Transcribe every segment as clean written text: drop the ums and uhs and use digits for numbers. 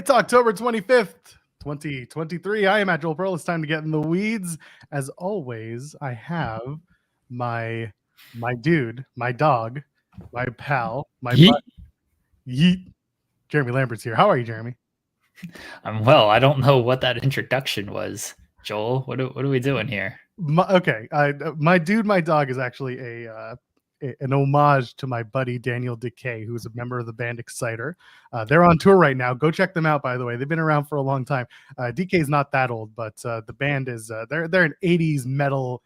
It's October 25th, 2023. I am at Joel Pearl. It's time to get in the weeds. As always, I have my dude, my dog, my pal, my buddy, Yeet. Jeremy Lambert's here. How are you, Jeremy? I'm well. I don't know what that introduction was, Joel. What are we doing here? My dude, my dog is actually an homage to my buddy Daniel Decay, who's a member of the band Exciter. They're on tour right now. Go check them out, by the way. They've been around for a long time. DK is not that old, but the band is they're an 80s metal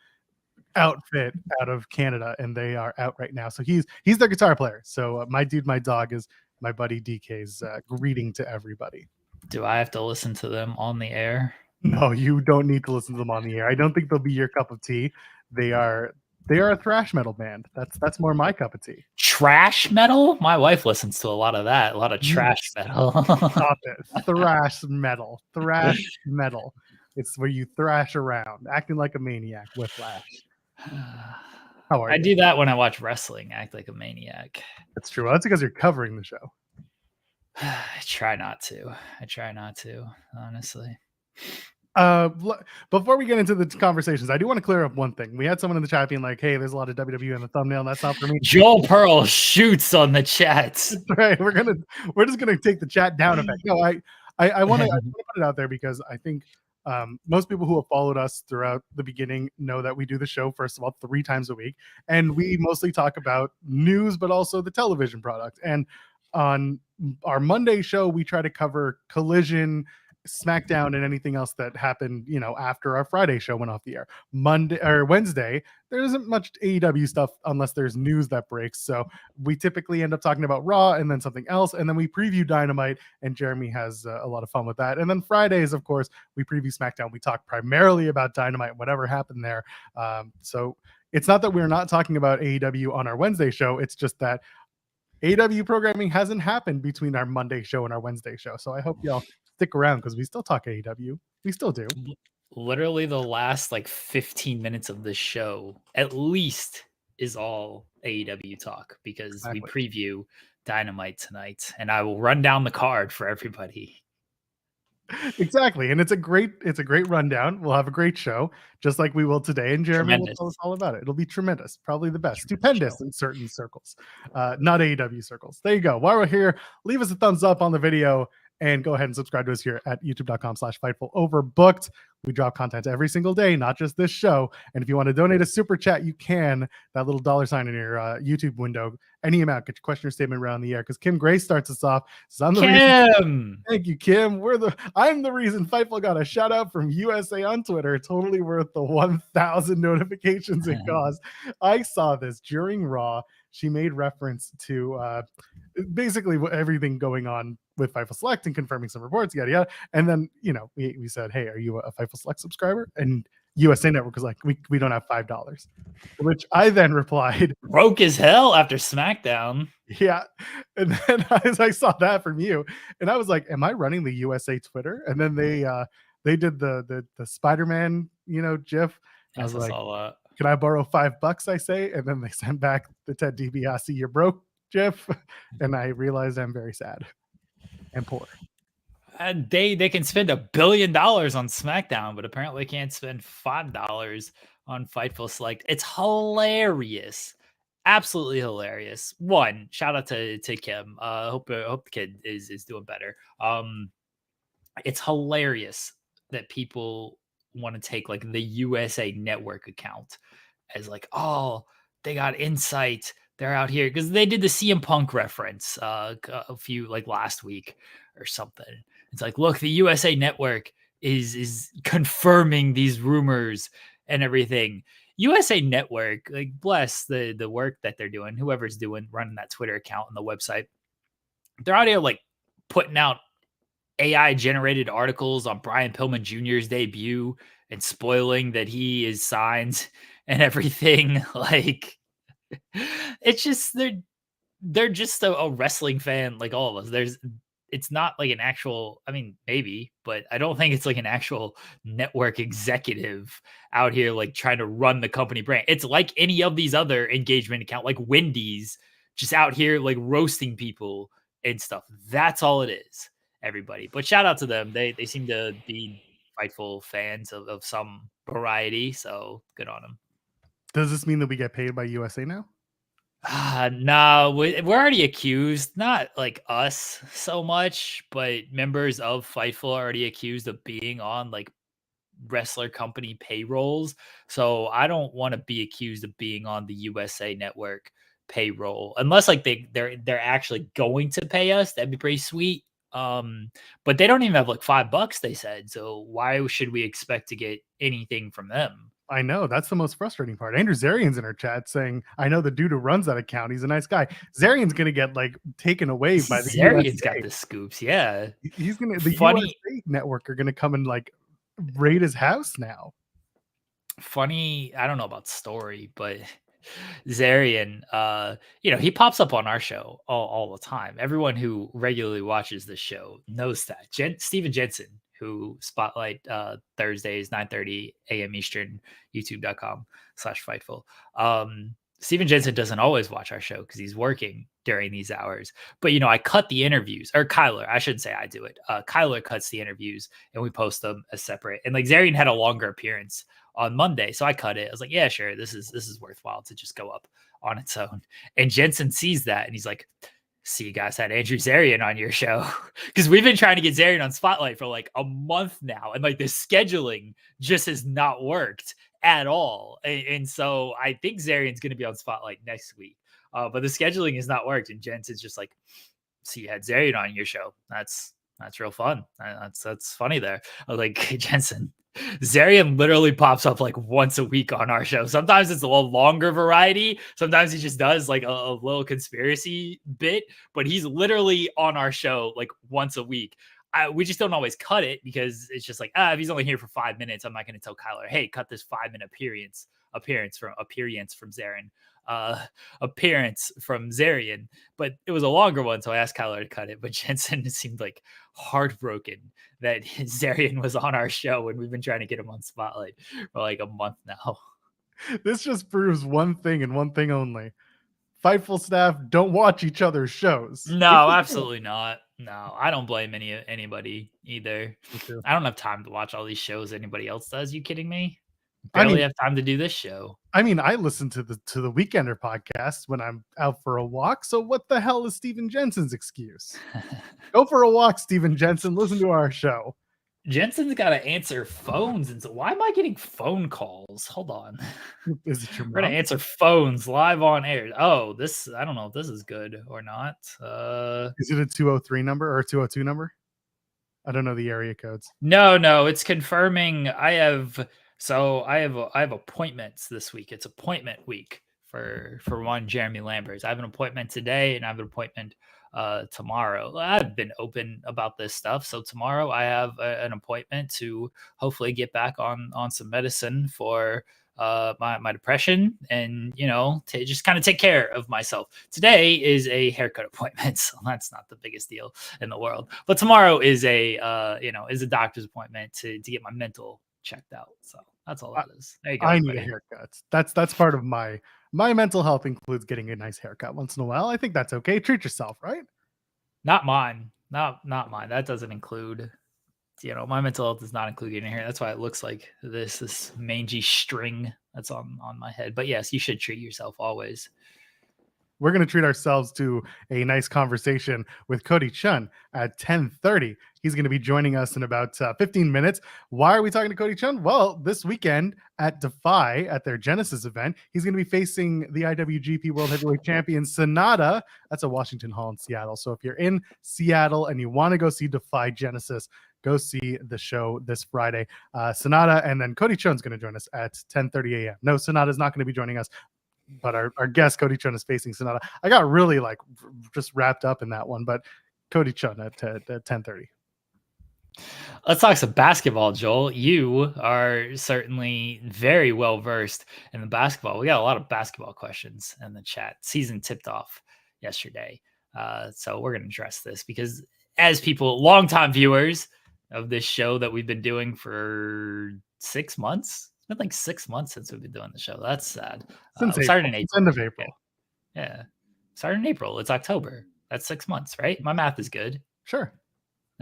outfit out of Canada, and they are out right now. So he's their guitar player. So my dude, my dog is my buddy DK's greeting to everybody. Do I have to listen to them on the air? No, you don't need to listen to them on the air. I don't think they'll be your cup of tea. They are a thrash metal band. That's more my cup of tea. Trash metal? My wife listens to a lot of that. A lot of trash metal. Stop it. Thrash metal. Thrash metal. It's where you thrash around, acting like a maniac. Whiplash. How are you? I do that when I watch wrestling, act like a maniac. That's true. Well, that's because you're covering the show. I try not to, honestly. Before we get into the conversations, I do want to clear up one thing. We had someone in the chat being like, hey, there's a lot of WWE in the thumbnail, and that's not for me. Joel Pearl shoots on the chat. That's right. We're just gonna take the chat down a bit. No, I want to put it out there because I think most people who have followed us throughout the beginning know that we do the show, first of all, 3 times a week, and we mostly talk about news, but also the television product. And on our Monday show, we try to cover Collision, SmackDown, and anything else that happened, after our Friday show went off the air. Monday or Wednesday, there isn't much AEW stuff unless there's news that breaks. So we typically end up talking about Raw and then something else, and then we preview Dynamite, and Jeremy has a lot of fun with that. And then Fridays, of course, we preview SmackDown. We talk primarily about Dynamite, whatever happened there. So it's not that we're not talking about AEW on our Wednesday show. It's just that AEW programming hasn't happened between our Monday show and our Wednesday show. So I hope y'all stick around because we still talk AEW. We still do. Literally the last 15 minutes of the show, at least, is all AEW talk because Exactly. We preview Dynamite tonight, and I will run down the card for everybody. Exactly, and it's a great rundown. We'll have a great show, just like we will today, and Jeremy will tell us all about it. It'll be tremendous, probably the best, stupendous in certain circles, not AEW circles. There you go. While we're here, leave us a thumbs up on the video, and go ahead and subscribe to us here at youtube.com/Fightful Overbooked. We drop content every single day, not just this show. And if you want to donate a super chat, you can. That little $sign in your YouTube window, any amount. Get your question or statement around the air. Because Kim Gray starts us off. Kim! Thank you, Kim. I'm the reason Fightful got a shout out from USA on Twitter. Totally worth the 1,000 notifications it caused. I saw this during Raw. She made reference to basically everything going on with Fightful Select and confirming some reports, yada yada. And then we said, hey, are you a Fightful Select subscriber? And USA Network was like, we don't have $5. Which I then replied, broke as hell after SmackDown. Yeah. And then I saw that from you, and I was like, am I running the USA Twitter? And then they did the Spider-Man GIF. I was like, can I borrow $5? I say, and then they sent back the Ted DiBiase "you're broke" GIF, and I realized I'm very sad and poor. They can spend $1 billion on SmackDown, but apparently can't spend $5 on Fightful Select. It's hilarious, absolutely hilarious. One, shout out to Kim. Hope the kid is doing better. It's hilarious that people want to take the USA Network account as oh, they got insight. They're out here because they did the CM Punk reference a few last week or something. It's look, the USA Network is confirming these rumors and everything. USA Network, bless the work that they're doing, whoever's running that Twitter account and the website. They're out here putting out AI generated articles on Brian Pillman Jr.'s debut and spoiling that he is signed and everything. It's just they're just a wrestling fan like all of us. It's not an actual, I mean, maybe, but I don't think it's an actual network executive out here trying to run the company brand. It's like any of these other engagement account, like Wendy's, just out here roasting people and stuff. That's all it is. everybody. But shout out to them. They seem to be Fightful fans of some variety, so good on them. Does this mean that we get paid by USA now? No, we're already accused, not like us so much, but members of Fightful are already accused of being on like wrestler company payrolls. So I don't want to be accused of being on the USA Network payroll unless like they're actually going to pay us. That'd be pretty sweet. But they don't even have like $5, they said. So why should we expect to get anything from them? I know, that's the most frustrating part. Andrew Zarian's in our chat saying, I know the dude who runs that account. He's a nice guy. Zarian's going to get like taken away by the Zarian's USA. got the scoops. Yeah. He's going to, the Funny. USA Network are going to come and like raid his house now. Funny, I don't know about story, but Zarian, he pops up on our show all the time. Everyone who regularly watches the show knows that. Steven Jensen, who spotlight Thursdays, 9:30 a.m. Eastern, youtube.com/Fightful. Steven Jensen doesn't always watch our show because he's working during these hours. But, I cut the interviews, or Kyler, I shouldn't say I do it. Kyler cuts the interviews and we post them as separate. And like Zarian had a longer appearance on Monday, so I cut it. I was like, yeah, sure, this is worthwhile to just go up on its own. And Jensen sees that and he's like, see, you guys had Andrew Zarian on your show, because we've been trying to get Zarian on Spotlight for like a month now, and like the scheduling just has not worked at all. And so I think Zarian's going to be on Spotlight next week, but the scheduling has not worked. And Jensen's just like, see, you had Zarian on your show. That's real fun. That's funny there. I was like, hey, Jensen, Zarian literally pops up like once a week on our show. Sometimes it's a little longer variety. Sometimes he just does like a little conspiracy bit, but he's literally on our show like once a week. We just don't always cut it because it's just like, if he's only here for 5 minutes, I'm not going to tell Kyler, hey, cut this 5-minute appearance from Zarian. Appearance from Zarian, but it was a longer one, so I asked Kyler to cut it. But Jensen seemed like heartbroken that Zarian was on our show, and we've been trying to get him on Spotlight for like a month now. This just proves one thing and one thing only: Fightful staff don't watch each other's shows. No, absolutely not. No, I don't blame anybody either. I don't have time to watch all these shows anybody else does. You kidding me? Barely have time to do this show. I mean, I listen to the Weekender podcast when I'm out for a walk. So what the hell is Steven Jensen's excuse? Go for a walk, Steven Jensen. Listen to our show. Jensen's got to answer phones. And so why am I getting phone calls? Hold on. Is it your mom? We're going to answer phones live on air. Oh, I don't know if this is good or not. Is it a 203 number or a 202 number? I don't know the area codes. No, it's confirming. I have appointments this week. It's appointment week for one Jeremy Lambert. I have an appointment today and I have an appointment tomorrow. I've been open about this stuff. So tomorrow I have an appointment to hopefully get back on some medicine for my depression and, to just kind of take care of myself. Today is a haircut appointment, so that's not the biggest deal in the world. But tomorrow is a doctor's appointment to get my mental checked out. So that's all that is. There you go. I need a haircut. That's part of my mental health includes getting a nice haircut once in a while. I think that's okay. Treat yourself, right? Not mine. Not mine. That doesn't include, my mental health does not include getting hair. That's why it looks like this mangy string that's on my head. But yes, you should treat yourself always. We're going to treat ourselves to a nice conversation with Cody Chhun at 10:30. He's going to be joining us in about 15 minutes. Why are we talking to Cody Chhun? Well, this weekend at Defy, at their Genesis event, he's going to be facing the IWGP World Heavyweight Champion SANADA. That's a Washington Hall in Seattle. So if you're in Seattle and you want to go see Defy Genesis, go see the show this Friday. SANADA, and then Cody Chhun's going to join us at 10:30 a.m. No, SANADA's not going to be joining us, but our guest Cody Chhun is facing SANADA. I got really just wrapped up in that one, but Cody Chhun at 10:30. Let's talk some basketball, Joel. You are certainly very well versed in the basketball. We got a lot of basketball questions in the chat. Season tipped off yesterday, so we're going to address this because as people, longtime viewers of this show that we've been doing for 6 months. It's been like 6 months since we've been doing the show. That's sad. Since started in April. End of April. Yeah. Started in April. It's October. That's 6 months, right? My math is good. Sure.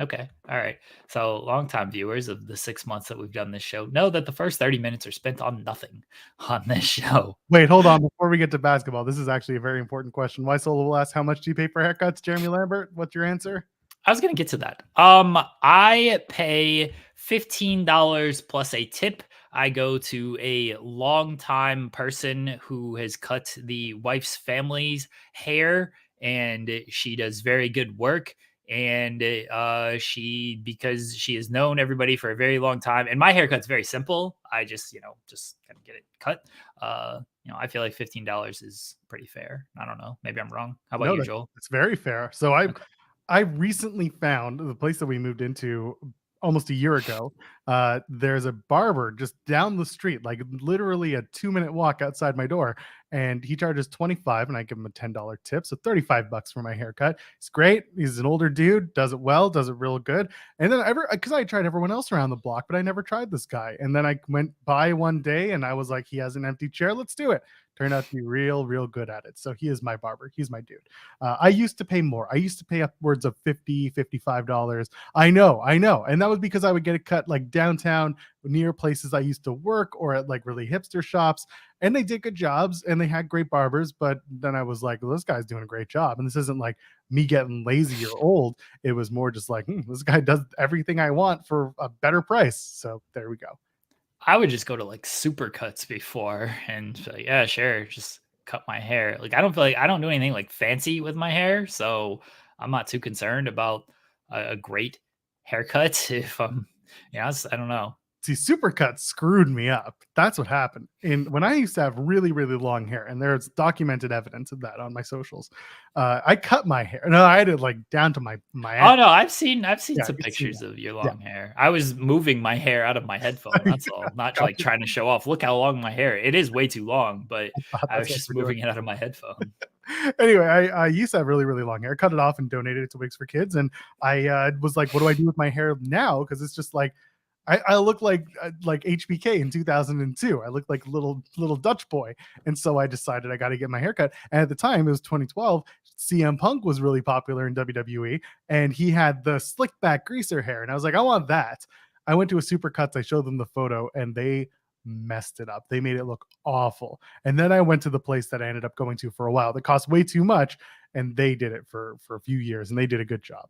Okay. All right. So, longtime viewers of the 6 months that we've done this show know that the first 30 minutes are spent on nothing on this show. Wait, hold on. Before we get to basketball, this is actually a very important question. Why Solo will ask, how much do you pay for haircuts, Jeremy Lambert? What's your answer? I was gonna get to that. I pay $15 plus a tip. I go to a longtime person who has cut the wife's family's hair, and she does very good work. And because she has known everybody for a very long time, and my haircut's very simple. I just just kind of get it cut. I feel like $15 is pretty fair. I don't know. Maybe I'm wrong. How about No, you, Joel? that's very fair. So Okay. I recently found the place that we moved into almost a year ago. There's a barber just down the street, like literally a 2-minute walk outside my door, and he charges 25, and I give him a $10 tip, so $35 for my haircut. It's great. He's an older dude, does it well, does it real good. And then because I tried everyone else around the block, but I never tried this guy. And then I went by one day, and I was like, he has an empty chair. Let's do it. Turned out to be real good at it. So he is my barber. He's my dude. I used to pay more. I used to pay upwards of $55. I know. And that was because I would get a cut like downtown near places I used to work or at like really hipster shops. And they did good jobs and they had great barbers. But then I was like, well, this guy's doing a great job. And this isn't like me getting lazy or old. It was more just like, this guy does everything I want for a better price. So there we go. I would just go to like super cuts before and be like, yeah, sure, just cut my hair. Like I don't feel like I don't do anything like fancy with my hair, so I'm not too concerned about a great haircut if I don't know. See, Supercuts screwed me up. That's what happened. And when I used to have really long hair, and there's documented evidence of that on my socials, I cut my hair. No, I had it like down to my Oh ass. no, I've seen Yeah, some you've seen pictures of your that. long hair. I was moving my hair out of my headphone. Yeah, That's all. Not got like trying to show off. Look how long my hair. It is way too long, but thought I that's was what just we're doing. moving it out of my headphone. Anyway, I used to have really long hair. Cut it off and donated it to Wigs for Kids. And I was like, what do I do with my hair now? Because it's just like I look like HBK in 2002. I look like little Dutch boy, and so I decided I got to get my haircut. And at the time, it was 2012. CM Punk was really popular in WWE, and he had the slick back greaser hair, and I was like, I want that. I went to a Supercuts. I showed them the photo, and they messed it up. They made it look awful. And then I went to the place that I ended up going to for a while that cost way too much, and they did it for a few years, and they did a good job.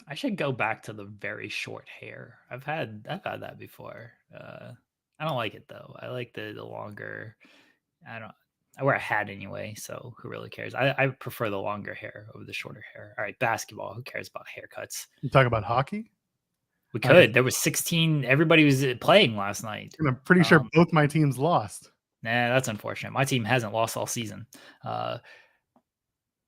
I should go back to the very short hair. I've had that before. I don't like it though. I like the longer. I don't. I wear a hat anyway, so who really cares? I prefer the longer hair over the shorter hair. All right, basketball. Who cares about haircuts? You talk about hockey. We I could. There was 16. Everybody was playing last night. I'm pretty sure both my teams lost. Nah, that's unfortunate. My team hasn't lost all season.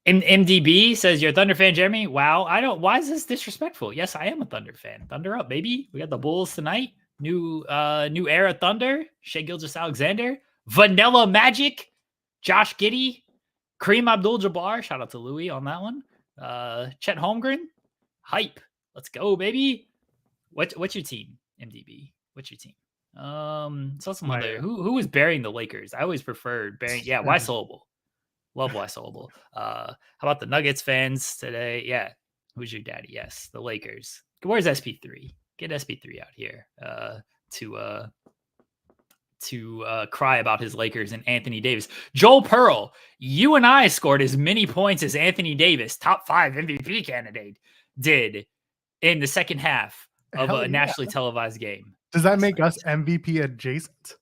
MDB says you're a Thunder fan, Jeremy. Wow, I don't. Why is this disrespectful? Yes, I am a Thunder fan. Thunder up, baby. We got the Bulls tonight. New era Thunder. Shea Gilgeous-Alexander, Vanilla Magic, Josh Giddey, Kareem Abdul-Jabbar. Shout out to Louis on that one. Chet Holmgren. Hype. Let's go, baby. What's your team, MDB? What's your team? Saw some other who was burying the Lakers. I always preferred burying. Yeah, why Sobel? Love Why Sobel. How about the Nuggets fans today? Yeah, who's your daddy? Yes, the Lakers. Where's SP3? Get SP3 out here to cry about his Lakers and Anthony Davis. Joel Pearl, you and I scored as many points as Anthony Davis, top 5 MVP candidate, did in the second half of a nationally televised game. Does that make us MVP adjacent?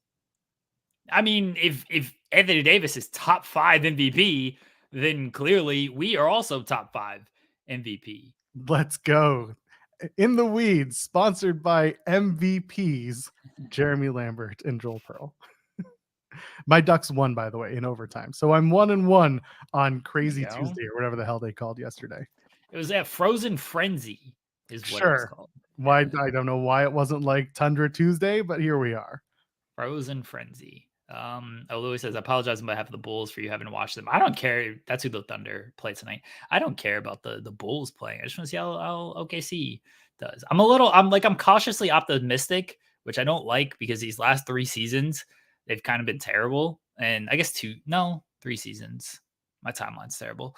I mean, if Anthony Davis is top 5 MVP, then clearly we are also top 5 MVP. Let's go. In the Weeds, sponsored by MVPs, Jeremy Lambert and Joel Pearl. My Ducks won, by the way, in overtime. So I'm 1-1 on Crazy Tuesday or whatever the hell they called yesterday. It was that Frozen Frenzy is what it was called. Why? I don't know why it wasn't like Tundra Tuesday, but here we are. Frozen Frenzy. Louis says, I apologize on behalf of the Bulls for you having to watch them. I don't care. That's who the Thunder play tonight. I don't care about the Bulls playing. I just want to see how OKC does. I'm cautiously optimistic, which I don't like because these last 3 seasons, they've kind of been terrible. And I guess 3 seasons. My timeline's terrible.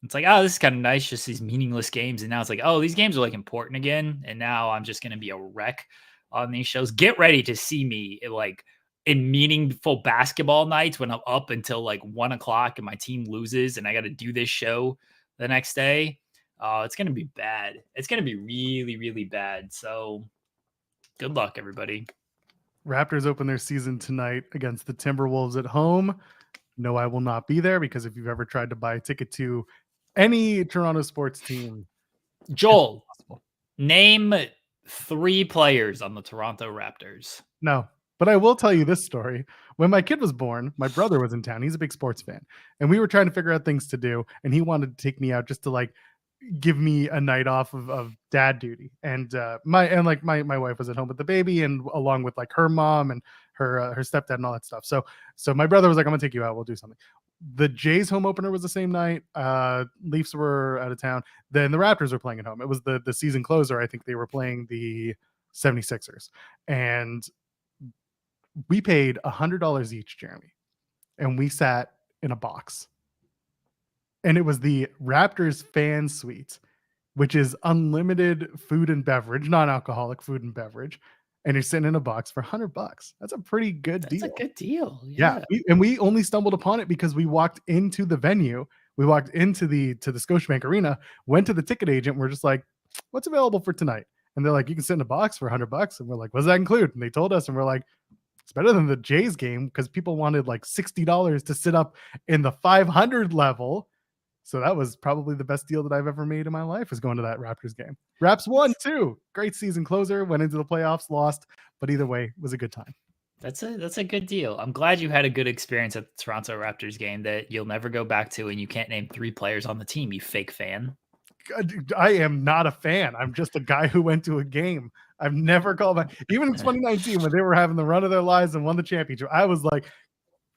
It's like, oh, this is kind of nice, just these meaningless games. And now it's like, oh, these games are like important again. And now I'm just going to be a wreck on these shows. Get ready to see me like in meaningful basketball nights when I'm up until like 1 o'clock and my team loses and I got to do this show the next day. It's going to be bad. It's going to be really, really bad. So good luck, everybody. Raptors open their season tonight against the Timberwolves at home. No, I will not be there because if you've ever tried to buy a ticket to any Toronto sports team, Joel, name 3 players on the Toronto Raptors. No, but I will tell you this story. When my kid was born, my brother was in town. He's a big sports fan. And we were trying to figure out things to do. And he wanted to take me out just to like give me a night off of dad duty. And my wife was at home with the baby and along with like her mom and her stepdad and all that stuff. So my brother was like, I'm gonna take you out. We'll do something. The Jays home opener was the same night. Leafs were out of town. Then the Raptors were playing at home. It was the season closer. I think they were playing the 76ers. And we paid $100 each, Jeremy, and we sat in a box. And it was the Raptors fan suite, which is unlimited food and beverage, non-alcoholic food and beverage. And you're sitting in a box for $100. That's a pretty good deal. That's a good deal. Yeah. We only stumbled upon it because we walked into the venue. We walked into the Scotiabank Arena, went to the ticket agent. We're just like, what's available for tonight? And they're like, you can sit in a box for $100. And we're like, what does that include? And they told us, and we're like, it's better than the Jays game because people wanted like $60 to sit up in the 500 level. So that was probably the best deal that I've ever made in my life, is going to that Raptors game. Raps won too. Great season closer, went into the playoffs, lost, but either way, it was a good time. That's a good deal. I'm glad you had a good experience at the Toronto Raptors game that you'll never go back to, and you can't name 3 players on the team, you fake fan. I am not a fan. I'm just a guy who went to a game. I've never called back. Even in 2019, when they were having the run of their lives and won the championship, I was like,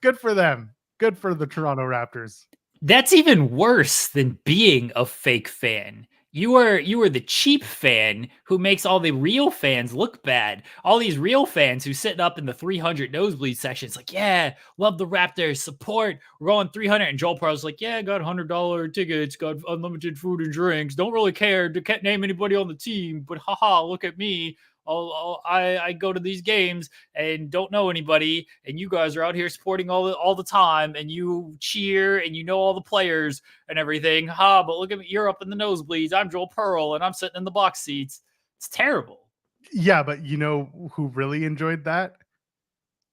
good for them. Good for the Toronto Raptors. That's even worse than being a fake fan. You are the cheap fan who makes all the real fans look bad. All these real fans who sitting up in the 300 nosebleed sections, like, yeah, love the Raptors, support. We're going 300, and Joel Pearl's like, yeah, got $100 tickets, got unlimited food and drinks. Don't really care. Can't name anybody on the team, but haha, look at me. I go to these games and don't know anybody, and you guys are out here supporting all the time, and you cheer and you know all the players and everything. But look at me, you're up in the nosebleeds. I'm Joel Pearl, and I'm sitting in the box seats. It's terrible. Yeah, but you know who really enjoyed that?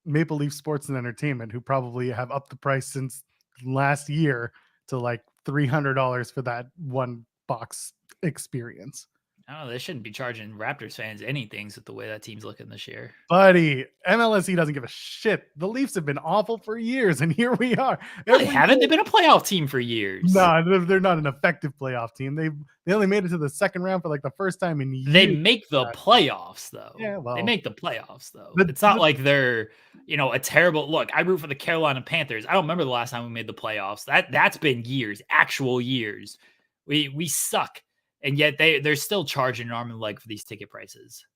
Maple Leaf Sports and Entertainment, who probably have upped the price since last year to like $300 for that one box experience. Oh, they shouldn't be charging Raptors fans anything with the way that team's looking this year. Buddy, MLSE doesn't give a shit. The Leafs have been awful for years, and here we are. No, they haven't. They've been a playoff team for years. No, they're not an effective playoff team. They only made it to the second round for like the first time in years. They make the playoffs, though. Yeah, well, they make the playoffs, though. It's not like they're, a terrible look. I root for the Carolina Panthers. I don't remember the last time we made the playoffs. That's been years, actual years. We suck. And yet they're still charging an arm and a leg for these ticket prices.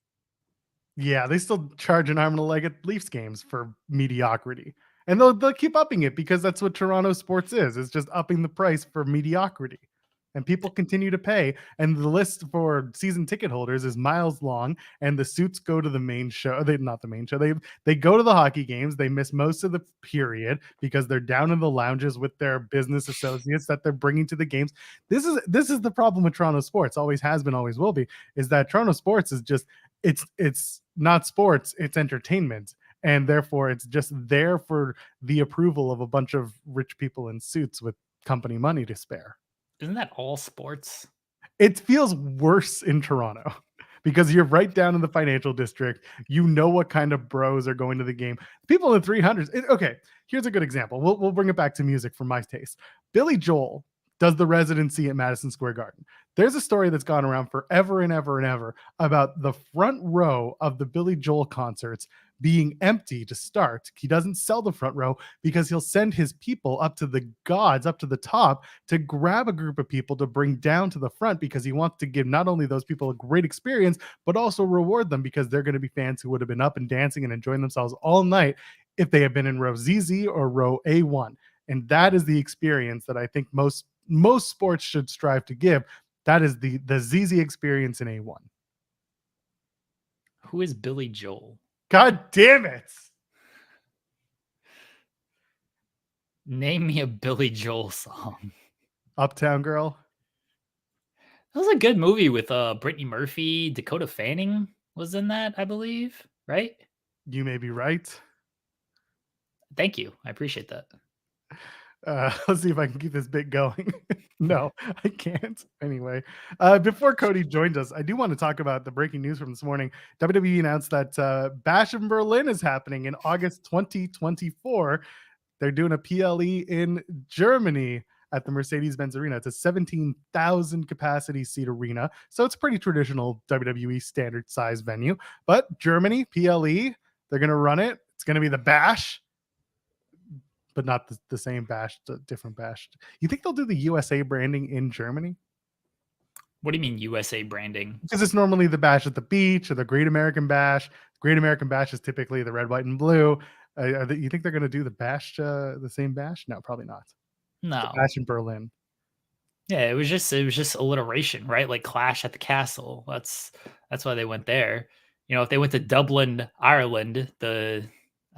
Yeah, they still charge an arm and a leg at Leafs games for mediocrity. And they'll keep upping it because that's what Toronto sports is. It's just upping the price for mediocrity. And people continue to pay. And the list for season ticket holders is miles long. And the suits go to the main show. Not the main show. They go to the hockey games. They miss most of the period because they're down in the lounges with their business associates that they're bringing to the games. This is the problem with Toronto sports. Always has been, always will be. Is that Toronto sports is just it's not sports. It's entertainment. And therefore, it's just there for the approval of a bunch of rich people in suits with company money to spare. Isn't that all sports? It feels worse in Toronto because you're right down in the financial district. You know what kind of bros are going to the game. People in the 300s. Okay, here's a good example. We'll bring it back to music for my taste. Billy Joel does the residency at Madison Square Garden. There's a story that's gone around forever and ever and ever about the front row of the Billy Joel concerts being empty to start. He doesn't sell the front row because he'll send his people up to the gods, up to the top, to grab a group of people to bring down to the front because he wants to give not only those people a great experience, but also reward them because they're going to be fans who would have been up and dancing and enjoying themselves all night if they had been in row ZZ or row A1. And that is the experience that I think most most sports should strive to give. That is the ZZ experience in A1. Who is Billy Joel? God damn it! Name me a Billy Joel song. Uptown Girl. That was a good movie with Brittany Murphy. Dakota Fanning was in that, I believe. Right? You may be right. Thank you. I appreciate that. Let's see if I can keep this bit going. No, I can't. Anyway, before Cody joined us, I do want to talk about the breaking news from this morning. WWE announced that Bash in Berlin is happening in August 2024. They're doing a PLE in Germany at the Mercedes-Benz Arena. It's a 17,000 capacity seat arena, so it's a pretty traditional WWE standard size venue. But Germany, PLE, they're going to run it. It's going to be the Bash, but not the same Bash, the different Bash. You think they'll do the USA branding in Germany? What do you mean USA branding? Because it's normally the Bash at the beach or the Great American Bash. Great American Bash is typically the red, white, and blue. You think they're going to do the Bash, the same Bash? No, probably not. No. The Bash in Berlin. Yeah, it was just alliteration, right? Like Clash at the Castle. That's why they went there. You know, if they went to Dublin, Ireland, I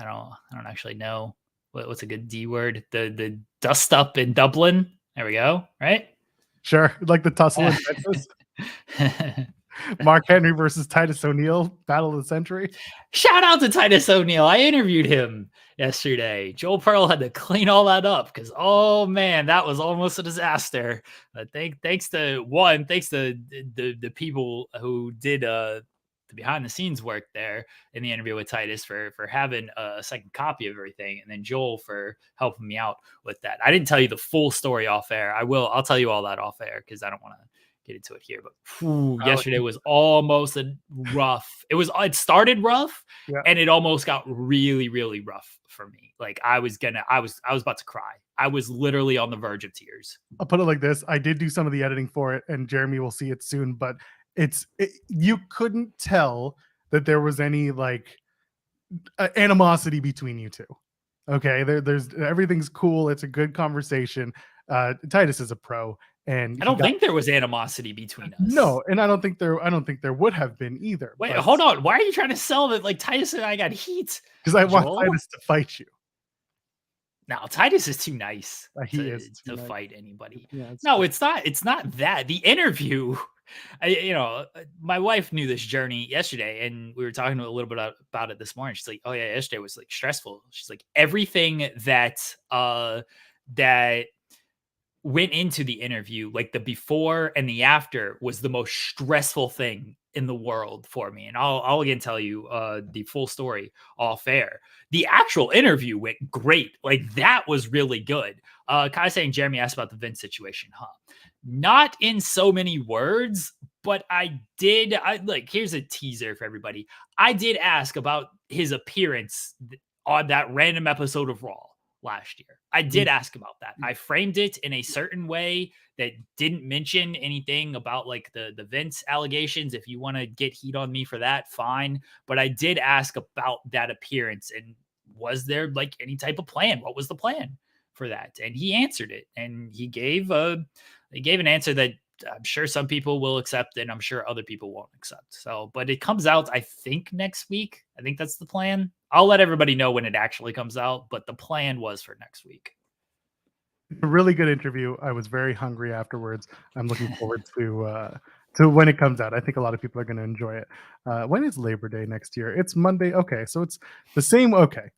don't actually know what's a good D word. The dust up in Dublin. There we go. Right? Sure, like the tussle in Texas. Mark Henry versus Titus O'Neil, battle of the century. Shout out to Titus O'Neil. I interviewed him yesterday. Joel Pearl had to clean all that up because, oh man, that was almost a disaster. Thanks to the people who did the behind the scenes work there in the interview with Titus for having a second copy of everything, and then Joel for helping me out with that. I didn't tell you the full story off air. I'll tell you all that off air because I don't want to get into it here, but yesterday was almost rough. It started rough, yeah, and it almost got really, really rough for me. Like I was about to cry. I was literally on the verge of tears. I'll put it like this: I did do some of the editing for it, and Jeremy will see it soon. But you couldn't tell that there was any like animosity between you two. Okay, there's everything's cool. It's a good conversation. Titus is a pro. And I don't think there was animosity between us. No, and I don't think there would have been either. Wait, hold on. Why are you trying to sell that like Titus and I got heat? Because I want Titus to fight you. No, Titus is too nice to fight anybody. Yeah, no, it's not. It's not that. The interview, my wife knew this journey yesterday, and we were talking a little bit about it this morning. She's like, "Oh yeah, yesterday was like stressful." She's like, everything that went into the interview, like the before and the after, was the most stressful thing in the world for me. And I'll again tell you the full story off air. The actual interview went great. Like that was really good. Kai saying Jeremy asked about the Vince situation, huh? Not in so many words, but here's a teaser for everybody. I did ask about his appearance on that random episode of Raw last year. I did ask about that. I framed it in a certain way that didn't mention anything about like the Vince allegations. If you want to get heat on me for that, fine. But I did ask about that appearance, and was there like any type of plan? What was the plan for that? And he answered it, and he gave an answer that I'm sure some people will accept, and I'm sure other people won't accept. So, but it comes out, I think, next week. I think that's the plan. I'll let everybody know when it actually comes out, but the plan was for next week. A really good interview. I was very hungry afterwards. I'm looking forward to when it comes out. I think a lot of people are going to enjoy it. When is Labor Day next year? It's Monday. Okay, so it's the same. Okay.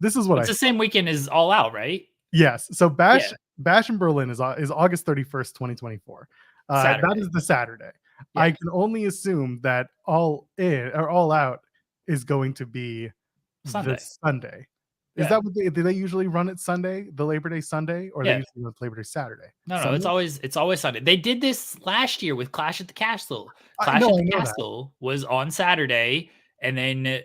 This is what it's the same weekend as All Out, right? Yes. So Bash in Berlin is August 31st, 2024. That is the Saturday. Yeah. I can only assume that All Out is going to be Sunday. Is that what do they usually run it Sunday, the Labor Day Sunday, or they usually run Labor Day Saturday? No, it's always Sunday. They did this last year with Clash at the Castle. Clash at the Castle was on Saturday, and then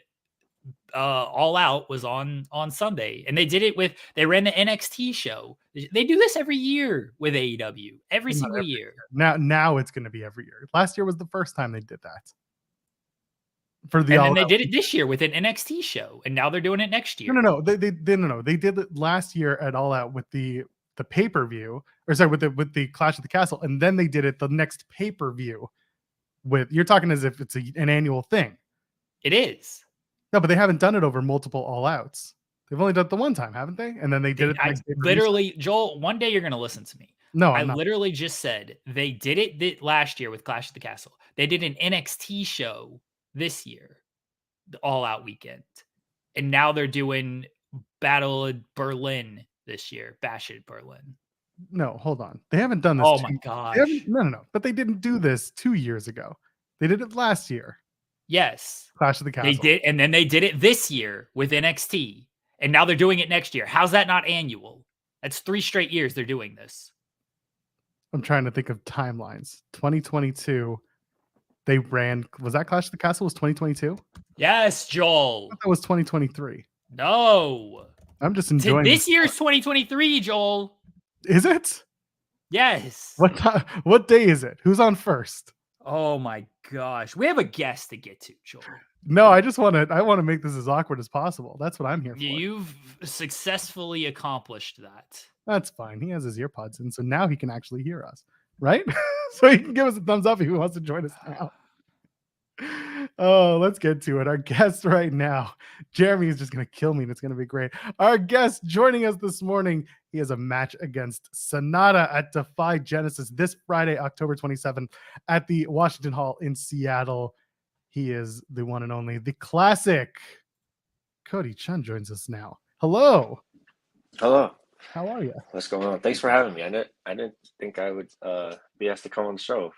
All Out was on Sunday, and they ran the NXT show. They do this every year with AEW, every single year. Now it's going to be every year. Last year was the first time they did that. And then they did it this year with an NXT show, and now they're doing it next year. No. They did it last year at All Out with the the pay-per-view, or sorry, with the Clash of the Castle, and then they did it the next pay-per-view. You're talking as if it's an annual thing. It is. No, but they haven't done it over multiple All Outs. They've only done it the one time, haven't they? And then they did it the next pay-per-view. Literally, Joel, one day you're going to listen to me. No, I literally just said they did it last year with Clash of the Castle. They did an NXT show this year, the All Out weekend. And now they're doing Battle of Berlin this year, Bash at Berlin. No, hold on. They haven't done this. Oh my gosh. No. But they didn't do this 2 years ago. They did it last year. Yes. Clash of the Castle. They did, and then they did it this year with NXT. And now they're doing it next year. How's that not annual? That's 3 straight years they're doing this. I'm trying to think of timelines. 2022, they ran. Was that Clash of the Castle? Was 2022? Yes, Joel. I thought that was 2023. No. I'm just enjoying this year's 2023, Joel. Is it? Yes. What day is it? Who's on first? Oh my gosh. We have a guest to get to, Joel. No, I want to make this as awkward as possible. That's what I'm here for. You've successfully accomplished that. That's fine. He has his earpods in, so now he can actually hear us, right? So he can give us a thumbs up if he wants to join us now. Oh, let's get to it. Our guest right now, Jeremy is just going to kill me, and it's going to be great. Our guest joining us this morning, he has a match against SANADA at Defy Genesis this Friday, October 27th at the Washington Hall in Seattle. He is the one and only, the classic Cody Chun joins us now. Hello. Hello. How are you? What's going on? Thanks for having me. I didn't think I would be asked to come on the show,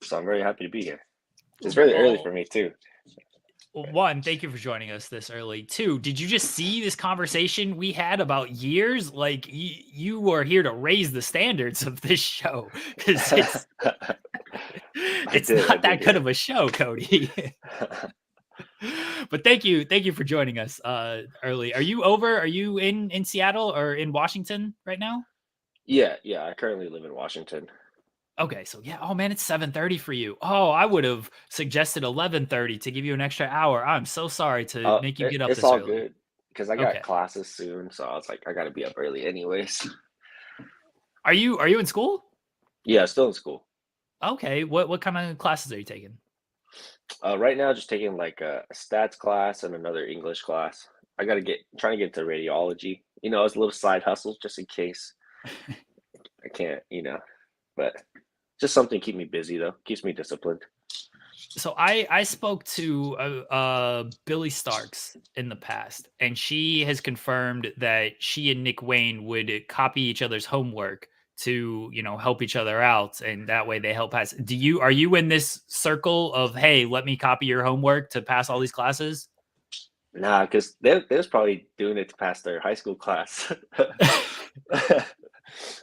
so I'm very happy to be here. It's really early for me too. Well, 1, thank you for joining us this early. 2, did you just see this conversation we had about years? Like you were here to raise the standards of this show because it's not that good of a show, Cody. But thank you for joining us early. Are you in Seattle or in Washington right now? Yeah. I currently live in Washington. Okay, so yeah. Oh man, it's 7:30 for you. Oh, I would have suggested 11:30 to give you an extra hour. I'm so sorry to make you get up it's this all early. good because I got classes soon, so I was like, I got to be up early anyways. Are you in school? Yeah, still in school. Okay, what kind of classes are you taking? Right now, just taking like a stats class and another English class. I got to trying to get into radiology. It's a little side hustle just in case I can't. But just something to keep me busy though. Keeps me disciplined. So I spoke to Billy Starks in the past, and she has confirmed that she and Nick Wayne would copy each other's homework to help each other out, and that way they help pass. Are you in this circle of, hey, let me copy your homework to pass all these classes? Nah, because they was probably doing it to pass their high school class.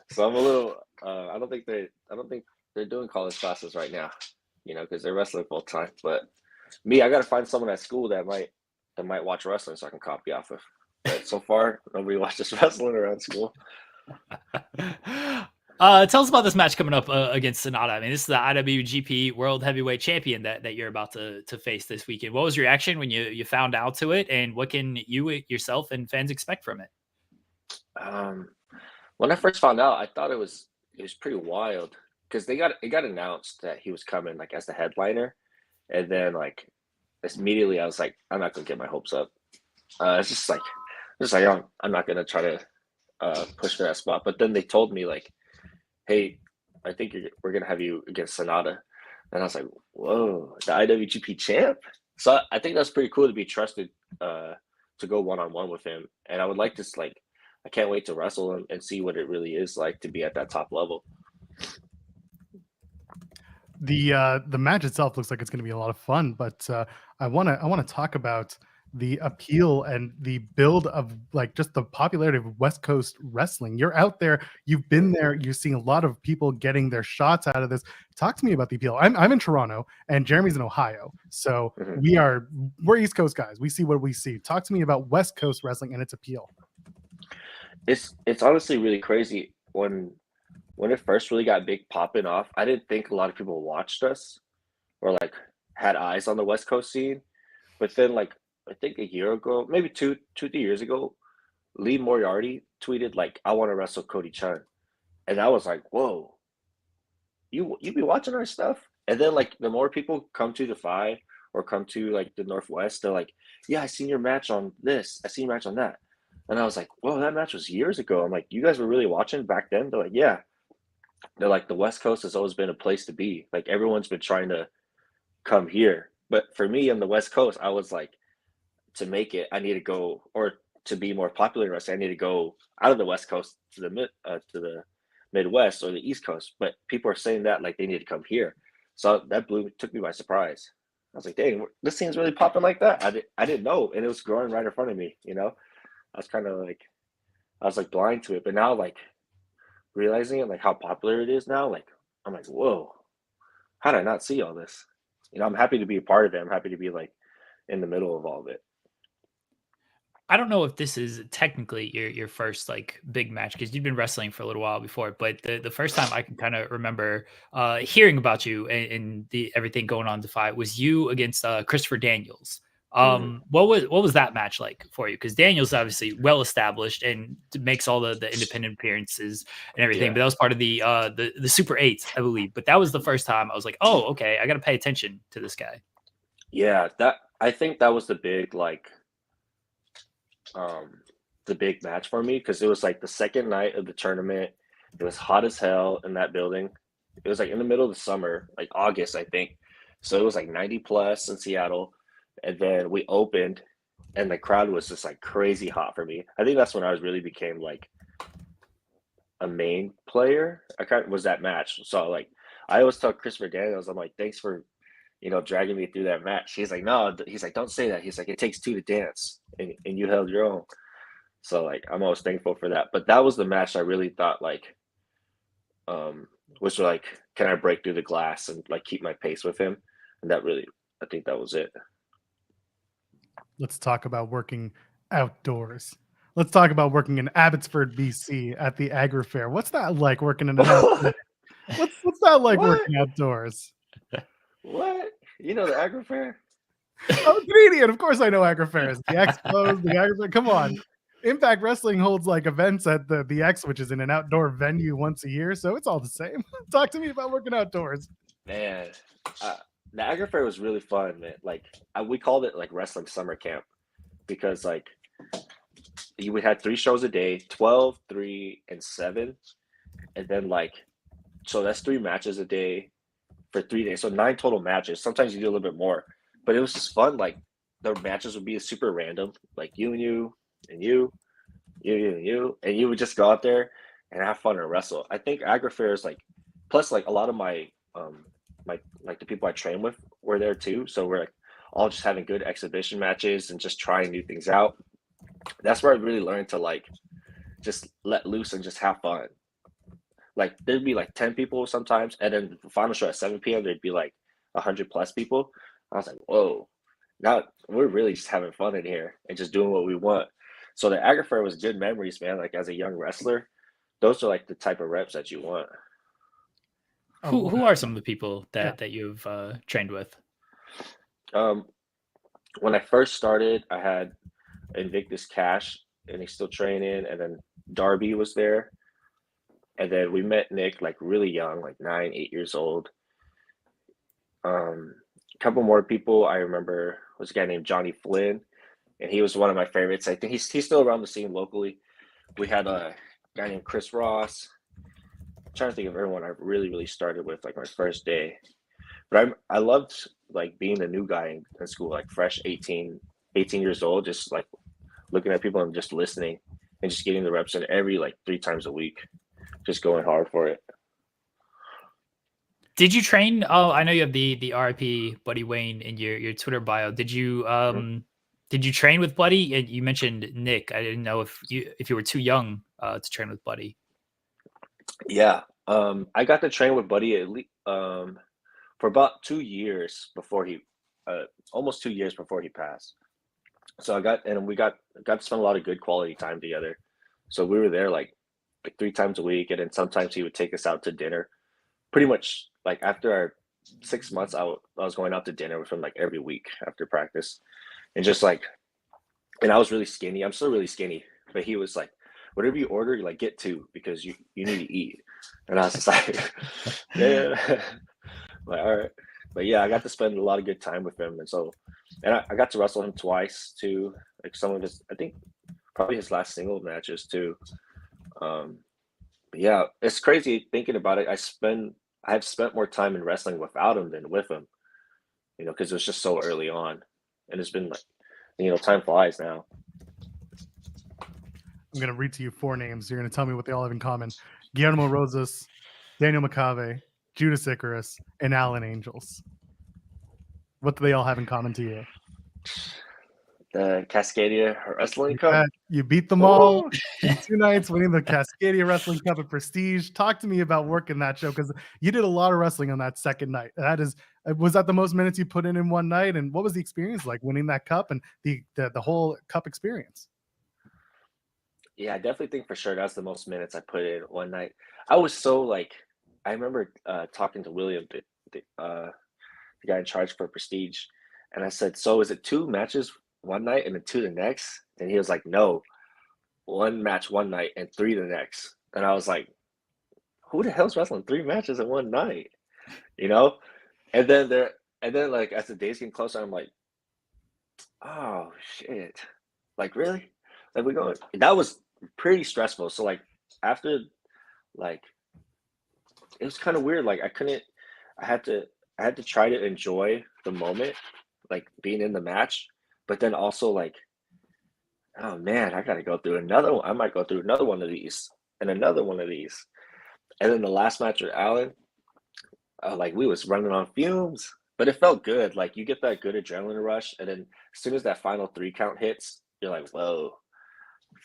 So I'm a little. I don't think they're doing college classes right now. Because they're wrestling full time. But me, I got to find someone at school that might watch wrestling so I can copy off of. But so far, nobody watches wrestling around school. Tell us about this match coming up against SANADA. I mean, this is the IWGP World Heavyweight Champion that you're about to face this weekend. What was your reaction when you found out to it, and what can you yourself and fans expect from it? When I first found out, I thought it was pretty wild because it got announced that he was coming like as the headliner, and then like immediately I was like, I'm not gonna get my hopes up. It's just like I'm not gonna try to push for that spot. But then they told me like, hey, I think we're gonna have you against SANADA, and I was like, whoa, the IWGP champ. So I think that's pretty cool to be trusted to go one-on-one with him, and I would like to I can't wait to wrestle him and see what it really is like to be at that top level. The match itself looks like it's going to be a lot of fun, but I want to talk about the appeal and the build of like just the popularity of West Coast wrestling. You're out there, you've been there, you're seeing a lot of people getting their shots out of this. Talk to me about the appeal. I'm in Toronto and Jeremy's in Ohio, so we're East Coast guys. We see what we see. Talk to me about West Coast wrestling and its appeal. It's honestly really crazy when it first really got big popping off. I didn't think a lot of people watched us or like had eyes on the West Coast scene, but then like I think a year ago, maybe 2-3 years ago, Lee Moriarty tweeted like, "I want to wrestle Cody Chun," and I was like, "Whoa, you be watching our stuff?" And then like the more people come to Defy or come to like the Northwest, they're like, "Yeah, I seen your match on this. I seen your match on that." And I was like, "Whoa, that match was years ago." I'm like, "You guys were really watching back then?" They're like, "Yeah." They're like, "The West Coast has always been a place to be. Like everyone's been trying to come here." But for me on the West Coast, I was like, to make it, I need to go, or to be more popular in wrestling, I need to go out of the West Coast to the Midwest or the East Coast. But people are saying that like they need to come here, so that took me by surprise. I was like, "Dang, this scene's really popping like that." I didn't know, and it was growing right in front of me. I was kind of like I was like blind to it, but now like realizing it, like how popular it is now, like I'm like, whoa, how did I not see all this? I'm happy to be a part of it. I'm happy to be like in the middle of all of it. I don't know if this is technically your first like big match because you've been wrestling for a little while before, but the first time I can kind of remember hearing about you and the everything going on Defy was you against Christopher Daniels. What was that match like for you? Because Daniels obviously well established and makes all the independent appearances and everything, Yeah. but that was part of the Super Eights, I believe. But that was the first time I was like, oh, okay, I got to pay attention to this guy. Yeah, that I think that was the big match for me because it was like the second night of the tournament. It was hot as hell in that building. It was like in the middle of the summer, like August, I think. So it was like 90 plus in Seattle. And then we opened and the crowd was just like crazy hot for me. I think that's when I was really became like a main player. I kind of was that match. So like I always tell Christopher Daniels, I'm like, thanks for dragging me through that match. He's like, no, he's like, don't say that. He's like, it takes two to dance, and you held your own. So like, I'm always thankful for that. But that was the match I really thought like, was like, can I break through the glass and like keep my pace with him? And that really, I think that was it. Let's talk about working outdoors. Let's talk about working in Abbotsford, BC at the Agri Fair. What's that like working in an outdoor? What's that like What? working outdoors? What? You know the Agri Fair? I'm Canadian. Of course I know Agri Fairs. The Expos, the Agri Fair. Come on. Impact Wrestling holds like events at the X, which is in an outdoor venue once a year. So it's all the same. Talk to me about working outdoors. Man, the Agri Fair was really fun, man. Like we called it like wrestling summer camp because like we had 3 shows a day, 12, 3, and 7. And then like, so that's 3 matches a day for 3 days. So 9 total matches. Sometimes you do a little bit more, but it was just fun. Like the matches would be super random, like you and you and you, and you would just go out there and have fun and wrestle. I think Agri Fair is like, plus like a lot of my like the people I train with were there too. So we're like all just having good exhibition matches and just trying new things out. That's where I really learned to like just let loose and just have fun. Like there'd be like 10 people sometimes, and then the final show at 7 p.m. there'd be like 100 plus people. I was like, whoa, now we're really just having fun in here and just doing what we want. So the Agri Fair was good memories, man. Like as a young wrestler, those are like the type of reps that you want. Who are some of the people Yeah. that you've trained with? When I first started, I had Invictus Cash, and he's still training, and then Darby was there, and then we met Nick like really young, like 9, 8 years old. A couple more people I remember was a guy named Johnny Flynn, and he was one of my favorites. I think he's still around the scene locally. We had a guy named Chris Ross. I'm trying to think of everyone I really started with like my first day. But I loved like being a new guy in school, like fresh 18 years old, just like looking at people and just listening and just getting the reps in every like 3 times a week, just going hard for it. Did you train? Oh, I know you have the RIP Buddy Wayne in your Twitter bio. Did you train with Buddy? You mentioned Nick. I didn't know if you were too young to train with Buddy. Yeah. I got to train with Buddy at least for about 2 years before he almost 2 years before he passed. So we got to spend a lot of good quality time together. So we were there like 3 times a week, and then sometimes he would take us out to dinner. Pretty much like after our 6 months, I was going out to dinner with him like every week after practice, and just like, and I was really skinny. I'm still really skinny, but he was like, whatever you order, you like get 2 because you need to eat. And I was just like, yeah, like all right. But yeah, I got to spend a lot of good time with him, and I got to wrestle him twice too. Like some of his, I think probably his last single matches too. But yeah, it's crazy thinking about it. I have spent more time in wrestling without him than with him, because it was just so early on, and it's been like, time flies now. I'm going to read to you 4 names. You're going to tell me what they all have in common. Guillermo Rosas, Daniel McCave, Judas Icarus, and Alan Angels. What do they all have in common to you? The Cascadia Wrestling Cup. You beat them all in 2 nights, winning the Cascadia Wrestling Cup at Prestige. Talk to me about working that show, because you did a lot of wrestling on that second night. Was that the most minutes you put in one night? And what was the experience like winning that cup and the whole cup experience? Yeah, I definitely think for sure that's the most minutes I put in one night. I was so like, I remember talking to William, the guy in charge for Prestige, and I said, so is it 2 matches one night and then 2 the next? And he was like, no, 1 match one night and 3 the next. And I was like, who the hell's wrestling 3 matches in one night? And then like as the days getting closer, I'm like, oh shit, like really? Like we going? That was pretty stressful. So like after, like it was kind of weird. Like I had to try to enjoy the moment, like being in the match, but then also like, oh man, I gotta go through another one. I might go through another one of these and another one of these. And then the last match with Alan, like we was running on fumes, but it felt good. Like you get that good adrenaline rush, and then as soon as that final 3 count hits, you're like, whoa,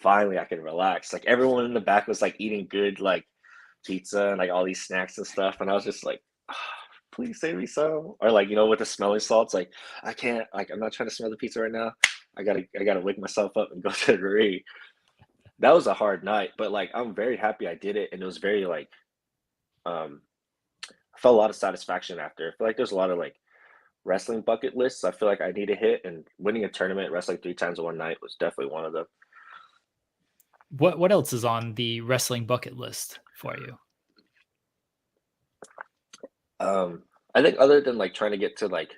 finally I can relax. Like everyone in the back was like eating good like pizza and like all these snacks and stuff, and I was just like, oh, please save me some. Or like, with the smelling salts, like I can't, like I'm not trying to smell the pizza right now. I gotta wake myself up and go to the ring. That was a hard night, but like I'm very happy I did it, and it was very like I felt a lot of satisfaction after. I feel like there's a lot of like wrestling bucket lists I feel like I need to hit, and winning a tournament, wrestling 3 times in one night was definitely one of them. What else is on the wrestling bucket list for you? I think other than like trying to get to like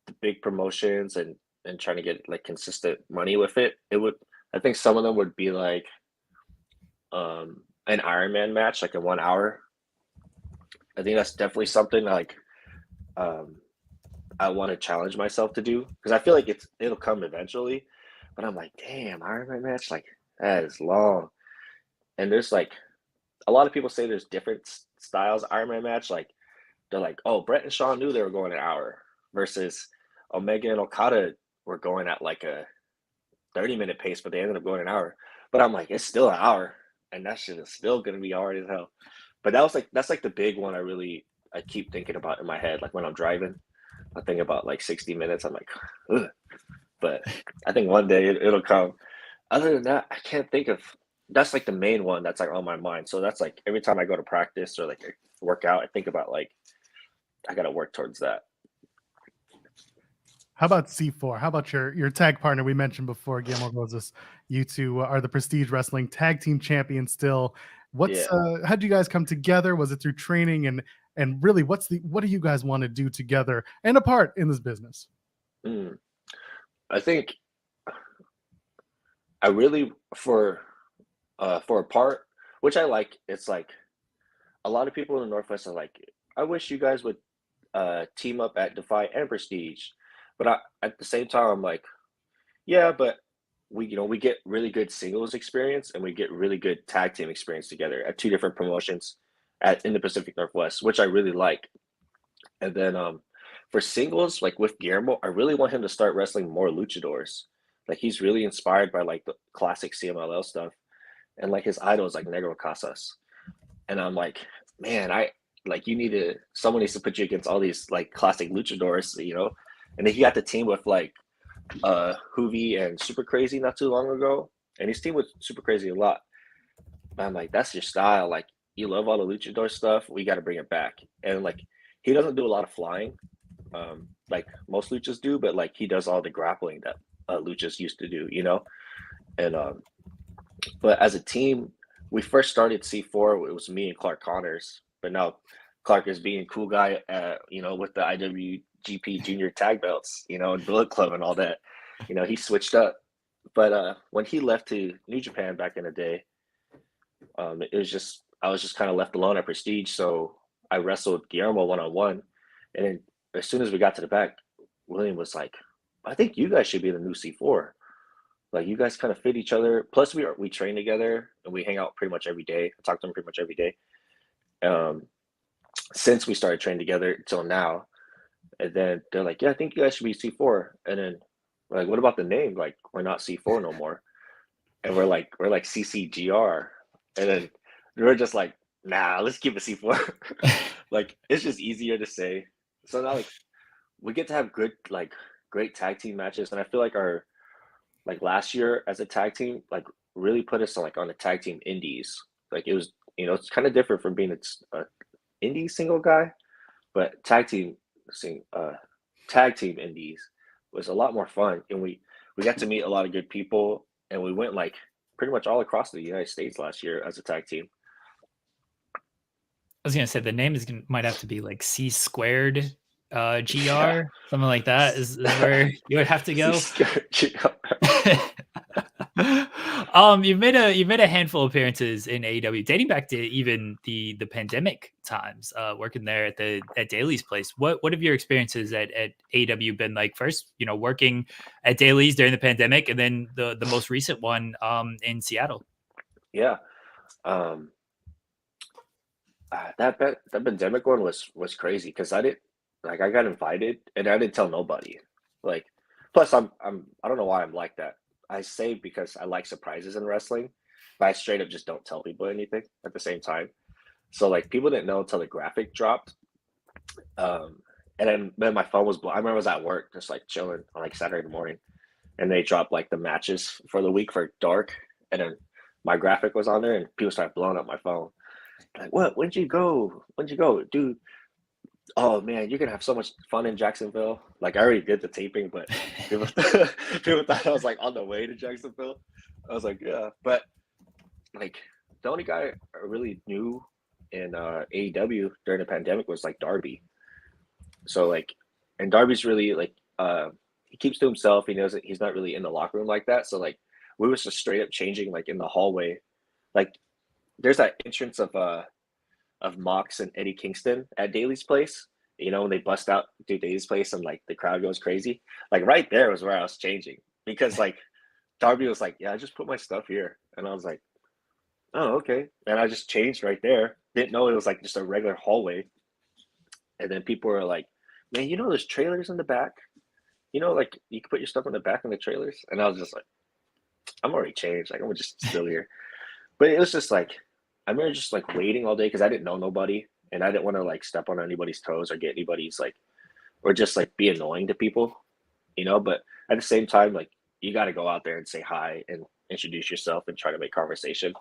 the big promotions and trying to get like consistent money with it, I think some of them would be like an Ironman match, like in 1 hour. I think that's definitely something like I want to challenge myself to do, because I feel like it'll come eventually, but I'm like, damn, Ironman match, like that is long. And there's like a lot of people say there's different styles of Ironman match. Like they're like, oh, Brett and Shawn knew they were going an hour, versus Omega and Okada were going at like a 30-minute pace, but they ended up going an hour. But I'm like, it's still an hour, and that shit is still gonna be hard as hell. But that's like the big one I keep thinking about in my head. Like when I'm driving, I think about like 60 minutes. I'm like, ugh. But I think one day it'll come. Other than that, I can't think of. That's like the main one that's like on my mind. So that's like every time I go to practice or like work out, I think about like I gotta work towards that. How about C4? How about your tag partner we mentioned before, Guillermo Rosas? You two are the Prestige Wrestling Tag Team Champions still. How did you guys come together? Was it through training? And really, what do you guys want to do together and apart in this business? I think I really for a part, which I like, it's like a lot of people in the Northwest are like, I wish you guys would team up at Defy and Prestige. But at the same time, I'm like, yeah, but we get really good singles experience, and we get really good tag team experience together at 2 different promotions in the Pacific Northwest, which I really like. And then for singles, like with Guillermo, I really want him to start wrestling more luchadors. Like he's really inspired by like the classic CMLL stuff, and like his idol is like Negro Casas. And I'm like, man, someone needs to put you against all these like classic luchadors, And then he got the team with like Hoovy and Super Crazy not too long ago, and he's teamed with Super Crazy a lot. But I'm like, that's your style. Like you love all the luchador stuff. We got to bring it back. And like he doesn't do a lot of flying, like most luchas do, but like he does all the grappling that luchas used to do, And But as a team, we first started C4. It was me and Clark Connors, but now Clark is being cool guy, with the IWGP Junior Tag belts, and Bullet Club and all that. He switched up. But when he left to New Japan back in the day, it was just I was just kind of left alone at Prestige. So I wrestled Guillermo 1-on-1, and then as soon as we got to the back, William was like, "I think you guys should be the new C4. Like you guys kind of fit each other. Plus we train together and we hang out pretty much every day. I talk to him pretty much every day. Since we started training together till now." And then they're like, "Yeah, I think you guys should be C4." And then we're like, "What about the name? Like we're not C4 no more." And we're like CCGR. And then we're just like, "Nah, let's keep it C4." Like it's just easier to say. So now like we get to have good great tag team matches, and I feel like our last year as a tag team really put us on the tag team indies. Like it was it's kind of different from being a indie single guy, but tag team indies was a lot more fun, and we got to meet a lot of good people, and we went pretty much all across the United States last year as a tag team. I was gonna say the name might have to be like C squared GR, Yeah. something like that is where you would have to go. You've made a handful of appearances in AEW dating back to even the pandemic times, working there at Daly's place. What have your experiences at AEW been like? First, working at Daly's during the pandemic, and then the most recent one in Seattle. Yeah. That pandemic one was crazy because I got invited and I didn't tell nobody. Plus I don't know why I'm like that. I say because I like surprises in wrestling, but I straight up just don't tell people anything at the same time. So people didn't know until the graphic dropped. And then my phone was blown. I remember I was at work just chilling on Saturday morning, and they dropped the matches for the week for Dark, and then my graphic was on there, and people started blowing up my phone. Like, what? When'd you go, dude? Oh man, you're gonna have so much fun in Jacksonville. I already did the taping, but people, people thought I was on the way to Jacksonville. I was like, yeah, but the only guy I really knew in AEW during the pandemic was Darby. So and Darby's really he keeps to himself. He knows that he's not really in the locker room like that. So we was just straight up changing in the hallway. There's that entrance of Mox and Eddie Kingston at Daly's place. When they bust out to Daly's place and the crowd goes crazy. Right there was where I was changing because Darby was like, "Yeah, I just put my stuff here," and I was like, "Oh, okay." And I just changed right there. Didn't know it was just a regular hallway. And then people were like, "Man, there's trailers in the back. You can put your stuff in the back of the trailers." And I was just like, "I'm already changed. I'm just still here." But it was just I remember just waiting all day because I didn't know nobody, and I didn't want to step on anybody's toes or get anybody's or just be annoying to people, But at the same time, you got to go out there and say hi and introduce yourself and try to make conversation.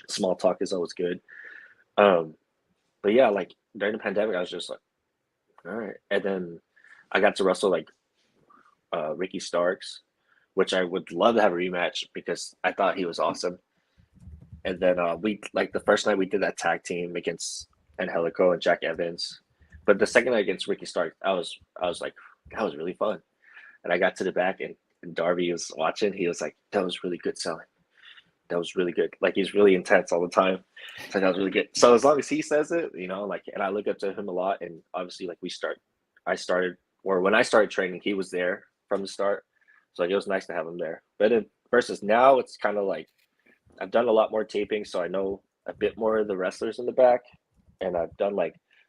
Small talk is always good. But yeah, during the pandemic, I was just all right. And then I got to wrestle Ricky Starks, which I would love to have a rematch because I thought he was awesome. And then we the first night we did that tag team against Angelico and Jack Evans, but the second night against Ricky Stark, I was like, that was really fun. And I got to the back and Darby was watching. He was like, "That was really good selling. That was really good." He's really intense all the time. So that was really good. So as long as he says it, and I look up to him a lot. And obviously, when I started training, he was there from the start. So it was nice to have him there. But then versus now, it's kind of I've done a lot more taping, so I know a bit more of the wrestlers in the back, and I've done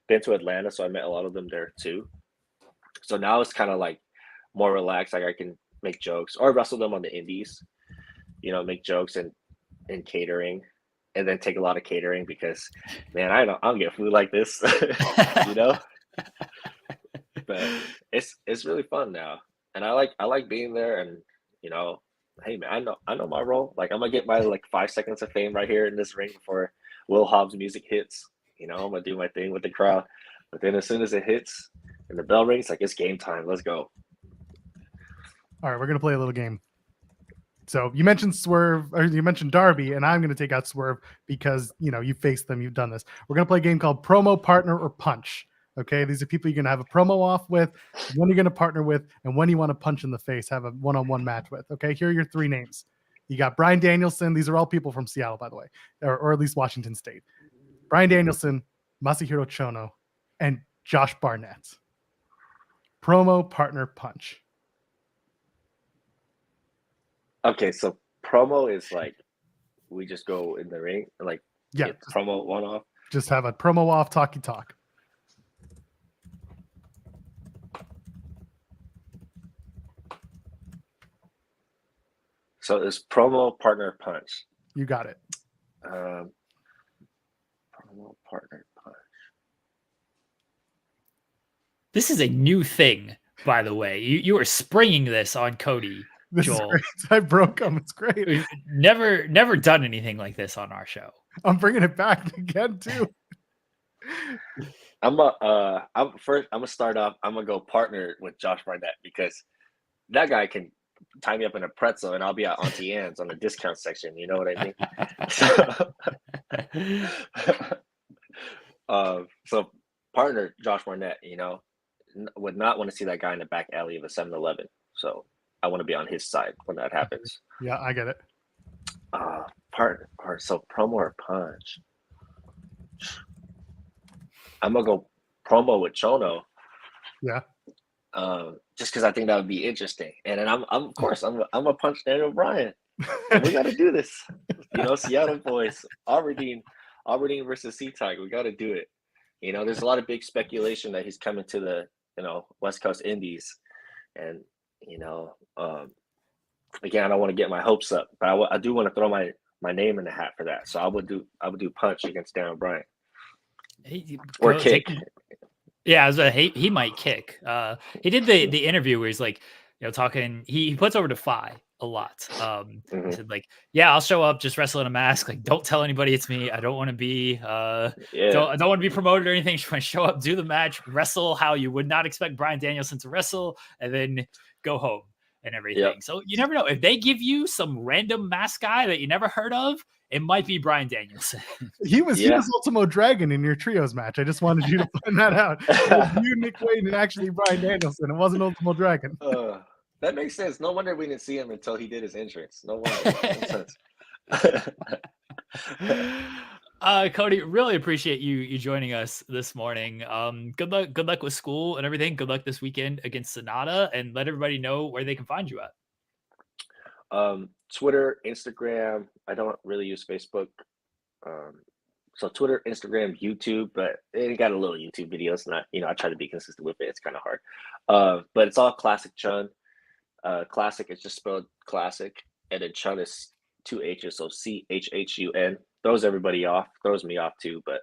been to Atlanta, so I met a lot of them there too. So now it's kind of more relaxed. I can make jokes or wrestle them on the indies, make jokes and catering, and then take a lot of catering because, man, I don't get food like this, But it's really fun now, and I like being there, and hey man, I know my role. I'm gonna get my 5 seconds of fame right here in this ring before Will Hobbs' music hits. I'm gonna do my thing with the crowd. But then as soon as it hits and the bell rings, it's game time. Let's go. All right, we're gonna play a little game. So you mentioned Swerve, or you mentioned Darby, and I'm going to take out Swerve because, you know, you faced them, you've done this. We're going to play a game called Promo, Partner, or Punch. Okay, these are people you're going to have a promo off with, when you're going to partner with, and when you want to punch in the face, have a one-on-one match with. Okay, here are your 3 names. You got Bryan Danielson. These are all people from Seattle, by the way, or at least Washington State. Bryan Danielson, Masahiro Chono, and Josh Barnett. Promo, partner, punch. Okay, so promo is like we just go in the ring and like get promo one off. Just have a promo off, talky talk. So it's promo, partner, punch. You got it. Promo, partner, punch. This is a new thing, by the way. You are springing this on Cody. This Joel. is great. I broke them. It's great. We've never done anything like this on our show. I'm bringing it back again too. I'm gonna start off. I'm gonna go partner with Josh Barnett because that guy can tie me up in a pretzel and I'll be at Auntie Anne's on the discount section. You know what I mean? So partner Josh Barnett, you know, would not want to see that guy in the back alley of a 7-Eleven. So I want to be on his side when that happens. Yeah, I get it. Partner, or so promo or punch. I'm gonna go promo with Chono. Yeah. Just because I think that would be interesting, and then I'm gonna punch Daniel Bryan. We got to do this, you know, Seattle boys, Aberdeen versus Sea-Tag. We got to do it. You know, there's a lot of big speculation that he's coming to the, you know, West Coast Indies, and you know, again, I don't want to get my hopes up, but I do want to throw my name in the hat for that. So I would do punch against Daniel Bryan. Or kick. Yeah, he might kick. He did the interview where he's like, you know, talking. He puts over Defy a lot. He said like, yeah, I'll show up, just wrestle in a mask. Like, don't tell anybody it's me. I don't want to be I don't want to be promoted or anything. Just want to show up, do the match, wrestle how you would not expect Bryan Danielson to wrestle, and then go home and everything. Yep. So you never know. If they give you some random mask guy that you never heard of, it might be Bryan Danielson. He was Ultimo Dragon in your trios match. I just wanted you to find that out. It was you, Nick Wayne, and actually Bryan Danielson. It wasn't Ultimo Dragon. That makes sense. No wonder we didn't see him until he did his entrance. No wonder. That makes sense. Cody, really appreciate you joining us this morning. Good luck with school and everything. Good luck this weekend against SANADA, and let everybody know where they can find you at. Twitter, Instagram. I don't really use Facebook. So Twitter, Instagram, YouTube, but it got a little YouTube videos. Not, you know, I try to be consistent with it. It's kind of hard. But it's all Classic Chun. Classic is just spelled classic, and then Chun is 2 H's, so CHHUN. Throws everybody off, throws me off too, but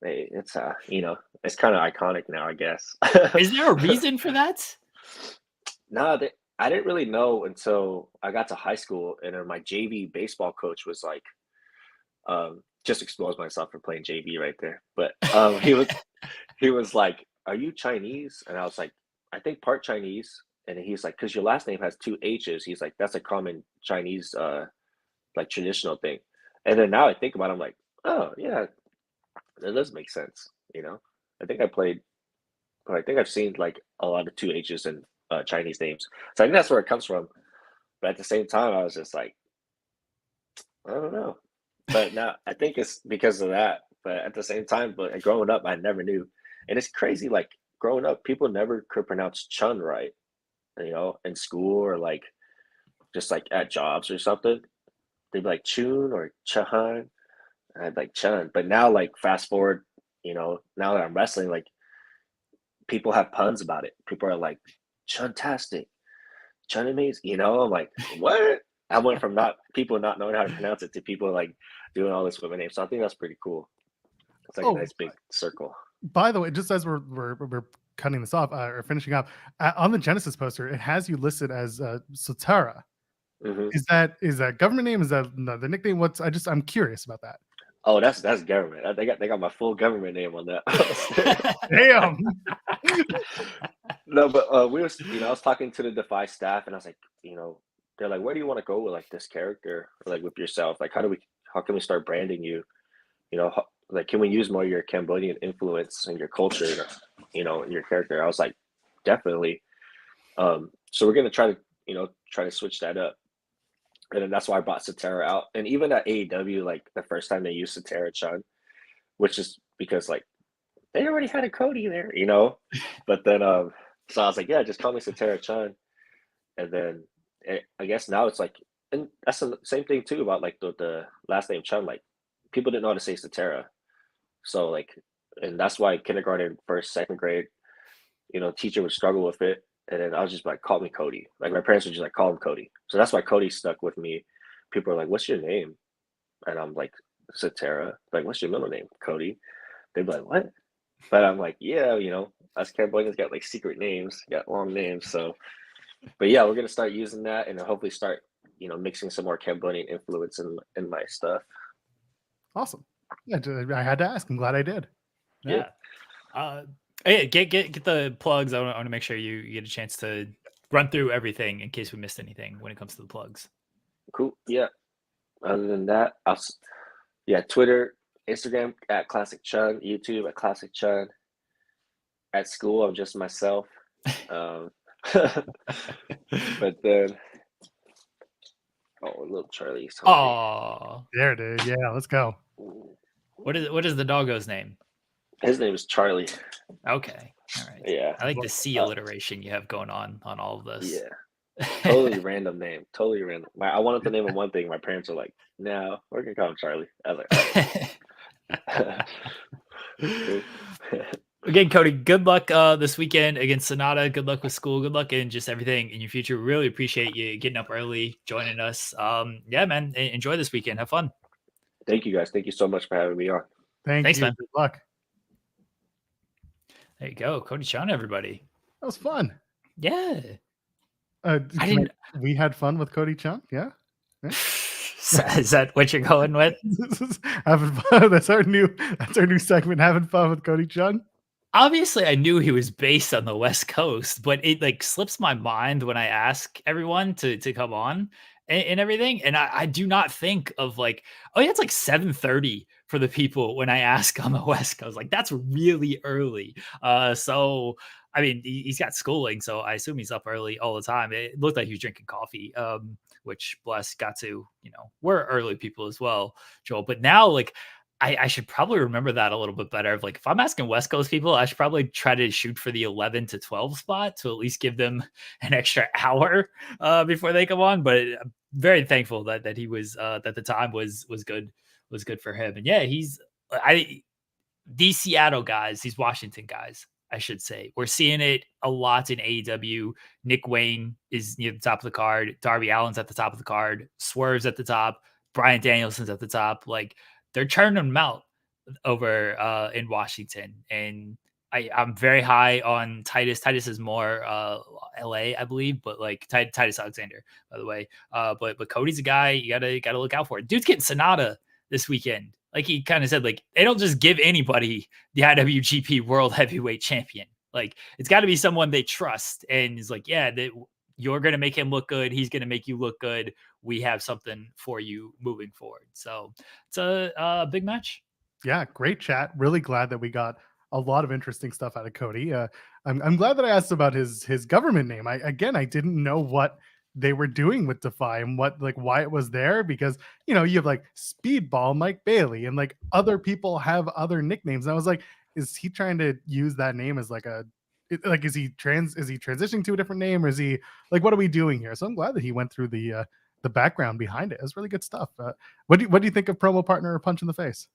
hey, it's you know, it's kind of iconic now, I guess. Is there a reason for that? No, I didn't really know until I got to high school, and then my JV baseball coach was like, just exposed myself for playing JV right there. But he was like, "Are you Chinese?" And I was like, "I think part Chinese." And he's like, "Because your last name has 2 H's." He's like, "That's a common Chinese, like traditional thing." And then now I think about it, I'm like, "Oh yeah, that does make sense." You know, I think I've seen like a lot of 2 H's in Chinese names, so I think that's where it comes from. But at the same time, I was just like, I don't know. But now I think it's because of that. But at the same time, but growing up, I never knew, and it's crazy. Like growing up, people never could pronounce Chun right. You know, in school or like just like at jobs or something, they'd be like Chun or Chhun, and I'd like Chun. But now, like fast forward, you know, now that I'm wrestling, like people have puns about it. People are like Chuntastic, Chun amazing. You know, I'm like, what? I went from people not knowing how to pronounce it to people like doing all this with my name. So I think that's pretty cool. It's like a nice big circle. By the way, just as we're cutting this off or finishing up, on the Genesis poster, it has you listed as Sotara. Mm-hmm. Is that government name? Is that the nickname? I'm curious about that. Oh, that's government. They got my full government name on that. Damn. No, but I was talking to the Defy staff, and I was like, you know, they're like, where do you want to go with like this character, or like with yourself? Like, how can we start branding you? You know, like, can we use more of your Cambodian influence and your culture, you know, in your character? I was like, definitely. So we're gonna try to switch that up, and then that's why I brought Satara out. And even at AEW, like the first time they used Satara Chun, which is because like they already had a Cody there, you know. But then, so I was like, yeah, just call me Satara Chun, and then I guess now it's like, and that's the same thing too about like the last name Chun. Like people didn't know how to say Satara, so like, and that's why kindergarten, first, second grade, you know, teacher would struggle with it. And then I was just like, call me Cody. Like my parents would just like call him Cody. So that's why Cody stuck with me. People are like, what's your name? And I'm like, Satara. Like, what's your middle name? Cody. They'd be like, what? But I'm like, yeah, you know, us Cambodians got like secret names, got long names. So, but yeah, we're gonna start using that, and hopefully start, you know, mixing some more Cambodian influence in my stuff. Awesome. Yeah, I had to ask. I'm glad I did. Yeah. Hey, get the plugs. I want to make sure you get a chance to run through everything in case we missed anything when it comes to the plugs. Cool. Yeah. Other than that, Twitter, Instagram at Classic Chun, YouTube at Classic Chun. At school, I'm just myself. But then, little Charlie's. Oh, there it is. Yeah, let's go. What is the doggo's name? His name is Charlie. Okay. All right. Yeah. I like the C alliteration you have going on all of this. Yeah. Totally random name. Totally random. I wanted to name him one thing. My parents are like, no, we're going to call him Charlie. I was like, Again, Cody, good luck this weekend against SANADA. Good luck with school. Good luck in just everything in your future. Really appreciate you getting up early, joining us. Yeah, man. Enjoy this weekend. Have fun. Thank you, guys. Thank you so much for having me on. Thanks, man. Good luck. There you go. Cody Chun, everybody. That was fun. Yeah. We had fun with Cody Chun. Yeah. Is that what you're going with? Having fun. That's our new segment. Having fun with Cody Chun. Obviously, I knew he was based on the West Coast, but it like slips my mind when I ask everyone to come on and everything. And I do not think of like, oh yeah, it's like 7:30 for the people when I ask on the West Coast. Like that's really early. So I mean, he's got schooling, so I assume he's up early all the time. It looked like he was drinking coffee, which bless got to, you know, we're early people as well, Joel. But now like I should probably remember that a little bit better. Like if I'm asking West Coast people, I should probably try to shoot for the 11 to 12 spot to at least give them an extra hour before they come on. But I'm very thankful that he was that the time was good for him. And yeah, these Seattle guys, these Washington guys, I should say, we're seeing it a lot in AEW. Nick Wayne is near the top of the card. Darby Allin's at the top of the card. Swerve's at the top. Bryan Danielson's at the top. Like they're churning them out over in Washington. And I'm very high on Titus. Titus is more LA, I believe, but like Titus Alexander, by the way. But Cody's a guy you gotta look out for. Dude's getting SANADA this weekend. Like he kind of said, like they don't just give anybody the IWGP World Heavyweight Champion. Like it's got to be someone they trust. And it's like, yeah, you're gonna make him look good. He's gonna make you look good. We have something for you moving forward. So it's a big match. Yeah, great chat. Really glad that we got a lot of interesting stuff out of Cody. I'm glad that I asked about his government name. I didn't know what they were doing with Defy and why it was there, because you have like Speedball Mike Bailey and like other people have other nicknames. And I was like, is he trying to use that name as is he transitioning to a different name, or is he like, what are we doing here? So I'm glad that he went through the background behind it. It's really good stuff. What do you think of promo partner or punch in the face?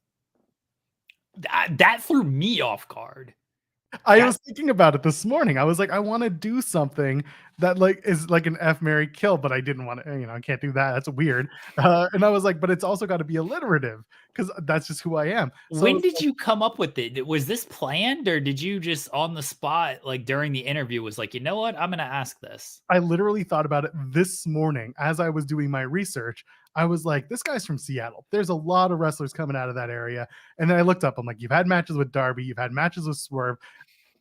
That threw me off guard. I was thinking about it this morning. I was like, I want to do something that like is like an F, Marry, Kill, but I didn't want to, I can't do that. That's weird. And I was like, but it's also got to be alliterative because that's just who I am. So when did you come up with it? Was this planned, or did you just on the spot, like during the interview, was like, you know what, I'm going to ask this? I literally thought about it this morning as I was doing my research. I was like, this guy's from Seattle. There's a lot of wrestlers coming out of that area. And then I looked up, I'm like, you've had matches with Darby, you've had matches with Swerve.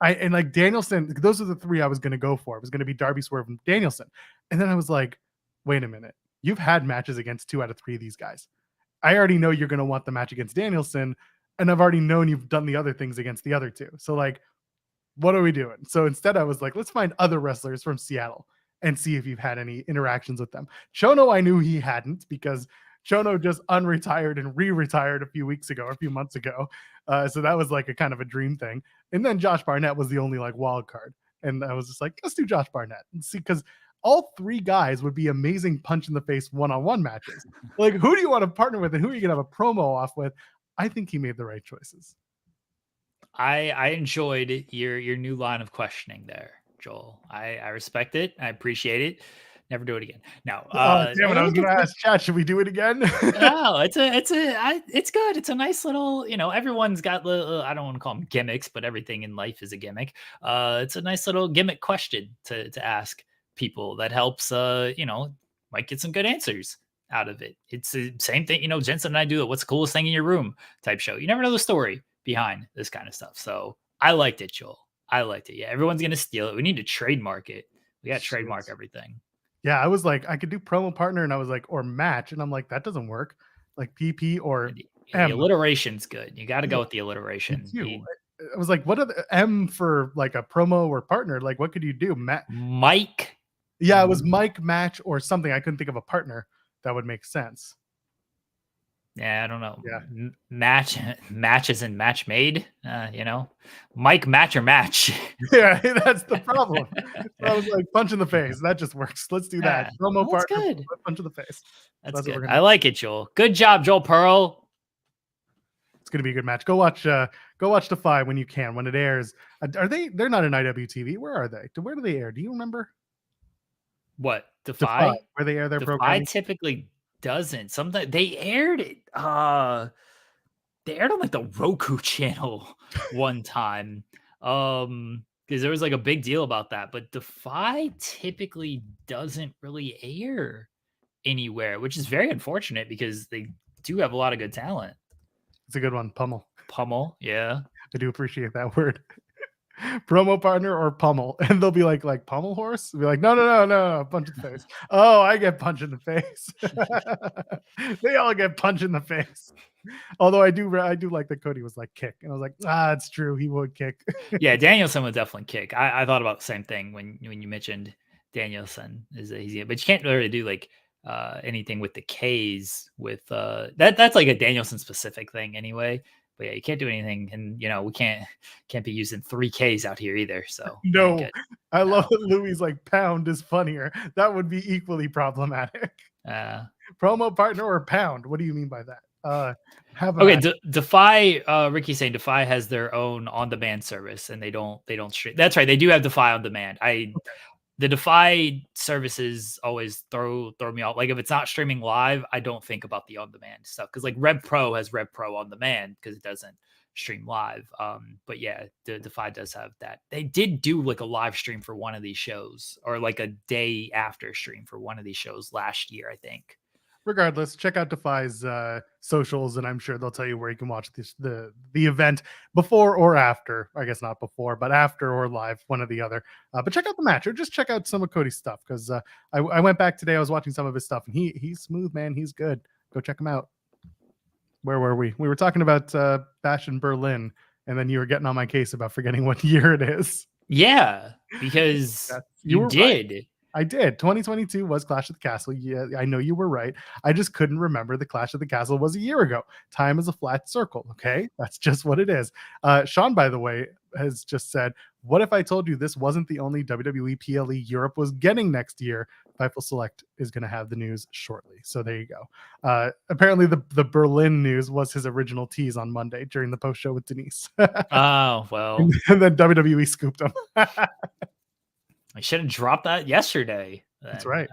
And like Danielson, those are the three I was going to go for. It was going to be Darby, Swerve, and Danielson. And then I was like, wait a minute. You've had matches against 2 out of 3 of these guys. I already know you're going to want the match against Danielson, and I've already known you've done the other things against the other 2. So like, what are we doing? So instead I was like, let's find other wrestlers from Seattle and see if you've had any interactions with them. Chono, I knew he hadn't because Chono just unretired and re-retired a few months ago. So that was like a kind of a dream thing. And then Josh Barnett was the only like wild card. And I was just like, let's do Josh Barnett and see, because all 3 guys would be amazing punch in the face one-on-one matches. Like, who do you want to partner with and who are you going to have a promo off with? I think he made the right choices. I enjoyed your new line of questioning there, Joel. I respect it. I appreciate it. Never do it again. No. Damn it! I was going to ask Chad, should we do it again? No, it's good. It's a nice little, everyone's got little, I don't want to call them gimmicks, but everything in life is a gimmick. It's a nice little gimmick question to ask people that helps, might get some good answers out of it. It's the same thing, Jensen and I do it. What's the coolest thing in your room type show. You never know the story behind this kind of stuff. So I liked it, Joel. I liked it. Yeah, everyone's gonna steal it. We need to trademark it. We got to trademark everything. Yeah, I was like, I could do promo partner, and I was like, or match, and I'm like, that doesn't work. Like PP or the alliteration's good. You got to go with the alliteration. I was like, what are the M for like a promo or partner? Like, what could you do? Mike. Yeah, it was Mike, match, or something. I couldn't think of a partner that would make sense. Yeah, I don't know. Yeah. Matches and match made, Mike, match or match. Yeah, that's the problem. So I was like, punch in the face. That just works. Let's do that. Promo partner, good. Punch in the face. That's good. I like it, Joel. Good job, Joel Pearl. It's gonna be a good match. Go watch Defy when you can, when it airs. They're not in IWTV. Where are they? Where do they air? Do you remember? What? Defy? Where they air their Defy programming? Typically doesn't. Sometimes they aired it. They aired on like the Roku channel one time. Because there was like a big deal about that. But Defy typically doesn't really air anywhere, which is very unfortunate because they do have a lot of good talent. It's a good one. Pummel. Yeah. I do appreciate that word. Promo partner or pummel, and they'll be like pummel horse. Be like, no, punch in the face. Oh, I get punch in the face. They all get punch in the face. Although I do like that Cody was like kick, and I was like, it's true, he would kick. Yeah, Danielson would definitely kick. I thought about the same thing when you mentioned Danielson is easy, but you can't really do like anything with the K's with that's like a Danielson specific thing anyway. But yeah, you can't do anything, and we can't be using 3 Ks out here either. So no, I love that Louis like pound is funnier. That would be equally problematic. Promo partner or pound? What do you mean by that? Defy. Ricky's saying Defy has their own on-demand service, and they don't stream. That's right, they do have Defy on demand. The Defy services always throw me off. Like if it's not streaming live, I don't think about the on-demand stuff because like Rev Pro has Rev Pro on demand because it doesn't stream live. But yeah, the Defy does have that. They did do like a live stream for one of these shows, or like a day after stream for one of these shows last year, I think. Regardless, check out Defy's socials, and I'm sure they'll tell you where you can watch the event before or after. I guess not before, but after or live, one or the other. But check out the match, or just check out some of Cody's stuff, because I went back today. I was watching some of his stuff, and he's smooth, man. He's good. Go check him out. Where were we? We were talking about Bash in Berlin, and then you were getting on my case about forgetting what year it is. Yeah, because you did. Right. I did. 2022 was Clash of the Castle. Yeah, I know you were right. I just couldn't remember the Clash of the Castle was a year ago. Time is a flat circle. Okay, that's just what it is. Sean, by the way, has just said, "What if I told you this wasn't the only WWE PLE Europe was getting next year?" Fightful Select is going to have the news shortly. So there you go. Apparently, the Berlin news was his original tease on Monday during the post show with Denise. Oh well, and then WWE scooped him. I should have dropped that yesterday. That's right.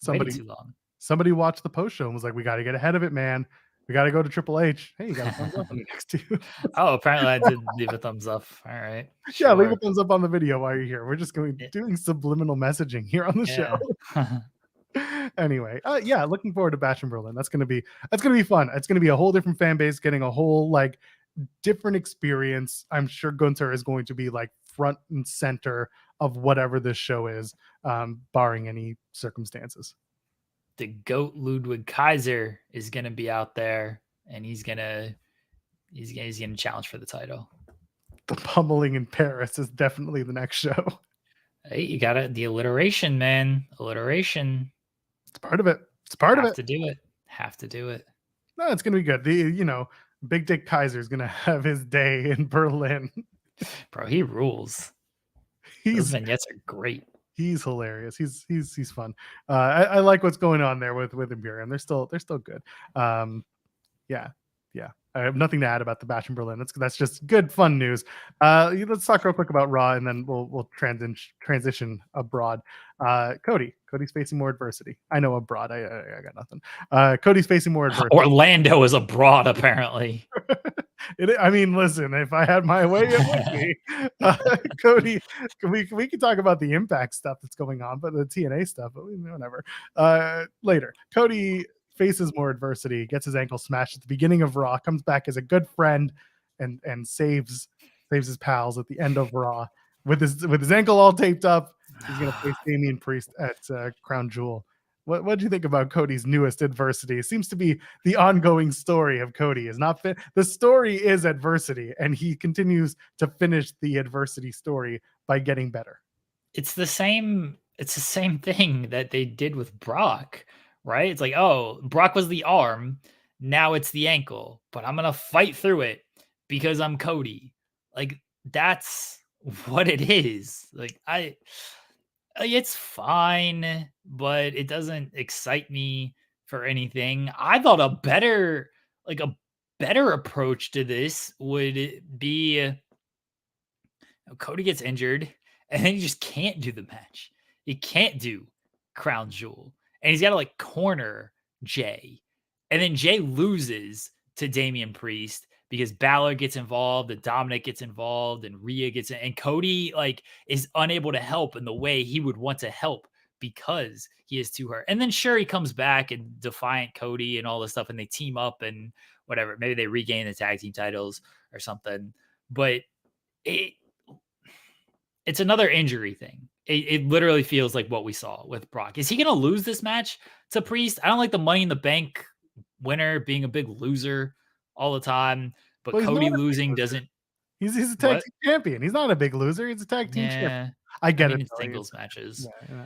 Waited too long. Somebody watched the post show and was like, "We got to get ahead of it, man. We got to go to Triple H." Hey, you got a thumbs up on the next two. Oh, apparently I did leave a thumbs up. All right. Sure. Yeah, leave a thumbs up on the video while you're here. We're just doing subliminal messaging here on the show. Anyway, yeah, looking forward to Bash in Berlin. That's gonna be fun. It's gonna be a whole different fan base, getting a whole like different experience. I'm sure Gunther is going to be like front and center of whatever this show is, barring any circumstances. The GOAT Ludwig Kaiser is going to be out there, and he's going to challenge for the title. The pummeling in Paris is definitely the next show. Hey, you got the alliteration, man. Alliteration. It's part of it. It's part of it. Have to do it. No, it's going to be good. Big Dick Kaiser is going to have his day in Berlin. Bro, he rules. Those vignettes are great. He's hilarious. He's fun. I like what's going on there with Imperium. They're still good. Yeah. I have nothing to add about the match in Berlin. That's just good, fun news. Let's talk real quick about Raw, and then we'll transition abroad. Cody's facing more adversity. I know abroad. I got nothing. Cody's facing more adversity. Orlando is abroad, apparently. Listen, if I had my way, it would be. Cody, we can talk about the Impact stuff that's going on, but the TNA stuff, whatever. Later. Cody faces more adversity, gets his ankle smashed at the beginning of Raw, comes back as a good friend, and saves his pals at the end of Raw with his ankle all taped up. He's gonna face Damian Priest at Crown Jewel. What do you think about Cody's newest adversity? It seems to be the ongoing story of Cody. The story is adversity, and he continues to finish the adversity story by getting better. It's the same thing that they did with Brock. Right? It's like, oh, Brock was the arm. Now it's the ankle, but I'm going to fight through it because I'm Cody. Like, that's what it is. Like, it's fine, but it doesn't excite me for anything. I thought a better approach to this would be Cody gets injured and then he just can't do the match. He can't do Crown Jewel. And he's got to corner Jay. And then Jay loses to Damian Priest because Balor gets involved, and Dominic gets involved, and Rhea gets in. And Cody is unable to help in the way he would want to help because he is too hurt. And then sure, he comes back and Defiant Cody and all this stuff, and they team up and whatever. Maybe they regain the tag team titles or something. But it's another injury thing. It literally feels like what we saw with Brock. Is he going to lose this match to Priest? I don't like the Money in the Bank winner being a big loser all the time, but Cody losing doesn't. He's a tag team champion. He's not a big loser. He's a tag team champion. I get it. Singles matches. Yeah,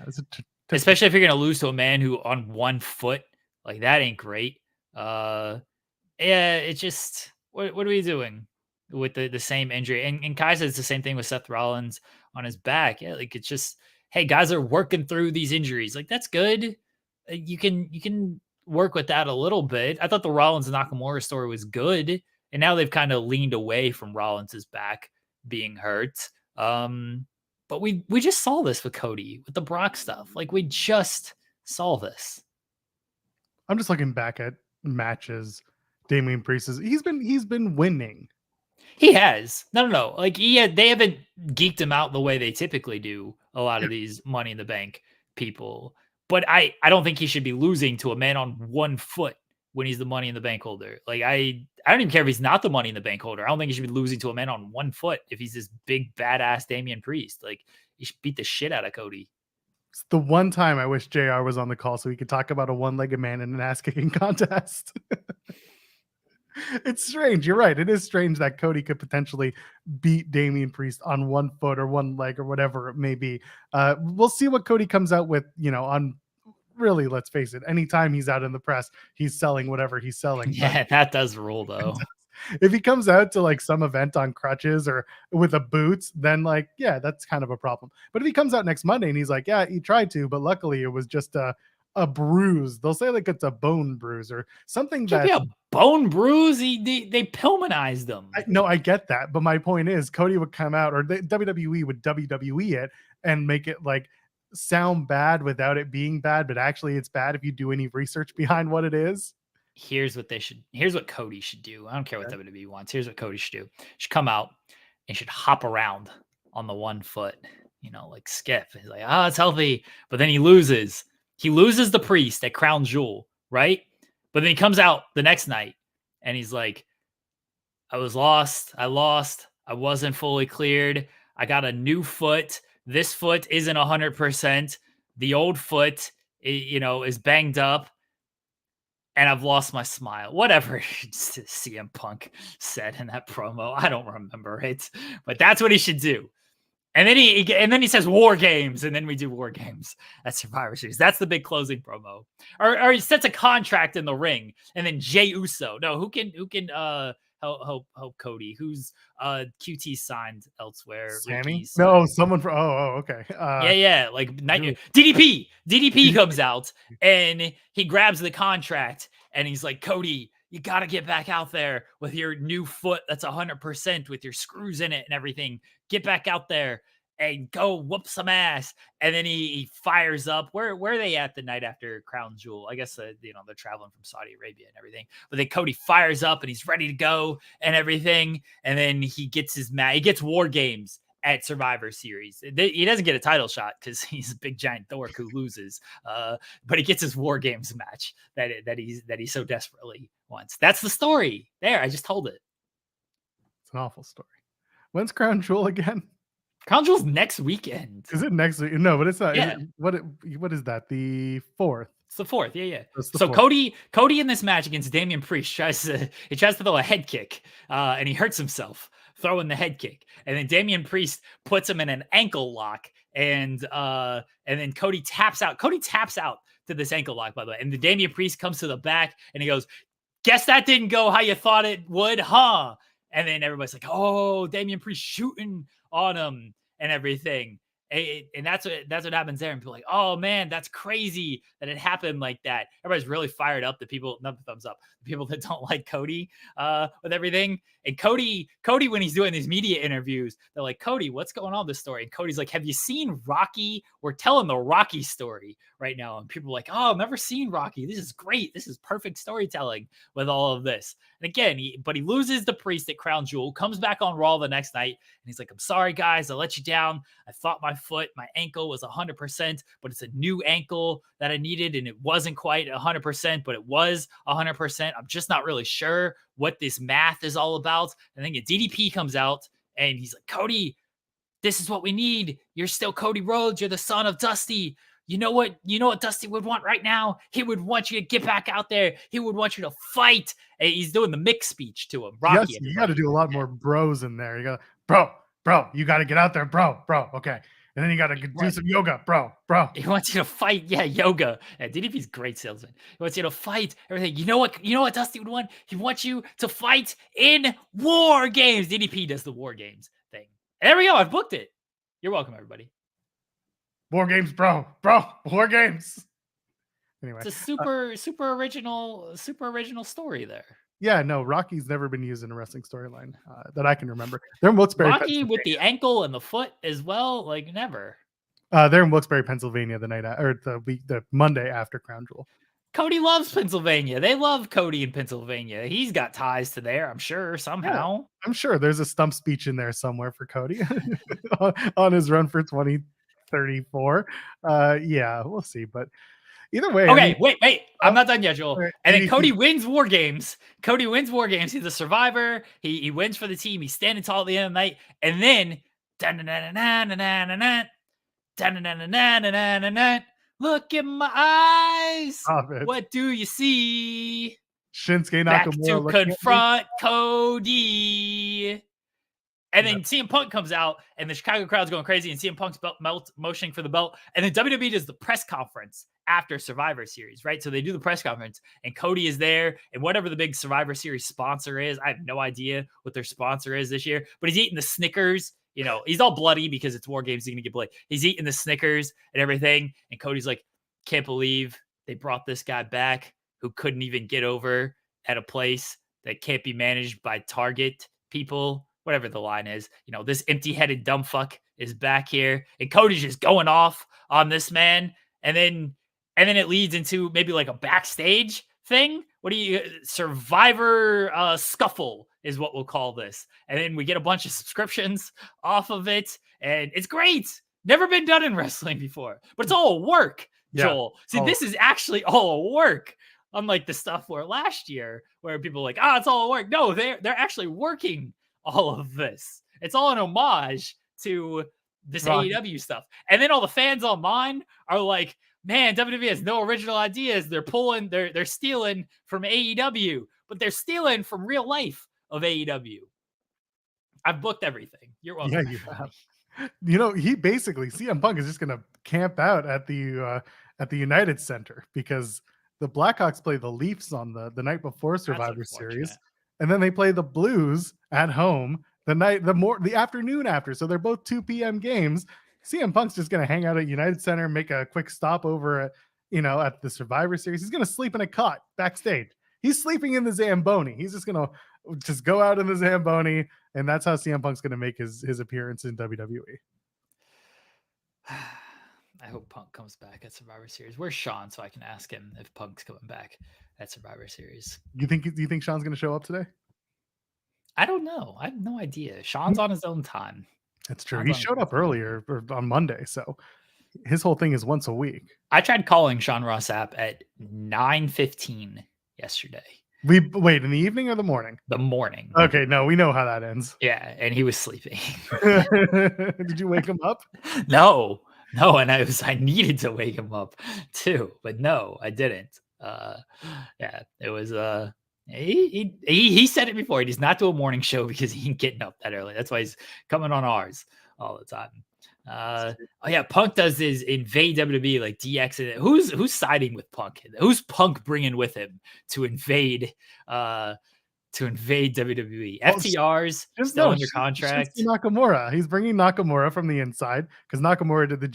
especially if you're going to lose to a man who on one foot, that ain't great. It's just, what are we doing with the same injury? And Kai says the same thing with Seth Rollins on his back. Yeah, it's just, hey, guys are working through these injuries. That's good. You can work with that a little bit. I thought the Rollins and Nakamura story was good, and now they've kind of leaned away from Rollins's back being hurt. But we just saw this with Cody with the Brock stuff. We just saw this. I'm just looking back at matches. Damian Priest he's been winning. He has. No. They haven't geeked him out the way they typically do a lot of these Money in the Bank people. But I don't think he should be losing to a man on one foot when he's the Money in the Bank holder. I don't even care if he's not the Money in the Bank holder. I don't think he should be losing to a man on one foot if he's this big badass Damian Priest. He should beat the shit out of Cody. It's the one time I wish JR was on the call so we could talk about a one-legged man in an ass-kicking contest. It's strange. You're right. It is strange that Cody could potentially beat Damian Priest on one foot or one leg or whatever it may be. We'll see what Cody comes out with, on really, let's face it, anytime he's out in the press, he's selling whatever he's selling. Yeah, that does rule though. If he comes out to some event on crutches or with a boot, then that's kind of a problem. But if he comes out next Monday and he's like, yeah, he tried to, but luckily it was just a bruise. They'll say it's a bone bruise or something. That a bone bruise. They Pillmanized them. I get that, but my point is Cody would come out, or the WWE would WWE it and make it sound bad without it being bad, but actually it's bad if you do any research behind what it is. Here's what Cody should do. I don't care what WWE wants. Here's what Cody should do. He should come out and should hop around on the one foot, skip. He's it's healthy, but then he loses. He loses the Priest at Crown Jewel, right? But then he comes out the next night and he's like, I was lost. I lost. I wasn't fully cleared. I got a new foot. This foot isn't 100%. The old foot, is banged up. And I've lost my smile. Whatever CM Punk said in that promo. I don't remember it. But that's what he should do. And then he says War Games, and then we do War Games at Survivor Series. That's the big closing promo. Or he sets a contract in the ring, and then Jey Uso. No, who can help Cody? Who's QT signed elsewhere? Sammy? No, someone from okay. Yeah, like DDP. DDP comes out and he grabs the contract and he's like, Cody, you got to get back out there with your new foot that's 100% with your screws in it and everything. Get back out there and go whoop some ass. And then he fires up. Where are they at the night after Crown Jewel? I guess, they're traveling from Saudi Arabia and everything. But then Cody fires up and he's ready to go and everything. And then he gets he gets War Games at Survivor Series. He doesn't get a title shot because he's a big giant dork who loses. But he gets his War Games match that he so desperately wants. That's the story. There, I just told it. It's an awful story. When's Crown Jewel again? Crown Jewel's next weekend. Is it next week? No, but it's not. Yeah. What is that? The 4th. It's the 4th. Yeah. So 4th. Cody in this match against Damian Priest tries to throw a head kick, and he hurts himself throwing the head kick. And then Damian Priest puts him in an ankle lock, and then Cody taps out. Cody taps out to this ankle lock, by the way. And the Damian Priest comes to the back, and he goes, "Guess that didn't go how you thought it would, huh?" And then everybody's like, "Oh, Damian Priest shooting on him and everything." And that's what happens there. And people are like, "Oh man, that's crazy that it happened like that." Everybody's really fired up. The people, not the thumbs up, the people that don't like Cody with everything. And Cody, when he's doing these media interviews, they're like, "Cody, what's going on with this story?" And Cody's like, "Have you seen Rocky? We're telling the Rocky story right now." And people are like, "Oh, I've never seen Rocky. This is great. This is perfect storytelling with all of this." And again, he loses the Priest at Crown Jewel, comes back on Raw the next night, and he's like, "I'm sorry, guys. I let you down. I thought my ankle was 100%, but it's a new ankle that I needed, and it wasn't quite 100%, but it was 100%. I'm just not really sure what this math is all about." And then DDP comes out, and he's like, "Cody, this is what we need. You're still Cody Rhodes. You're the son of Dusty. You know what Dusty would want right now? He would want you to get back out there. He would want you to fight." And he's doing the mix speech to him. Rocky, yes, you got to do a lot more bros in there. You got, bro, you got to get out there, bro. Okay. And then you got to do some yoga, bro. He wants you to fight. Yeah, yoga. Yeah, DDP's great salesman. He wants you to fight everything. You know what Dusty would want? He wants you to fight in War Games. DDP does the War Games thing. And there we go. I've booked it. You're welcome, everybody. War Games, bro. War Games. Anyway, it's a super original story there. Yeah, no, Rocky's never been used in a wrestling storyline that I can remember. They're in Wilkes-Barre, Rocky with the ankle and the foot as well, like never. They're in Wilkes-Barre, Pennsylvania, the Monday after Crown Jewel. Cody loves Pennsylvania. They love Cody in Pennsylvania. He's got ties to there, I'm sure, somehow. Yeah, I'm sure there's a stump speech in there somewhere for Cody on his run for 2034. Yeah, we'll see, but either way. Okay, wait. I'm not done yet, Joel. And then Cody wins War Games. He's a survivor. He wins for the team. He's standing tall at the end of the night. And then look in my eyes. What do you see? Shinsuke Back Nakamura to confront Cody. And then CM Punk comes out, and the Chicago crowd's going crazy, and CM Punk's motioning for the belt. And then WWE does the press conference after Survivor Series, right? So they do the press conference, and Cody is there, and whatever the big Survivor Series sponsor is, I have no idea what their sponsor is this year, but he's eating the Snickers. He's all bloody because it's War Games. He's going to get bloody. He's eating the Snickers and everything, and Cody's like, "Can't believe they brought this guy back who couldn't even get over at a place that can't be managed by Target people." Whatever the line is, this empty-headed dumb fuck is back here, and Cody's just going off on this man, and then it leads into maybe like a backstage thing. Survivor scuffle is what we'll call this, and then we get a bunch of subscriptions off of it, and it's great. Never been done in wrestling before, but it's all work, Joel. See, this is actually all work. Unlike the stuff where last year, where people were like, it's all work. No, they're actually working all of this. It's all an homage to this Right. AEW stuff. And then all the fans online are like, man, WWE has no original ideas. They're stealing from AEW, but they're stealing from real life of AEW. I've booked everything. You're welcome. Yeah, you have. You know, he basically CM Punk is just gonna camp out at the United Center because the Blackhawks play the Leafs on the night before Survivor Series, and then they play the Blues at home the afternoon after. So they're both 2 p.m. games. CM Punk's just gonna hang out at United Center, make a quick stop over at the Survivor Series. He's gonna sleep in a cot backstage. He's sleeping in the Zamboni. He's just gonna go out in the Zamboni, and that's how CM Punk's gonna make his appearance in WWE. I hope Punk comes back at Survivor Series. Where's Sean so I can ask him if Punk's coming back at Survivor Series? Do you think Sean's gonna show up today? I don't know. I have no idea. Sean's on his own time. That's true. He showed up earlier on Monday, so his whole thing is once a week. I tried calling Sean Ross Sapp at 9:15 yesterday. Wait, in the evening or the morning? The morning. Okay, no, we know how that ends. Yeah, and he was sleeping. Did you wake him up? No, and I needed to wake him up too, but no, I didn't. Yeah, it was he said it before. He does not do a morning show because he ain't getting up that early. That's why he's coming on ours all the time. Oh yeah, Punk does his invade WWE like DX. Who's siding with Punk? Who's Punk bringing with him to invade WWE? FTR's still under contract. Nakamura. He's bringing Nakamura from the inside because Nakamura did the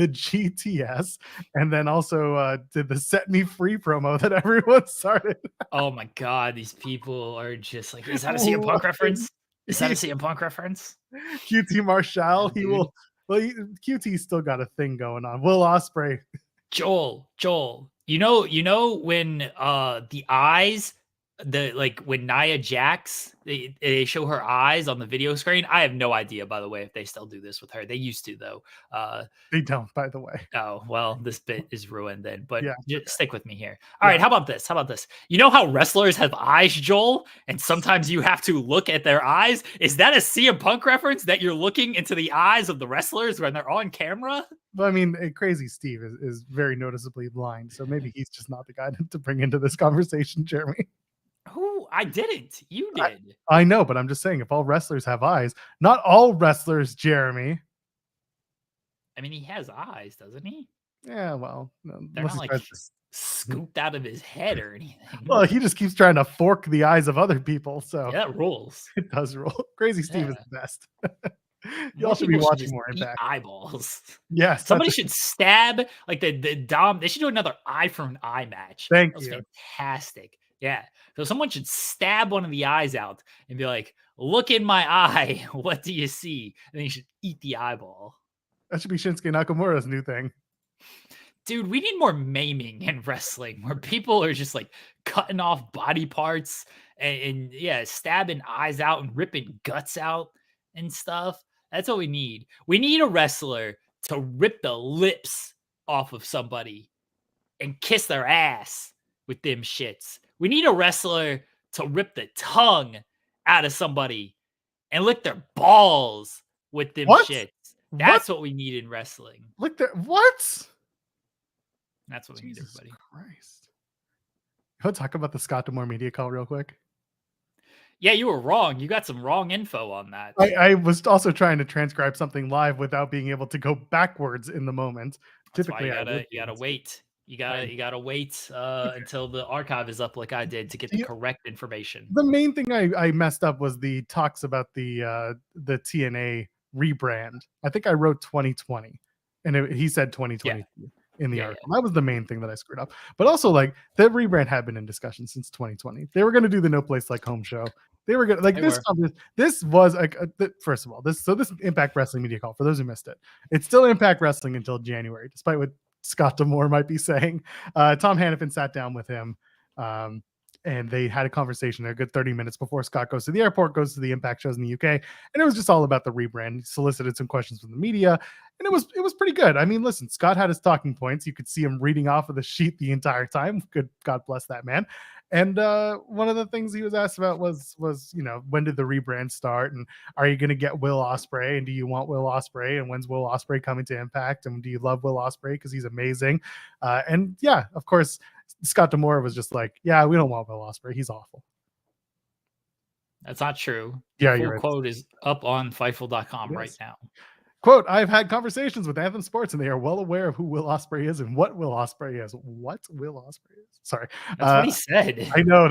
GTS, and then also did the Set Me Free promo that everyone started. Oh my God, these people are just like, is that a CM Punk reference? Is that a CM Punk reference? QT Marshall, he will. Well, QT's still got a thing going on. Will Ospreay. Joel, you know when the eyes, when Nia Jax, they show her eyes on the video screen. I have no idea, by the way, if they still do this with her. They used to, though. They don't, by the way. Oh, well, this bit is ruined then, but yeah, just stick with me here. All right, how about this? You know how wrestlers have eyes, Joel, and sometimes you have to look at their eyes? Is that a CM Punk reference that you're looking into the eyes of the wrestlers when they're on camera? Well, I mean, Crazy Steve is very noticeably blind, so maybe he's just not the guy to bring into this conversation, Jeremy. Who? I didn't. You did. I know, but I'm just saying, if all wrestlers have eyes, not all wrestlers, Jeremy. I mean, he has eyes, doesn't he? Yeah, well, they're not like scooped out of his head or anything. Well, he just keeps trying to fork the eyes of other people, so yeah, that rules. It does rule. Crazy Steve is the best. Y'all should be watching more Impact. Eyeballs. Yes. Somebody should stab like the Dom. They should do another eye for an eye match. Thank you. You. Fantastic. Yeah. So someone should stab one of the eyes out and be like, look in my eye. What do you see? And then you should eat the eyeball. That should be Shinsuke Nakamura's new thing. Dude, we need more maiming in wrestling where people are just like cutting off body parts and stabbing eyes out and ripping guts out and stuff. That's what we need. We need a wrestler to rip the lips off of somebody and kiss their ass with them shits. We need a wrestler to rip the tongue out of somebody and lick their balls with them shits. That's what we need in wrestling. Lick their what? That's what we need, everybody. Christ. You want to talk about the Scott D'Amore media call real quick? Yeah, you were wrong. You got some wrong info on that. I was also trying to transcribe something live without being able to go backwards in the moment. That's typically, you gotta wait. You gotta wait until the archive is up, like I did, to get the correct information. The main thing I messed up was the talks about the TNA rebrand. I think I wrote 2020, and he said 2020. Yeah. In the article. That was the main thing that I screwed up. But also, like, the rebrand had been in discussion since 2020. They were going to do the No Place Like Home show. They were going to this was like first of all, this Impact Wrestling media call, for those who missed it, it's still Impact Wrestling until January, despite what Scott D'Amore might be saying. Tom Hannafin sat down with him, and they had a conversation there a good 30 minutes before Scott goes to the airport, goes to the Impact shows in the UK, and it was just all about the rebrand. He solicited some questions from the media, and it was pretty good. I mean, listen, Scott had his talking points. You could see him reading off of the sheet the entire time. Good, God bless that man. And one of the things he was asked about was when did the rebrand start, and are you going to get Will Ospreay, and do you want Will Ospreay, and when's Will Ospreay coming to Impact, and do you love Will Ospreay because he's amazing? And yeah, of course, Scott D'Amore was just like, yeah, we don't want Will Ospreay, he's awful. That's not true. Yeah, Full you're right. quote is up on Fightful.com right now. Quote, I've had conversations with Anthem Sports and they are well aware of who Will Ospreay is and what Will Ospreay is. What Will Ospreay is? Sorry. That's what he said. I know.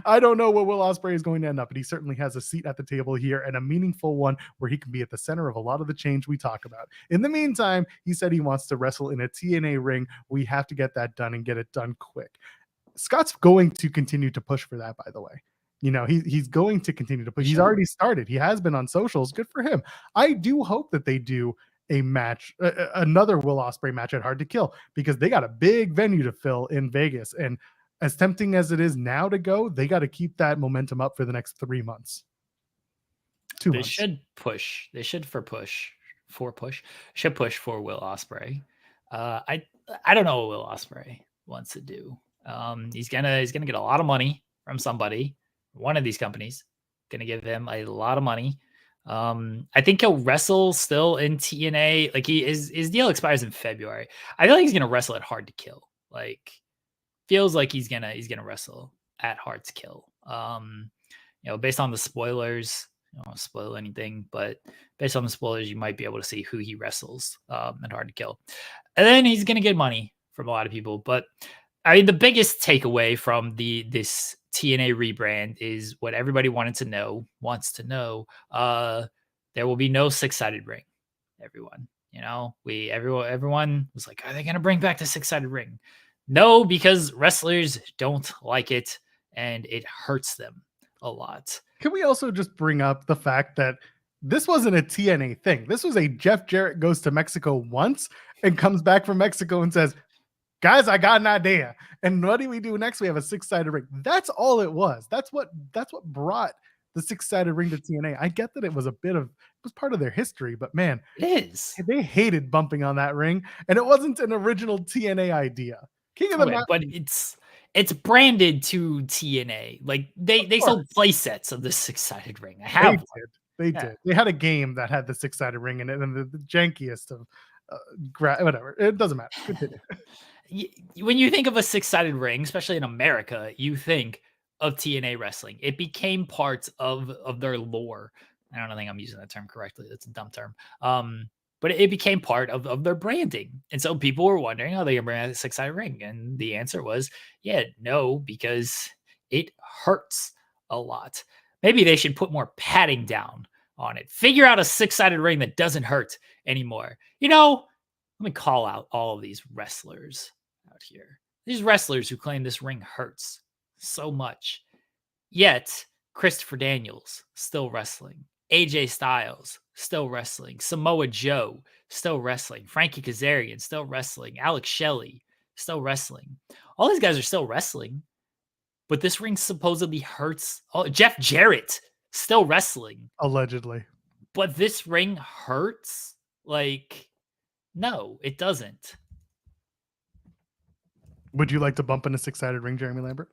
I don't know where Will Ospreay is going to end up, but he certainly has a seat at the table here, and a meaningful one where he can be at the center of a lot of the change we talk about. In the meantime, he said he wants to wrestle in a TNA ring. We have to get that done and get it done quick. Scott's going to continue to push for that, by the way. He's going to continue to push. He's already started. He has been on socials. Good for him. I do hope that they do a match, another Will Ospreay match at Hard to Kill, because they got a big venue to fill in Vegas. And as tempting as it is now to go, they got to keep that momentum up for the next 3 months. 2 months. Should push. They should push for Will Ospreay. I don't know what Will Ospreay wants to do. He's gonna get a lot of money from somebody. One of these companies going to give him a lot of money. I think he'll wrestle still in TNA. Like his deal expires in February. I feel like he's going to wrestle at Hard to Kill. Like feels like he's going to wrestle at Hard to Kill. Based on the spoilers, I don't want to spoil anything, but based on the spoilers, you might be able to see who he wrestles at Hard to Kill. And then he's going to get money from a lot of people. But I mean, the biggest takeaway from this TNA rebrand is what everybody wants to know. There will be no 6-sided ring. Everyone was like, are they going to bring back the 6-sided ring? No, because wrestlers don't like it and it hurts them a lot. Can we also just bring up the fact that this wasn't a TNA thing? This was a Jeff Jarrett goes to Mexico once and comes back from Mexico and says, guys, I got an idea. And what do we do next? We have a 6-sided ring. That's all it was. That's what brought the 6-sided ring to TNA. I get that it was part of their history, but man, it is. They hated bumping on that ring, and it wasn't an original TNA idea. King of the Mountain. But it's branded to TNA. Like they sold play sets of the 6-sided ring. They did. They had a game that had the 6-sided ring in it, and the jankiest of whatever. It doesn't matter. Continue. When you think of a 6-sided ring, especially in America, you think of TNA wrestling. It became part of their lore. I don't think I'm using that term correctly. That's a dumb term. But it became part of their branding. And so people were wondering, are they going to bring out a 6-sided ring? And the answer was, no, because it hurts a lot. Maybe they should put more padding down on it. Figure out a 6-sided ring that doesn't hurt anymore. Let me call out all of these wrestlers out here. These wrestlers who claim this ring hurts so much. Yet, Christopher Daniels, still wrestling. AJ Styles, still wrestling. Samoa Joe, still wrestling. Frankie Kazarian, still wrestling. Alex Shelley, still wrestling. All these guys are still wrestling. But this ring supposedly hurts. Oh, Jeff Jarrett, still wrestling. Allegedly. But this ring hurts? No, it doesn't. Would you like to bump in a 6-sided ring, Jeremy Lambert?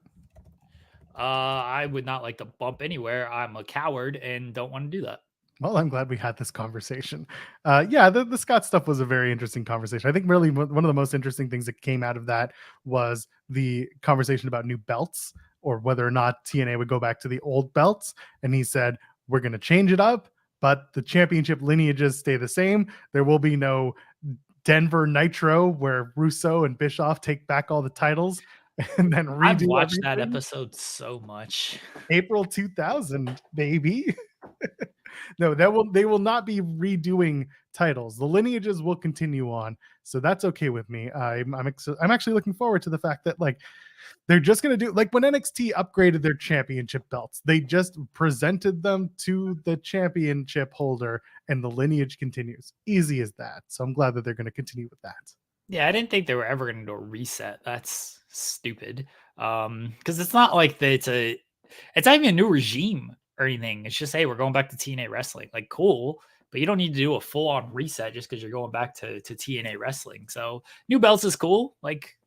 I would not like to bump anywhere. I'm a coward and don't want to do that. Well, I'm glad we had this conversation. The Scott stuff was a very interesting conversation. I think really one of the most interesting things that came out of that was the conversation about new belts, or whether or not TNA would go back to the old belts. And he said, we're going to change it up, but the championship lineages stay the same. There will be no Denver Nitro where Russo and Bischoff take back all the titles and then redo I've watched everything. That episode so much. April 2000, baby. No, they will not be redoing titles. The lineages will continue on, so that's okay with me. I'm actually looking forward to the fact that they're just going to do like when NXT upgraded their championship belts. They just presented them to the championship holder, and the lineage continues. Easy as that. So I'm glad that they're going to continue with that. Yeah, I didn't think they were ever going to do a reset. That's stupid. Because it's not like it's not even a new regime or anything. It's just, hey, we're going back to TNA wrestling. Cool, but you don't need to do a full-on reset just because you're going back to TNA wrestling. So new belts is cool.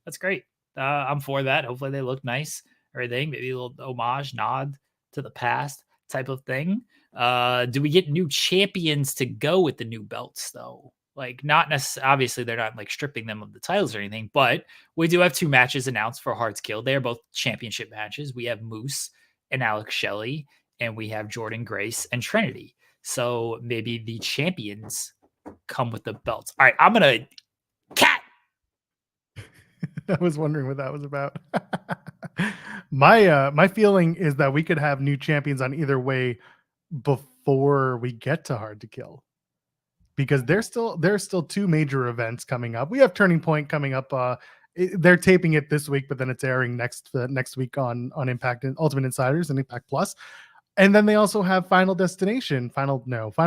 That's great. I'm for that. Hopefully they look nice everything, maybe a little homage, nod to the past type of thing. Do we get new champions to go with the new belts though? Like, not necessarily, obviously they're not like stripping them of the titles or anything, but we do have 2 matches announced for Hearts Kill. They are both championship matches. We have Moose and Alex Shelley, and we have Jordan Grace and Trinity. So maybe the champions come with the belts. All right, I'm gonna cat. I was wondering what that was about. My feeling is that we could have new champions on either way before we get to Hard to Kill, because there's still 2 major events coming up. We have Turning Point coming up. They're taping it this week, but then it's airing next week on Impact and Ultimate Insiders and Impact Plus. And then they also have Final Destination. Final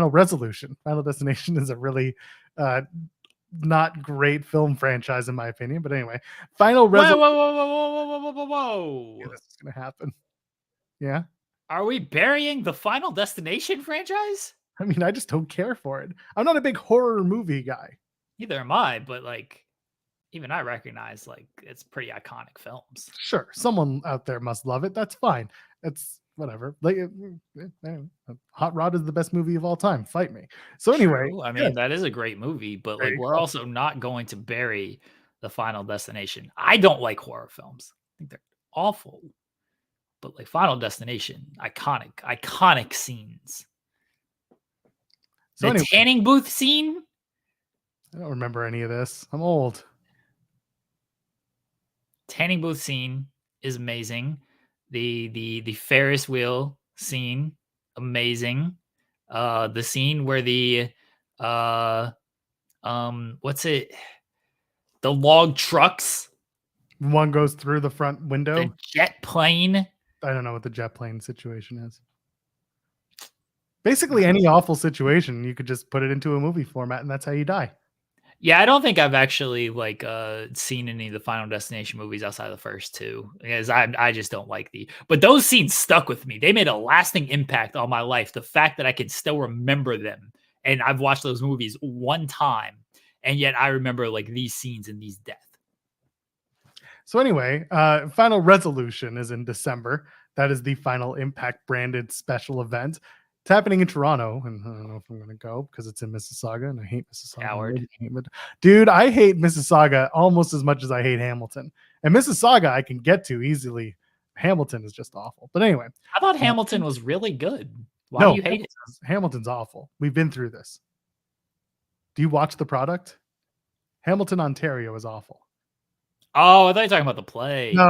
Resolution. Final Destination is a really not great film franchise in my opinion, but anyway, Final Resolution. Whoa. Yeah, this is gonna happen. Yeah. Are we burying the Final Destination franchise? I mean, I just don't care for it. I'm not a big horror movie guy. Neither am I, but like, even I recognize like it's pretty iconic films. Sure, someone out there must love it. That's fine. It's whatever. Like, Hot Rod is the best movie of all time. Fight me. So anyway, True. I mean, that is a great movie, but like we're also not going to bury the Final Destination. I don't like horror films. I think they're awful. But like Final Destination, iconic scenes. So the tanning booth scene. I don't remember any of this. I'm old. Tanning booth scene is amazing. The Ferris wheel scene, amazing. The scene where the what's it? The log trucks. One goes through the front window. The jet plane. I don't know what the jet plane situation is. Basically, any awful situation, you could just put it into a movie format, and that's how you die. Yeah, I don't think I've actually like seen any of the Final Destination movies outside of the first 2, because I just don't like but those scenes stuck with me. They made a lasting impact on my life. The fact that I can still remember them, and I've watched those movies one time, and yet I remember like these scenes and these deaths. So anyway, Final Resolution is in December. That is the Final Impact branded special event. It's happening in Toronto, and I don't know if I'm going to go because it's in Mississauga, and I hate Mississauga. Dude, I hate Mississauga almost as much as I hate Hamilton. And Mississauga I can get to easily. Hamilton is just awful. But anyway. I thought Hamilton was really good. Why do you hate it? Hamilton's awful. We've been through this. Do you watch the product? Hamilton, Ontario is awful. Oh, I thought you were talking about the play. No,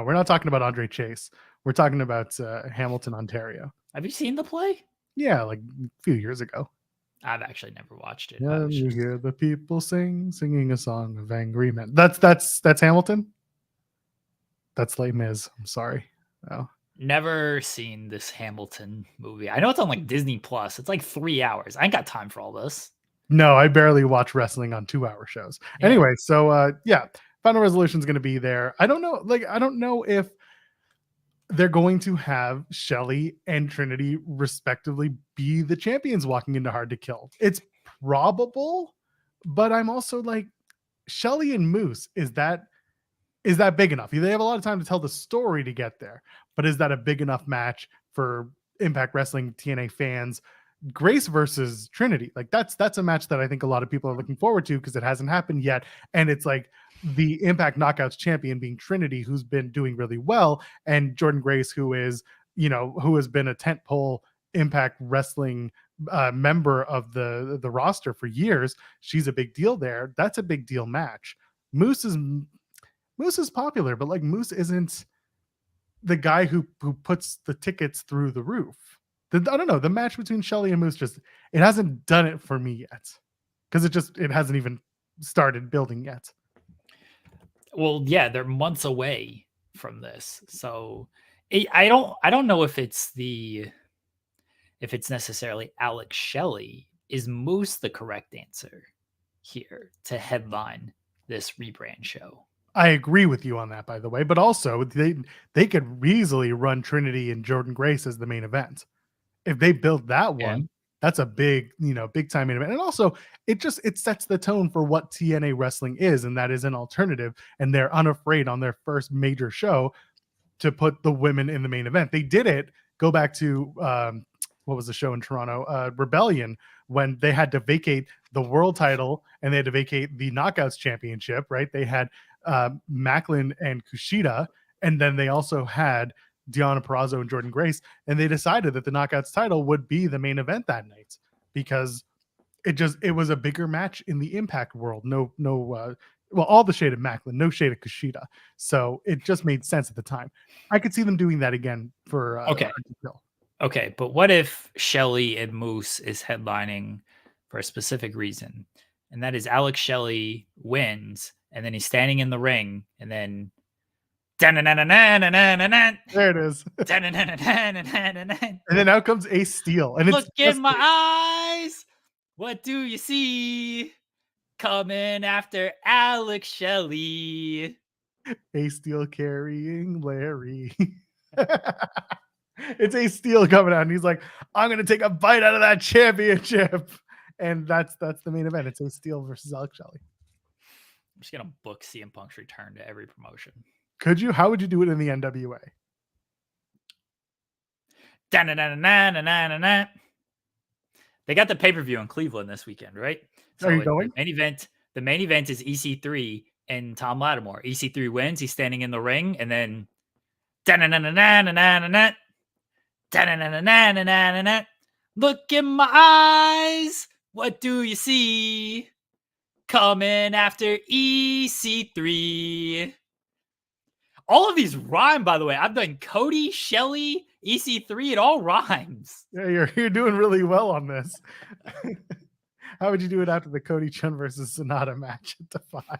we're not talking about Andre Chase. We're talking about Hamilton, Ontario. Have you seen the play? Yeah, like a few years ago. I've actually never watched it. Yeah, you hear the people singing a song of angry men. That's Hamilton. That's Les Mis. I'm sorry. Oh. Never seen this Hamilton movie. I know it's on like Disney Plus. It's like 3 hours. I ain't got time for all this. No, I barely watch wrestling on 2-hour shows. Yeah. Anyway, so Final Resolution is going to be there. I don't know if they're going to have Shelley and Trinity respectively be the champions walking into Hard to Kill. It's probable, but I'm also like, Shelley and Moose, is that big enough? They have a lot of time to tell the story to get there, but is that a big enough match for Impact Wrestling TNA fans? Grace versus Trinity, like that's a match that I think a lot of people are looking forward to because it hasn't happened yet, and it's like the Impact Knockouts champion being Trinity, who's been doing really well, and Jordan Grace, who has been a tentpole Impact Wrestling member of the roster for years. She's a big deal there. That's a big deal match. Moose is popular, but like Moose isn't the guy who puts the tickets through the roof. I don't know. The match between Shelley and Moose it hasn't done it for me yet, because it hasn't even started building yet. Well, yeah, they're months away from this, so I don't know if it's necessarily Alex Shelley. Is Moose the correct answer here to headline this rebrand show? I agree with you on that, by the way, but also they could easily run Trinity and Jordan Grace as the main event. If they build that one, that's a big time main event. And also it sets the tone for what TNA wrestling is. And that is an alternative, and they're unafraid on their first major show to put the women in the main event. They did it. Go back to what was the show in Toronto? Rebellion, when they had to vacate the world title and they had to vacate the Knockouts Championship, right? They had Macklin and Kushida, and then they also had Deonna Purrazzo and Jordan Grace, and they decided that the Knockouts title would be the main event that night because it was a bigger match in the Impact world. Well, all the shade of Macklin, no shade of Kushida. So it just made sense at the time. I could see them doing that again for Okay, but what if Shelley and Moose is headlining for a specific reason? And that is Alex Shelley wins, and then he's standing in the ring, and then there it is. And then out comes Ace Steel. And look in my eyes. What do you see? Coming after Alex Shelley. Ace Steel carrying Larry. It's Ace Steel coming out, and he's like, I'm going to take a bite out of that championship. And that's the main event. It's Ace Steel versus Alex Shelley. I'm just going to book CM Punk's return to every promotion. Could you? How would you do it in the NWA? They got the pay-per-view in Cleveland this weekend, right? So are you going? The main event is EC3 and Tom Lattimore. EC3 wins. He's standing in the ring, and then look in my eyes. What do you see? Coming after EC3. All of these rhyme, by the way. I've done Cody, Shelley, EC3. It all rhymes. Yeah, you're doing really well on this. How would you do it after the Cody Chun versus SANADA match at Defy?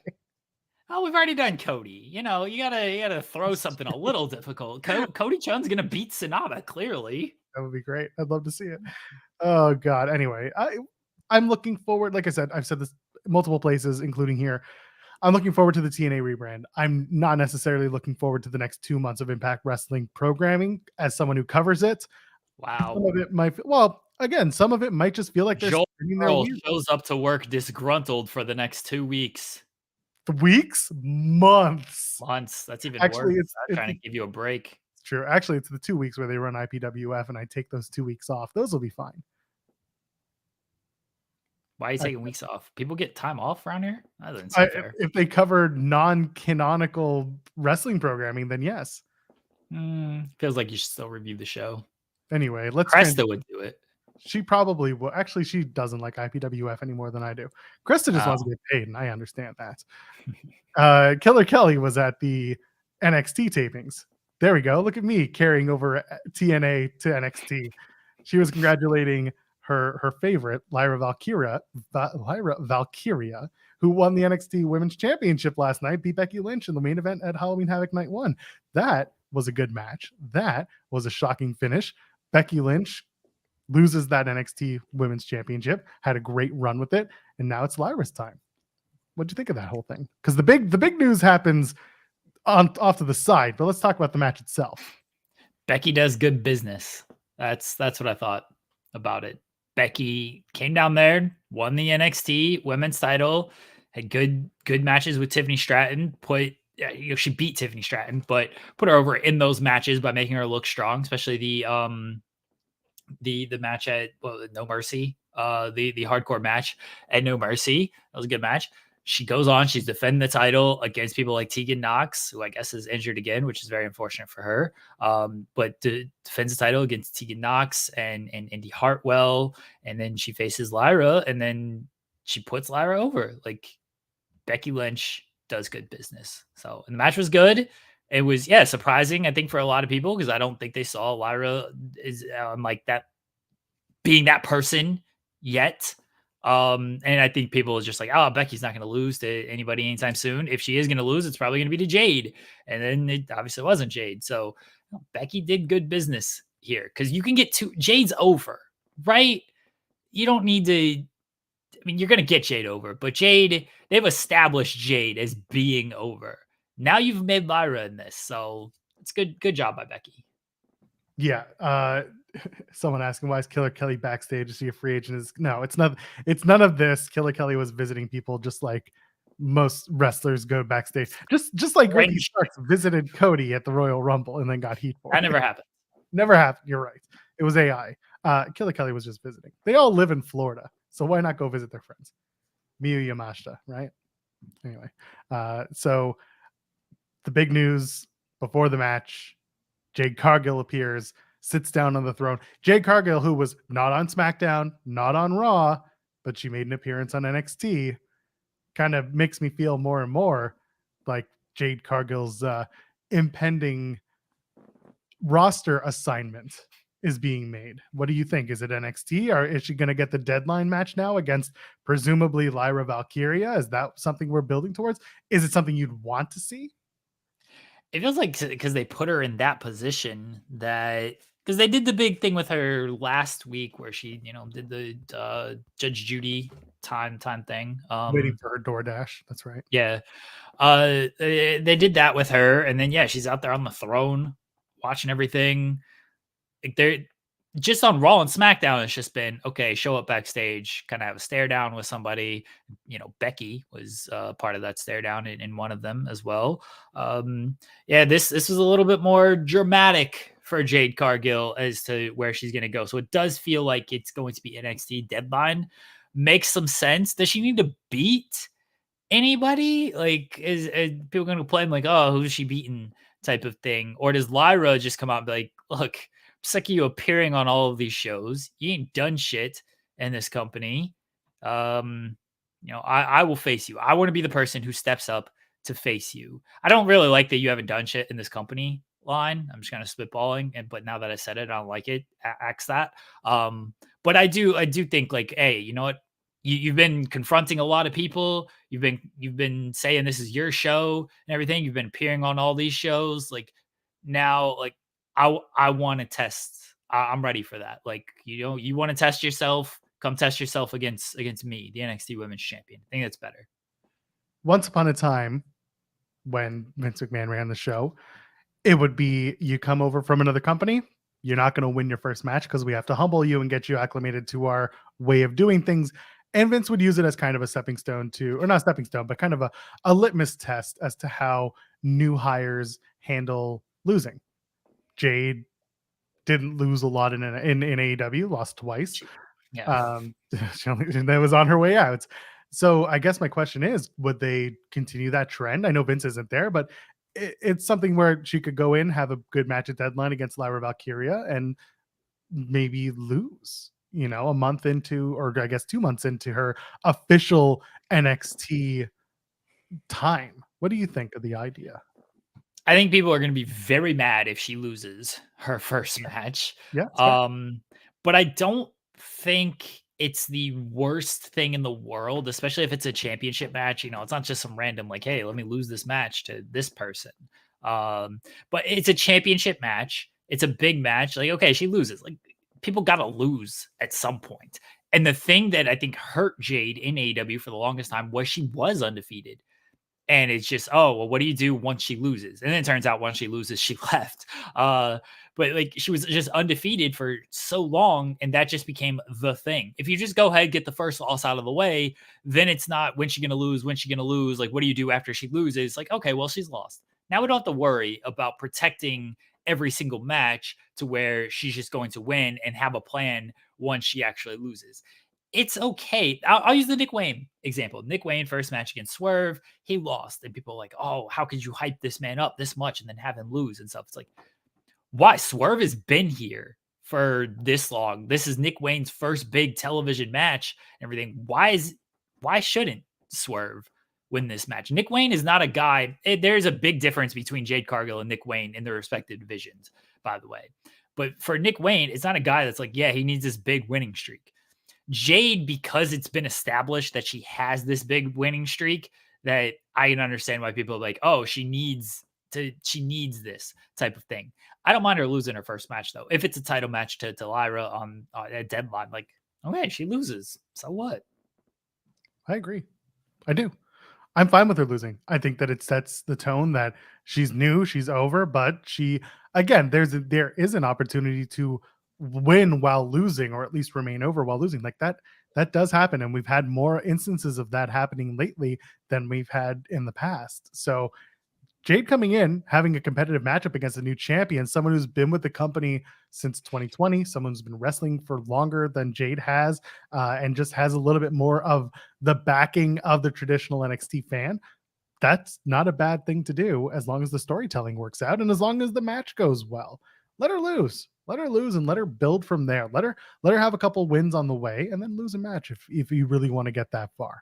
Oh, we've already done Cody. You know, you gotta throw something a little difficult. Cody Chun's gonna beat SANADA, clearly. That would be great. I'd love to see it. Oh God. Anyway, I'm looking forward. Like I said, I've said this multiple places, including here. I'm looking forward to the TNA rebrand. I'm not necessarily looking forward to the next 2 months of Impact Wrestling programming as someone who covers it. Wow. Some of it might, again, some of it might just feel like they're spinning their wheels. Shows up to work disgruntled for the next 2 weeks. Weeks? Months. That's even Actually, worse. It's trying to give you a break. It's true. Actually, it's the 2 weeks where they run IPWF and I take those 2 weeks off. Those will be fine. Why are you taking weeks off? People get time off around here? That doesn't seem fair. If they cover non-canonical wrestling programming, then yes. Feels like you should still review the show. Anyway, Krista would do it. She probably will. Actually, she doesn't like IPWF any more than I do. Krista just wants to get paid, and I understand that. Killer Kelly was at the NXT tapings. There we go. Look at me carrying over TNA to NXT. She was congratulating her favorite, Lyra Valkyria, who won the NXT Women's Championship last night, beat Becky Lynch in the main event at Halloween Havoc Night 1. That was a good match. That was a shocking finish. Becky Lynch loses that NXT Women's Championship, had a great run with it, and now it's Lyra's time. What'd you think of that whole thing? Because the big news happens off to the side, but let's talk about the match itself. Becky does good business. That's what I thought about it. Becky came down there, won the NXT Women's title, had good matches with Tiffany Stratton. She beat Tiffany Stratton, but put her over in those matches by making her look strong, especially the match at No Mercy, the hardcore match at No Mercy. That was a good match. She goes on, she's defending the title against people like Tegan Knox, who I guess is injured again, which is very unfortunate for her. But defends the title against Tegan Knox and Indy Hartwell, and then she faces Lyra, and then she puts Lyra over. Like, Becky Lynch does good business. So, and the match was good. It was, surprising, I think, for a lot of people, because I don't think they saw Lyra is like that, being that person yet. And I think people is just like, oh, Becky's not going to lose to anybody anytime soon. If she is going to lose, it's probably going to be to Jade. And then it obviously wasn't Jade. So Becky did good business here, because you can get Jade's over, right? You don't need to. I mean, you're going to get Jade over, but Jade, they've established Jade as being over. Now you've made Lyra in this. So it's good. Good job by Becky. Yeah. Someone asking, why is Killer Kelly backstage? Is he a free agent? No, it's not. It's none of this. Killer Kelly was visiting people just like most wrestlers go backstage. Just like Ricky Cringe. Starks visited Cody at the Royal Rumble and then got heat for That it. never happened. Never happened. You're right. It was AI. Killer Kelly was just visiting. They all live in Florida, so why not go visit their friends? Miyu Yamashita, right? Anyway, so the big news before the match, Jade Cargill appears, sits down on the throne. Jade Cargill, who was not on SmackDown, not on Raw, but she made an appearance on NXT, kind of makes me feel more and more like Jade Cargill's impending roster assignment is being made. What do you think? Is it NXT, or is she going to get the deadline match now against presumably Lyra Valkyria? Is that something we're building towards? Is it something you'd want to see? It feels like because they put her in that position that because they did the big thing with her last week where she, did the Judge Judy time thing. Waiting for her DoorDash. That's right. Yeah. They did that with her, and then she's out there on the throne watching everything. Like they're just on Raw and SmackDown. It's just been okay. Show up backstage, kind of have a stare down with somebody. Becky was part of that stare down in one of them as well. This was a little bit more dramatic for Jade Cargill as to where she's going to go. So it does feel like it's going to be NXT deadline. Makes some sense. Does she need to beat anybody? Like, is people going to play like, oh, who's she beating type of thing? Or does Lyra just come out and be like, look, I'm sick of you appearing on all of these shows. You ain't done shit in this company. I will face you. I want to be the person who steps up to face you. I don't really like that you haven't done shit in this company line. I'm just kind of spitballing, but now that I said it, I don't like it. Axe that. But I do think like, hey, you know what? You've been confronting a lot of people. You've been saying this is your show and everything. You've been appearing on all these shows. Like now, like I want to test. I'm ready for that. Like you want to test yourself. Come test yourself against me, the NXT Women's Champion. I think that's better. Once upon a time, when Vince McMahon ran the show, it would be you come over from another company. You're not going to win your first match because we have to humble you and get you acclimated to our way of doing things. And Vince would use it as kind of a stepping stone to, or not stepping stone, but kind of a litmus test as to how new hires handle losing. Jade didn't lose a lot in AEW, lost twice. Yeah. That was on her way out. So I guess my question is, would they continue that trend? I know Vince isn't there, but it's something where she could go in, have a good match at deadline against Lyra Valkyria, and maybe lose, a month into, or I guess 2 months into her official NXT time. What do you think of the idea? I think people are going to be very mad if she loses her first match. Yeah. But I don't think it's the worst thing in the world, especially if it's a championship match. It's not just some random like, hey, let me lose this match to this person. But it's a championship match. It's a big match. Like, okay, she loses. Like, people got to lose at some point. And the thing that I think hurt Jade in AEW for the longest time was she was undefeated. And it's just, oh, well, what do you do once she loses? And then it turns out once she loses, she left. But like she was just undefeated for so long, and that just became the thing. If you just go ahead, get the first loss out of the way, then it's not when she's going to lose, like, what do you do after she loses? Like, okay, well, she's lost. Now we don't have to worry about protecting every single match to where she's just going to win and have a plan once she actually loses. It's okay. I'll use the Nick Wayne example. Nick Wayne, first match against Swerve, he lost. And people are like, oh, how could you hype this man up this much and then have him lose and stuff? It's like, why? Swerve has been here for this long. This is Nick Wayne's first big television match and everything. Why shouldn't Swerve win this match? Nick Wayne is not a guy. There's a big difference between Jade Cargill and Nick Wayne in their respective divisions, by the way. But for Nick Wayne, it's not a guy that's like, yeah, he needs this big winning streak. Jade, because it's been established that she has this big winning streak, that I can understand why people are like, oh, she needs this type of thing. I don't mind her losing her first match though. If it's a title match to Lyra on a deadline, like, okay, she loses. So what? I agree. I do. I'm fine with her losing. I think that it sets the tone that she's new, she's over, but she, again, there is an opportunity to win while losing, or at least remain over while losing. Like that That does happen, and we've had more instances of that happening lately than we've had in the past. So Jade coming in, having a competitive matchup against a new champion, someone who's been with the company since 2020, someone who's been wrestling for longer than Jade has, and just has a little bit more of the backing of the traditional NXT fan. That's not a bad thing to do as long as the storytelling works out and as long as the match goes well. Let her lose. Let her lose and let her build from there. Let her have a couple wins on the way and then lose a match if you really want to get that far.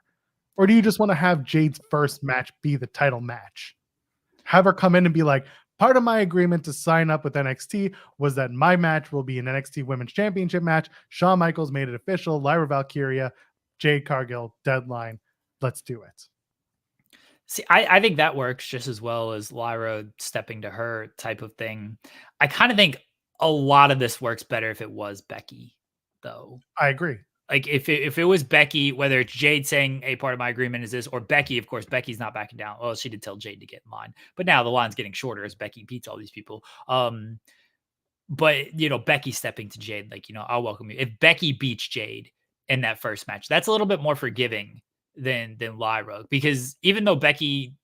Or do you just want to have Jade's first match be the title match? Have her come in and be like, part of my agreement to sign up with NXT was that my match will be an NXT Women's Championship match. Shawn Michaels made it official. Lyra Valkyria, Jade Cargill, deadline. Let's do it. See, I think that works just as well as Lyra stepping to her type of thing. I kind of think a lot of this works better if it was Becky, though. I agree. Like if it was Becky, whether it's Jade saying a part of my agreement is this, or Becky, of course, Becky's not backing down. Well, she did tell Jade to get in line, but now the line's getting shorter as Becky beats all these people. But Becky stepping to Jade, like, I'll welcome you. If Becky beats Jade in that first match, that's a little bit more forgiving than Lyra, because even though Becky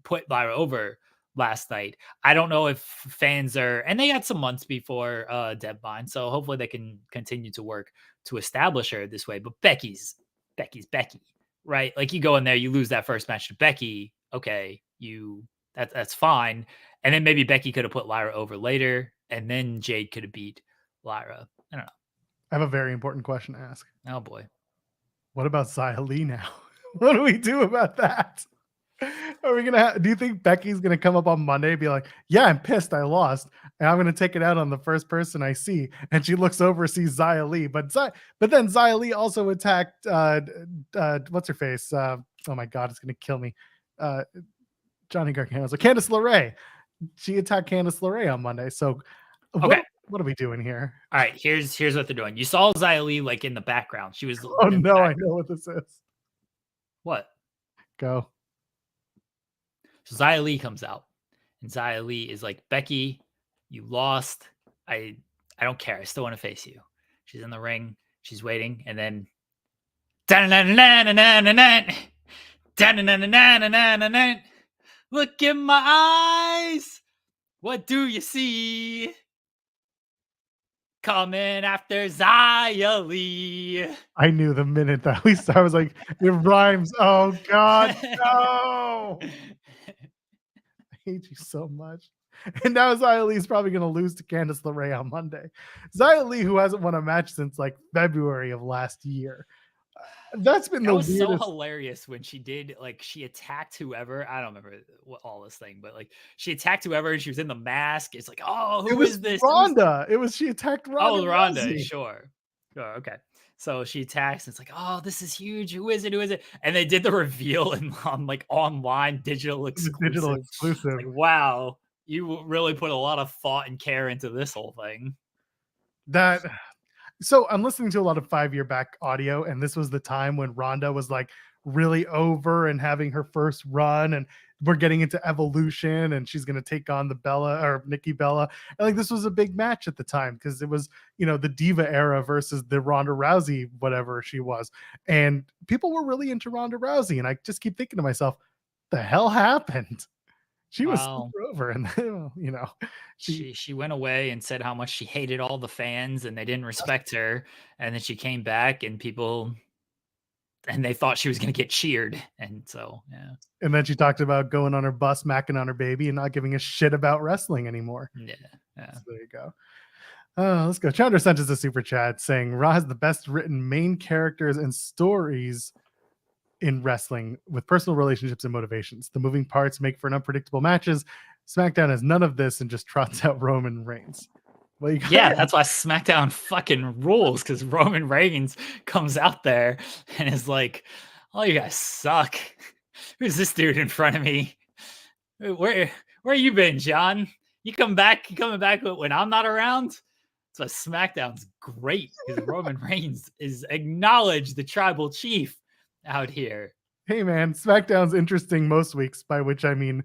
put Lyra over last night, I don't know if fans are, and they got some months before deadline, so hopefully they can continue to work to establish her this way. But Becky's Becky, right? Like, you go in there, you lose that first match to Becky, okay, that's fine, and then maybe Becky could have put Lyra over later, and then Jade could have beat Lyra. I don't know. I have a very important question to ask. Oh boy, what about Xia Li now? What do we do about that? Are we gonna? Do you think Becky's gonna come up on Monday and be like, "Yeah, I'm pissed, I lost, and I'm gonna take it out on the first person I see"? And she looks over, sees Xia Li, but then Xia Li also attacked what's her face? Oh my god, it's gonna kill me. Johnny Gargano. So Candice LeRae. She attacked Candice LeRae on Monday. So okay. What are we doing here? All right, here's what they're doing. You saw Xia Li like in the background. She was. Oh no, I know what this is. What? Go. So Xia Li comes out, and Xia Li is like, Becky, you lost. I don't care. I still want to face you. She's in the ring. She's waiting, and then look in my eyes. What do you see? Coming after Xia Li. I knew the minute that we started. I was like, it rhymes. Oh God, no! I hate you so much. And now Xia Li is probably going to lose to Candice LeRae on Monday. Xia Li, who hasn't won a match since like February of last year. That's been the weirdest. So hilarious when she did, like, she attacked whoever. I don't remember all this thing, but like she attacked whoever and she was in the mask. It's like, oh, who is this? Ronda. She attacked Ronda. Oh, Ronda, sure. Okay. So she attacks and it's like, oh, this is huge. Who is it? And they did the reveal on like online digital exclusive. Like, wow, you really put a lot of thought and care into this whole thing. So I'm listening to a lot of 5 Year Back audio, and this was the time when Ronda was like really over and having her first run, and we're getting into Evolution, and she's going to take on the Bella or Nikki Bella. And like, this was a big match at the time because it was, the Diva era versus the Ronda Rousey, whatever she was. And people were really into Ronda Rousey. And I just keep thinking to myself, the hell happened? She was super over, and she went away and said how much she hated all the fans and they didn't respect her, and then she came back and they thought she was going to get cheered, and so yeah. And then she talked about going on her bus, macking on her baby, and not giving a shit about wrestling anymore. Yeah. So there you go. Let's go. Chandra sent us a super chat saying Raw has the best written main characters and stories in wrestling with personal relationships and motivations. The moving parts make for unpredictable matches. SmackDown has none of this and just trots out Roman Reigns. Well, that's why SmackDown fucking rules, because Roman Reigns comes out there and is like, oh, you guys suck. Who's this dude in front of me? Where you been, John? You coming back when I'm not around? So SmackDown's great because Roman Reigns is acknowledged the tribal chief out here. Hey man, SmackDown's interesting most weeks, by which I mean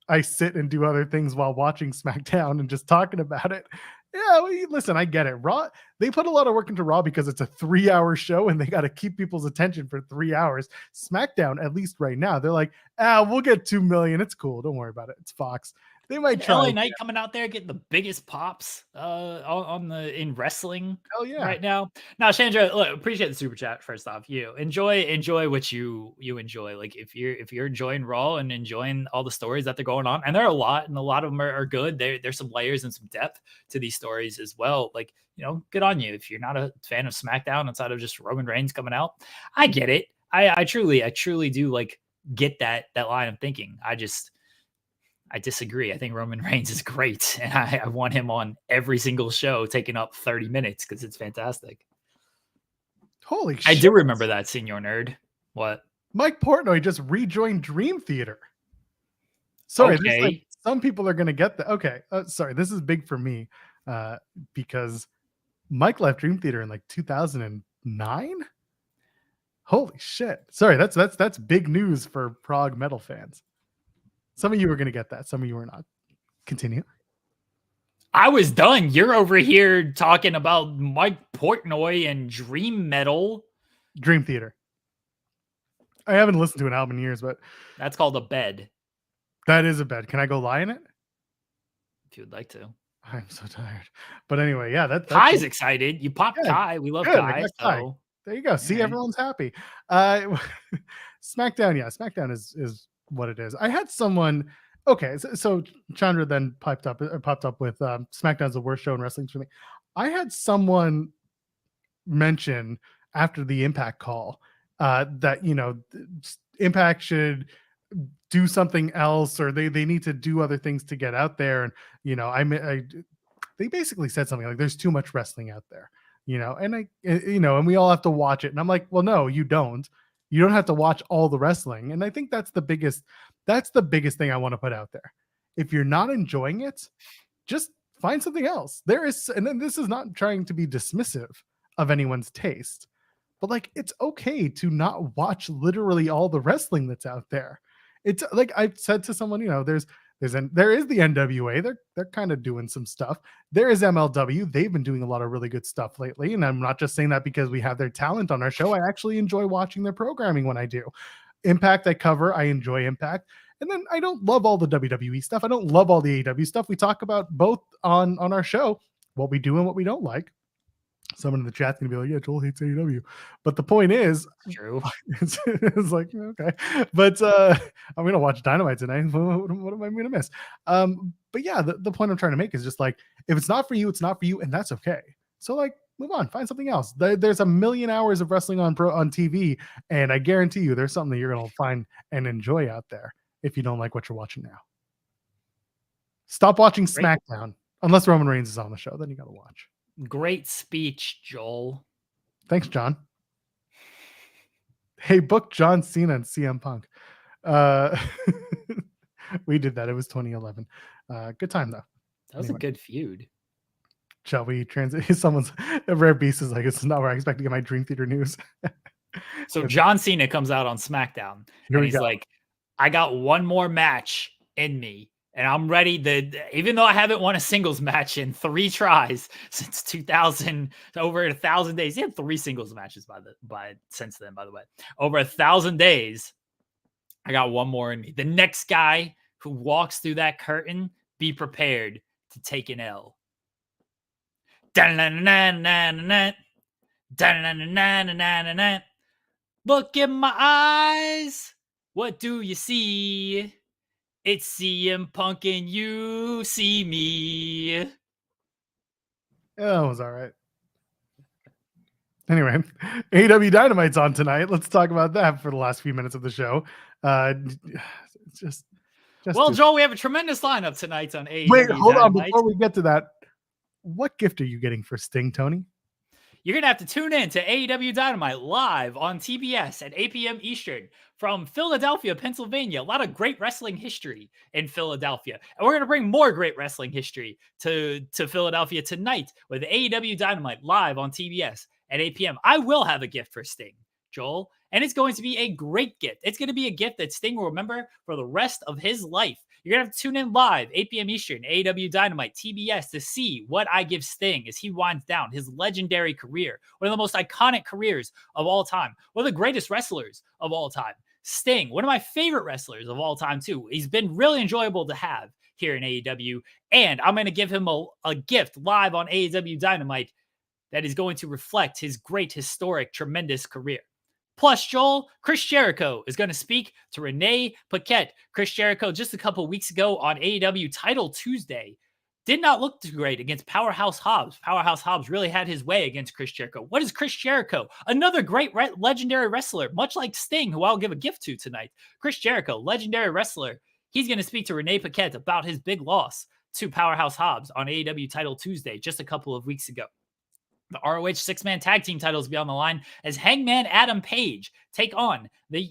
I sit and do other things while watching SmackDown and just talking about it. Yeah, well, listen, I get it. Raw, they put a lot of work into Raw because it's a 3-hour show and they got to keep people's attention for 3 hours. SmackDown, at least right now, they're like, we'll get 2 million. It's cool. Don't worry about it. It's Fox. They might And try. LA Knight coming out there getting the biggest pops in wrestling Hell yeah. right now. Now, Chandra, look, appreciate the super chat. First off, you enjoy what you enjoy. Like if you're enjoying Raw and enjoying all the stories that they're going on, and there are a lot, and a lot of them are good. There's some layers and some depth to these stories as well. Like, good on you. If you're not a fan of SmackDown outside of just Roman Reigns coming out, I get it. I truly do like get that line of thinking. I disagree. I think Roman Reigns is great, and I want him on every single show, taking up 30 minutes because it's fantastic. Holy shit. I do remember that, Senior Nerd. What? Mike Portnoy just rejoined Dream Theater. Sorry, okay. Some people are going to get that. Okay, sorry, this is big for me because Mike left Dream Theater in like 2009. Holy shit! Sorry, that's big news for prog metal fans. Some of you are going to get that. Some of you are not. Continue. I was done. You're over here talking about Mike Portnoy and Dream Metal. Dream Theater. I haven't listened to an album in years, but that's called a bed. That is a bed. Can I go lie in it? If you would like to. I'm so tired. But anyway, yeah. That's Kai's excited. You popped Kai. We love Kai. So there you go. See, everyone's happy. SmackDown, yeah. SmackDown is what it is. I had someone. Okay, so Chandra then popped up with SmackDown's the worst show in wrestling for me. I had someone mention after the Impact call that Impact should do something else, or they need to do other things to get out there. And they basically said something like, "There's too much wrestling out there," and and we all have to watch it. And I'm like, well, no, you don't. You don't have to watch all the wrestling. And I think that's the biggest thing I want to put out there. If you're not enjoying it, just find something else. And then this is not trying to be dismissive of anyone's taste, but like, it's okay to not watch literally all the wrestling that's out there. It's like I said to someone, there is the NWA. They're kind of doing some stuff. There is MLW. They've been doing a lot of really good stuff lately. And I'm not just saying that because we have their talent on our show. I actually enjoy watching their programming when I do. Impact I cover. I enjoy Impact. And then I don't love all the WWE stuff. I don't love all the AEW stuff. We talk about both on our show, what we do and what we don't like. Someone in the chat's gonna be like, "Yeah, Joel hates AEW," but the point is, true. It's like, okay, but I'm gonna watch Dynamite tonight. What am I gonna miss? But yeah, the point I'm trying to make is just like, if it's not for you, it's not for you, and that's okay. So like, move on, find something else. There's a million hours of wrestling on TV, and I guarantee you, there's something that you're gonna find and enjoy out there. If you don't like what you're watching now, stop watching SmackDown unless Roman Reigns is on the show. Then you gotta watch. Great speech, Joel. Thanks, John. Hey, book John Cena and CM Punk. We did that. It was 2011. Good time, though. That was a good feud. Shall we transit? Someone's Rare Beast is like, it's not where I expect to get my Dream Theater news. So John Cena comes out on SmackDown. And he's like, I got one more match in me. And I'm ready even though I haven't won a singles match in 3 tries since 2000, over 1,000 days. He had 3 singles matches since then, by the way. Over 1,000 days, I got one more in me. The next guy who walks through that curtain, be prepared to take an L. Look in my eyes. What do you see? It's CM Punk and you see me. Yeah, that was all right. Anyway, AEW Dynamite's on tonight. Let's talk about that for the last few minutes of the show. Joel, we have a tremendous lineup tonight on AEW. Wait, hold Dynamite. on. Before we get to that, what gift are you getting for Sting, Tony? You're going to have to tune in to AEW Dynamite live on TBS at 8 p.m. Eastern from Philadelphia, Pennsylvania. A lot of great wrestling history in Philadelphia. And we're going to bring more great wrestling history to Philadelphia tonight with AEW Dynamite live on TBS at 8 p.m. I will have a gift for Sting, Joel, and it's going to be a great gift. It's going to be a gift that Sting will remember for the rest of his life. You're going to have to tune in live, 8 p.m. Eastern, AEW Dynamite, TBS, to see what I give Sting as he winds down his legendary career, one of the most iconic careers of all time, one of the greatest wrestlers of all time. Sting, one of my favorite wrestlers of all time, too. He's been really enjoyable to have here in AEW, and I'm going to give him a gift live on AEW Dynamite that is going to reflect his great, historic, tremendous career. Plus, Joel, Chris Jericho is going to speak to Renee Paquette. Chris Jericho, just a couple weeks ago on AEW Title Tuesday, did not look too great against Powerhouse Hobbs. Powerhouse Hobbs really had his way against Chris Jericho. What is Chris Jericho? Another great legendary wrestler, much like Sting, who I'll give a gift to tonight. Chris Jericho, legendary wrestler. He's going to speak to Renee Paquette about his big loss to Powerhouse Hobbs on AEW Title Tuesday just a couple of weeks ago. The ROH six-man tag team titles will be on the line as Hangman Adam Page take on the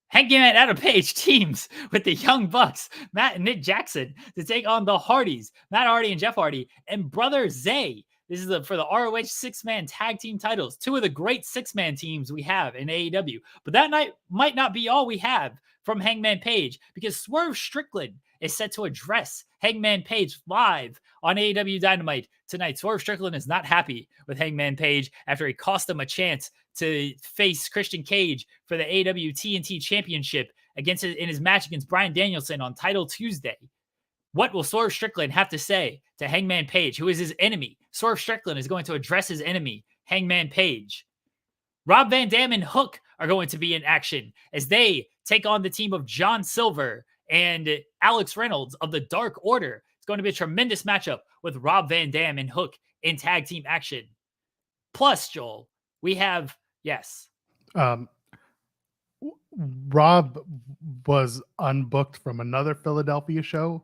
Hangman Adam Page teams with the Young Bucks, Matt and Nick Jackson, to take on the Hardys, Matt Hardy and Jeff Hardy, and Brother Zay. This is for the ROH six-man tag team titles, two of the great six-man teams we have in AEW. But that night might not be all we have from Hangman Page, because Swerve Strickland is set to address Hangman Page live on AEW Dynamite tonight. Swerve Strickland is not happy with Hangman Page after he cost him a chance to face Christian Cage for the AEW TNT Championship in his match against Bryan Danielson on Title Tuesday. What will Swerve Strickland have to say to Hangman Page, who is his enemy? Swerve Strickland is going to address his enemy, Hangman Page. Rob Van Dam and Hook are going to be in action as they take on the team of John Silver and Alex Reynolds of the Dark Order. It's going to be a tremendous matchup with Rob Van Dam and Hook in tag team action. Plus, Joel, we have, yes. Rob was unbooked from another Philadelphia show.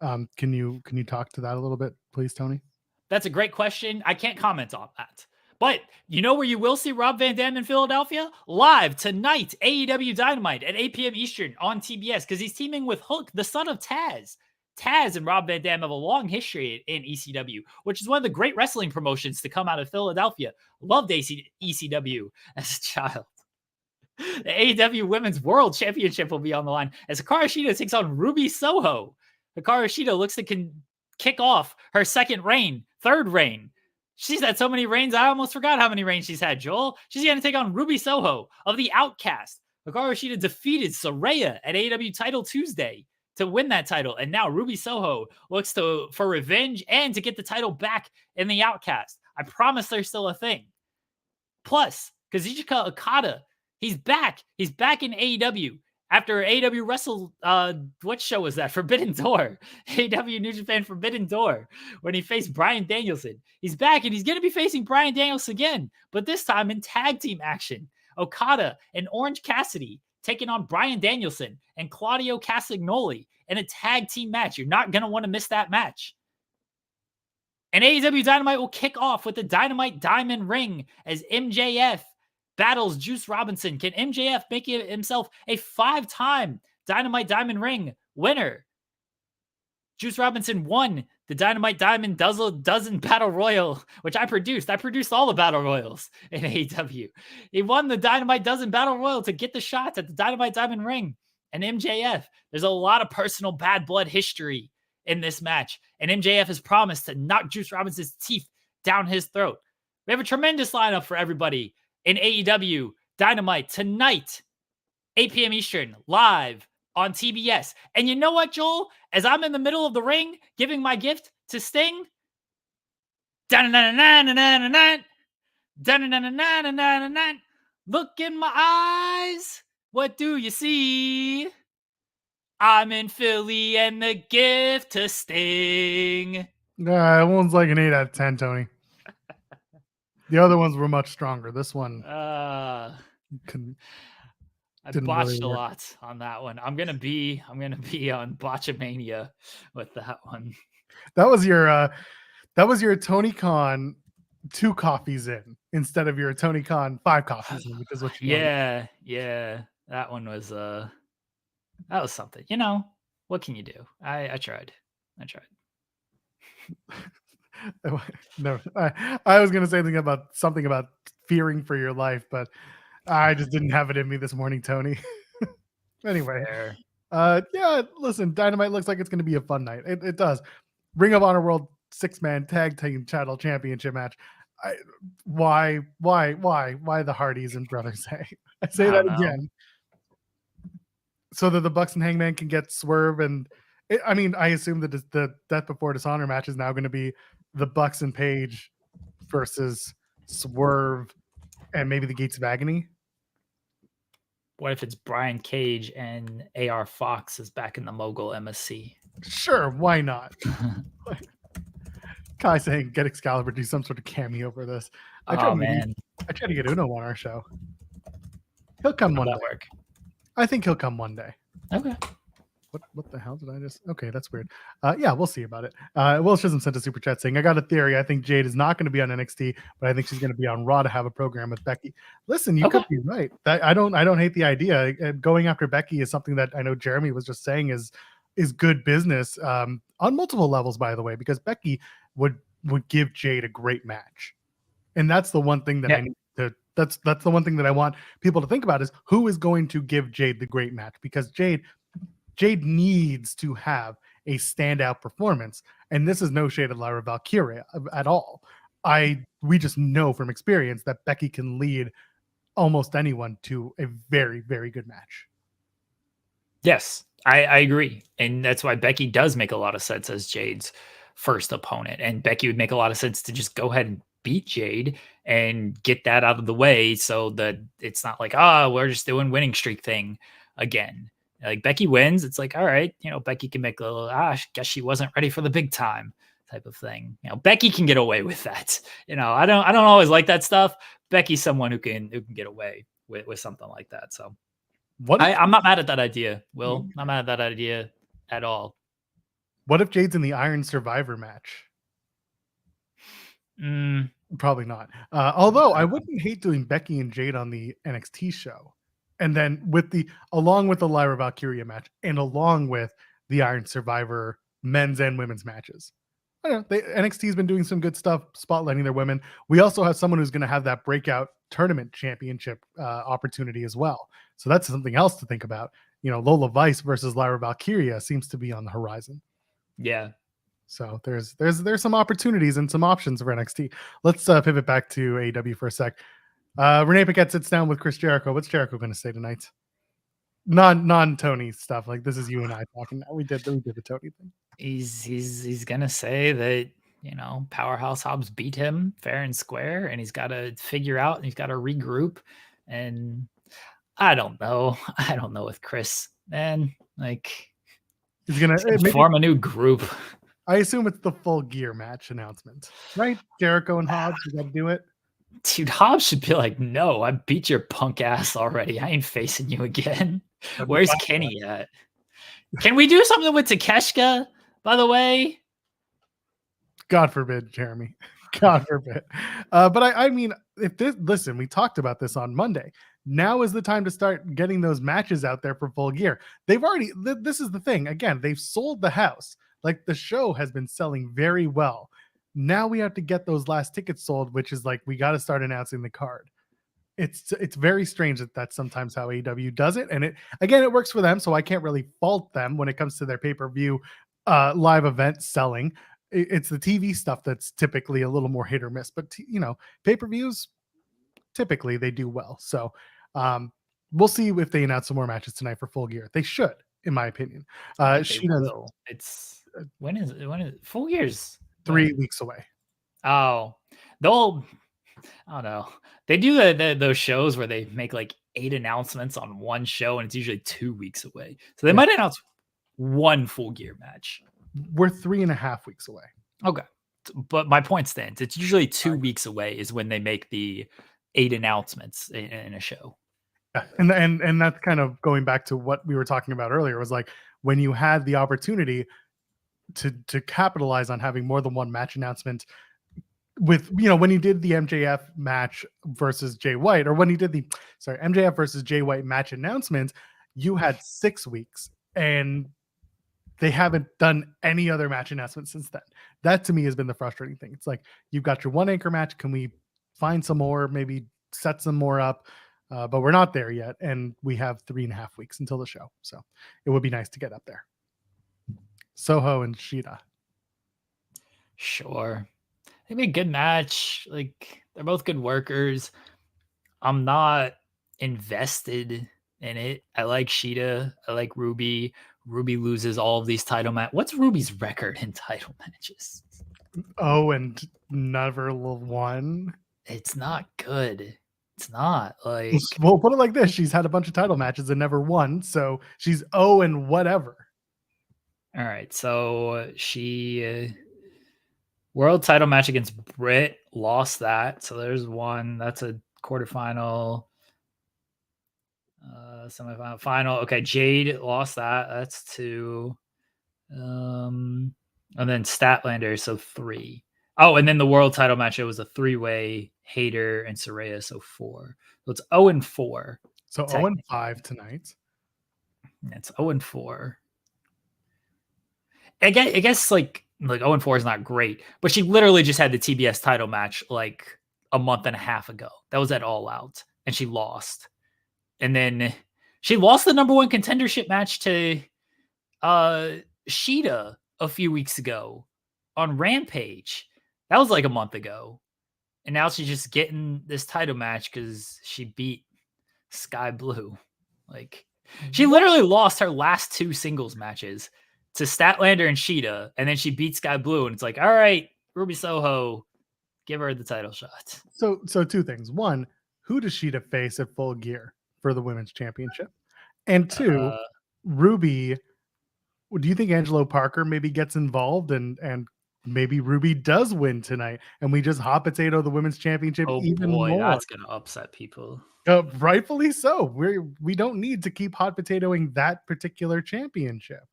Can you talk to that a little bit, please, Tony? That's a great question. I can't comment on that. But you know where you will see Rob Van Dam in Philadelphia? Live tonight, AEW Dynamite at 8 p.m. Eastern on TBS, because he's teaming with Hook, the son of Taz. Taz and Rob Van Dam have a long history in ECW, which is one of the great wrestling promotions to come out of Philadelphia. Loved ECW as a child. The AEW Women's World Championship will be on the line as Hikaru Shida takes on Ruby Soho. Hikaru Shida looks to kick off her third reign. She's had so many reigns, I almost forgot how many reigns she's had, Joel. She's going to take on Ruby Soho of the Outcast. Hikaru Shida defeated Saraya at AEW Title Tuesday to win that title. And now Ruby Soho looks for revenge and to get the title back in the Outcast. I promise there's still a thing. Plus, Kazuchika Okada, he's back. He's back in AEW. After AEW wrestled, what show was that? Forbidden Door. AEW New Japan Forbidden Door, when he faced Bryan Danielson. He's back, and he's going to be facing Bryan Danielson again, but this time in tag team action. Okada and Orange Cassidy taking on Bryan Danielson and Claudio Castagnoli in a tag team match. You're not going to want to miss that match. And AEW Dynamite will kick off with the Dynamite Diamond Ring as MJF battles Juice Robinson. Can MJF make himself a 5-time Dynamite Diamond Ring winner? Juice Robinson won the Dynamite Diamond Dozen Battle Royal, which I produced. I produced all the Battle Royals in AEW. He won the Dynamite Dozen Battle Royal to get the shots at the Dynamite Diamond Ring. And MJF, there's a lot of personal bad blood history in this match. And MJF has promised to knock Juice Robinson's teeth down his throat. We have a tremendous lineup for everybody in AEW Dynamite tonight, 8 p.m. Eastern, live on TBS. And you know what, Joel? As I'm in the middle of the ring giving my gift to Sting, look in my eyes. What do you see? I'm in Philly and the gift to Sting. One's like an 8 out of 10, Tony. The other ones were much stronger. This one, I botched really a lot on that one. I'm gonna be on Botchamania with that one. That was your Tony Khan 2 coffees in instead of your Tony Khan 5 coffees in, which is what you wanted. Yeah. That one was that was something. You know, what can you do? I tried. No, I was going to say something about fearing for your life, but I just didn't have it in me this morning, Tony. Anyway, Yeah, listen, Dynamite looks like it's going to be a fun night. It does. Ring of Honor World 6-man tag team title championship match. Why the Hardys and Brothers say? I say I that don't know. again. So that the Bucks and Hangman can get Swerve I assume that the Death Before Dishonor match is now going to be the Bucks and Page versus Swerve and maybe the Gates of Agony. What if it's Brian Cage and AR Fox is back in the Mogul MSC? Sure, why not? Kai saying get Excalibur do some sort of cameo for this. I tried to get Uno on our show. He'll come one day. Work? I think he'll come one day. Okay. What the hell did I just? Okay, that's weird. Yeah, we'll see about it. Will Chisholm sent a super chat saying, "I got a theory. I think Jade is not going to be on NXT, but I think she's going to be on Raw to have a program with Becky." Listen, you could be right. I don't hate the idea. Going after Becky is something that I know Jeremy was just saying is good business on multiple levels, by the way, because Becky would give Jade a great match, and that's the one thing that I need to. That's the one thing that I want people to think about is who is going to give Jade the great match, because Jade needs to have a standout performance, and this is no shade at Lyra Valkyria at all. We just know from experience that Becky can lead almost anyone to a very, very good match. Yes, I agree, and that's why Becky does make a lot of sense as Jade's first opponent, and Becky would make a lot of sense to just go ahead and beat Jade and get that out of the way so that it's not like, we're just doing winning streak thing again. Like Becky wins, it's like, all right, Becky can make a little, guess she wasn't ready for the big time type of thing. Becky can get away with that. I don't always like that stuff. Becky's someone who can get away with something like that. So I'm not mad at that idea, Will. Not mad at that idea at all. What if Jade's in the Iron Survivor match? Probably not. Although I wouldn't hate doing Becky and Jade on the NXT show. And then along with the Lyra Valkyria match and along with the Iron Survivor men's and women's matches. I don't know. NXT's been doing some good stuff, spotlighting their women. We also have someone who's going to have that breakout tournament championship opportunity as well. So that's something else to think about. Lola Vice versus Lyra Valkyria seems to be on the horizon. Yeah. So there's some opportunities and some options for NXT. Let's pivot back to AEW for a sec. Renee Paquette sits down with Chris Jericho. What's Jericho going to say tonight? Non Tony stuff. Like, this is you and I talking now. We did the Tony thing. He's going to say that Powerhouse Hobbs beat him fair and square, and he's got to figure out, and he's got to regroup. And I don't know with Chris, man. Like, he's gonna form a new group. I assume it's the Full Gear match announcement, right? Jericho and Hobbs, you got to do it. Dude, Hobbs should be like, no, I beat your punk ass already. I ain't facing you again. Where's Kenny at? Can we do something with Takeshita, by the way? God forbid, Jeremy. God forbid. But I mean, listen, we talked about this on Monday. Now is the time to start getting those matches out there for Full Gear. They've already, this is the thing. Again, they've sold the house. Like, the show has been selling very well. Now we have to get those last tickets sold, which is like, we got to start announcing the card. It's very strange that that's sometimes how AEW does it. And it works for them. So I can't really fault them when it comes to their pay-per-view live event selling. It's the TV stuff that's typically a little more hit or miss, but pay-per-views, typically they do well. So we'll see if they announce some more matches tonight for Full Gear. They should, in my opinion. It's when is it? Full Gear's 3 weeks away. Oh, I don't know. They do those shows where they make like 8 announcements on one show, and it's usually 2 weeks away. So they might announce one Full Gear match. We're 3.5 weeks away. Okay. But my point stands. It's usually 2 weeks away is when they make the 8 announcements in a show. Yeah. And that's kind of going back to what we were talking about earlier. It was like, when you had the opportunity to capitalize on having more than one match announcement with, when you did the MJF match versus Jay White, or when you did MJF versus Jay White match announcement, you had 6 weeks, and they haven't done any other match announcement since then. That to me has been the frustrating thing. It's like, you've got your one anchor match. Can we find some more, maybe set some more up? but we're not there yet, and we have 3.5 weeks until the show, so it would be nice to get up there. Soho and Shida. Sure. It'd be a good match. Like, they're both good workers. I'm not invested in it. I like Shida. I like Ruby. Ruby loses all of these title matches. What's Ruby's record in title matches? Oh, and never won. It's not good. It's not like. Well, put it like this: she's had a bunch of title matches and never won, so she's and whatever. All right, so she world title match against Britt, lost that. So there's one. That's a quarterfinal. Semifinal, final. Okay, Jade lost that. That's 2. And then Statlander, so 3. Oh, and then the world title match, it was a 3-way, Hayter and Saraya, so 4. So it's 0-4. So 0-5 tonight. It's 0-4. I guess like 0-4 is not great, but she literally just had the TBS title match like a month and a half ago. That was at All Out, and she lost. And then she lost the number 1 contendership match to Shida a few weeks ago on Rampage. That was like a month ago. And now she's just getting this title match because she beat Sky Blue. Like, she literally lost her last 2 singles matches to Statlander and Shida, and then she beat Sky Blue, and it's like, all right, Ruby Soho, give her the title shot. So 2 things. 1, who does Shida face at Full Gear for the women's championship? And 2, Ruby, do you think Angelo Parker maybe gets involved and maybe Ruby does win tonight and we just hot potato the women's championship even more? That's going to upset people. Rightfully so. We don't need to keep hot potatoing that particular championship.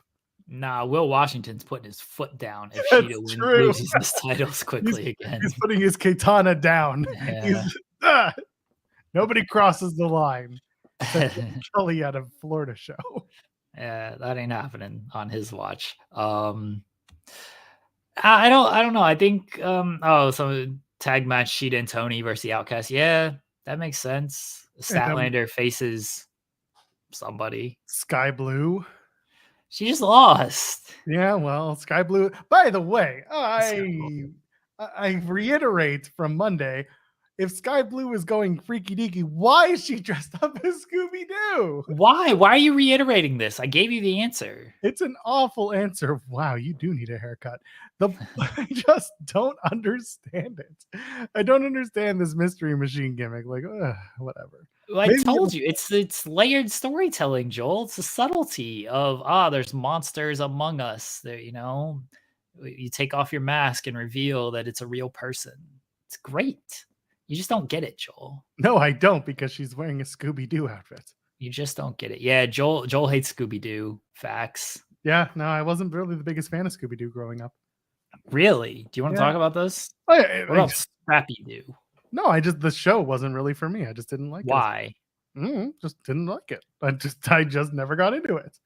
Nah, Will Washington's putting his foot down if Shida loses his titles quickly again. He's putting his katana down. Yeah. Nobody crosses the line. Kelly at a Florida show. Yeah, that ain't happening on his watch. I don't know. I think some tag match Shida and Tony versus the Outcast. Yeah, that makes sense. Statlander faces somebody. Sky Blue. She just lost. Yeah, well, Sky Blue. By the way, I reiterate from Monday, if Sky Blue is going freaky deaky, why is she dressed up as Scooby-Doo? Why? Why are you reiterating this? I gave you the answer. It's an awful answer. Wow, you do need a haircut. I just don't understand it. I don't understand this mystery machine gimmick. Like, whatever. Well, I told you, it's layered storytelling, Joel. It's the subtlety of there's monsters among us. There, you take off your mask and reveal that it's a real person. It's great. You just don't get it, Joel. No, I don't, because she's wearing a Scooby-Doo outfit. You just don't get it. Yeah, Joel hates Scooby-Doo. Facts. Yeah, no, I wasn't really the biggest fan of Scooby-Doo growing up. Really? Do you want to talk about this? What about Scrappy-Doo? No, the show wasn't really for me. I just didn't like it. Why? Just didn't like it. I just never got into it.